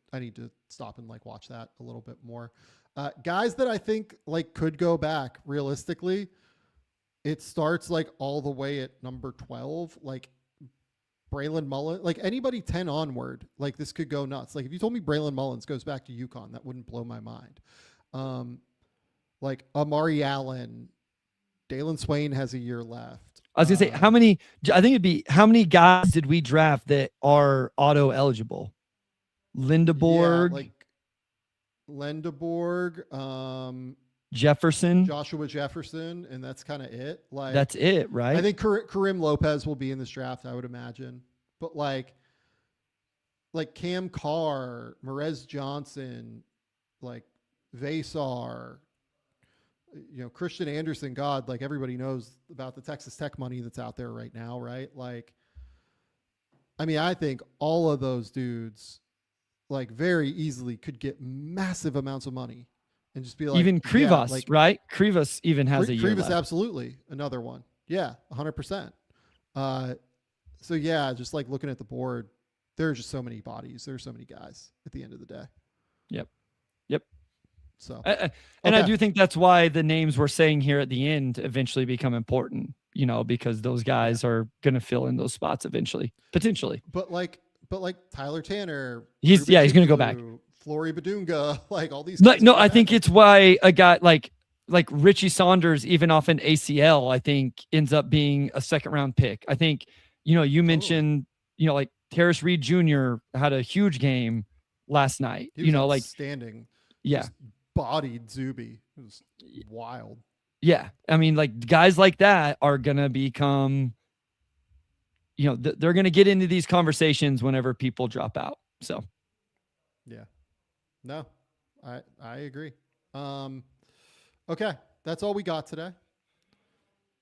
stop and like watch that a little bit more. Guys that I think like could go back realistically, it starts like all the way at number 12, like Braylon Mullins, like anybody 10 onward, like this could go nuts. Like if you told me Braylon Mullins goes back to UConn, that wouldn't blow my mind. Like Amari Allen, Dalen Swain has a year left. I was gonna say how many guys did we draft that are auto eligible? Lindeborg, Jefferson, Joshua Jefferson, and that's kind of it. Like that's it, right? I think Karim Lopez will be in this draft, I would imagine. But like Cam Carr, Merez Johnson, like Vasar, Christian Anderson, God, like everybody knows about the Texas Tech money that's out there right now, right? Like, I mean, I think all of those dudes like very easily could get massive amounts of money and just be like, even Krivas, right? Krivas even has a year Krivas, left. Absolutely. Another one. Yeah. 100%. So yeah, just like looking at the board, there's just so many bodies. There's so many guys at the end of the day. Yep. So, and I do think that's why the names we're saying here at the end eventually become important, because those guys are going to fill in those spots eventually, potentially. But like Tyler Tanner, he's going to go back. Flory Badunga, like all these. No, I think it's why a guy like Richie Saunders, even off an ACL, I think ends up being a second round pick. I think, you mentioned, like Terrace Reed Jr. had a huge game last night, like standing. Yeah. Bodied Zuby. It was wild. Yeah. I mean, like guys like that are going to become, they're going to get into these conversations whenever people drop out. So. Yeah. No, I agree. Okay. That's all we got today.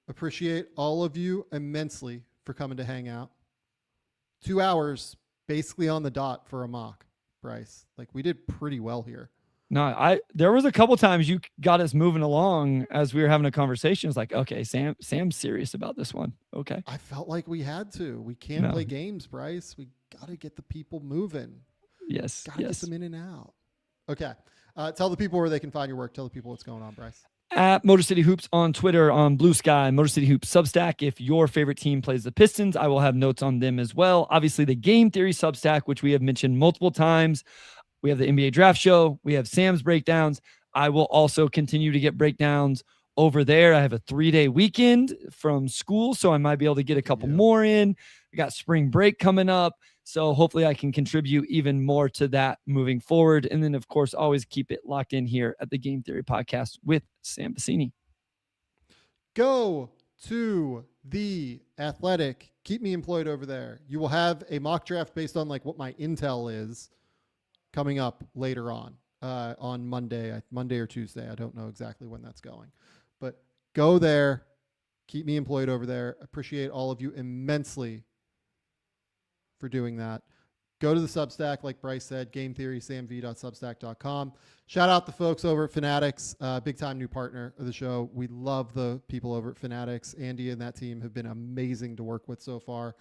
Appreciate all of you immensely for coming to hang out. 2 hours basically on the dot for a mock, Bryce. Like we did pretty well here. No, there was a couple times you got us moving along as we were having a conversation. It's like, okay, Sam's serious about this one. Okay. I felt like we had to. We can't play games, Bryce. We got to get the people moving. Yes. Got to get them in and out. Okay. Tell the people where they can find your work. Tell the people what's going on, Bryce. At Motor City Hoops on Twitter, on Blue Sky, Motor City Hoops Substack. If your favorite team plays the Pistons, I will have notes on them as well. Obviously, the Game Theory Substack, which we have mentioned multiple times. We have the NBA Draft Show. We have Sam's breakdowns. I will also continue to get breakdowns over there. I have a 3-day weekend from school, so I might be able to get a couple more in. We got spring break coming up, so hopefully I can contribute even more to that moving forward. And then, of course, always keep it locked in here at the Game Theory Podcast with Sam Vecenie. Go to The Athletic. Keep me employed over there. You will have a mock draft based on like what my intel is coming up later on Monday or Tuesday. I don't know exactly when that's going, but go there. Keep me employed over there. Appreciate all of you immensely for doing that. Go to the Substack, like Bryce said, gametheorysamv.substack.com. Shout out the folks over at Fanatics, big time new partner of the show. We love the people over at Fanatics. Andy and that team have been amazing to work with so far.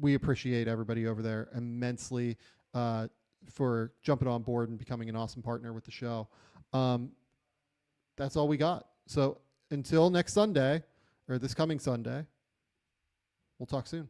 We appreciate everybody over there immensely for jumping on board and becoming an awesome partner with the show. That's all we got. So until next Sunday, or this coming Sunday, we'll talk soon.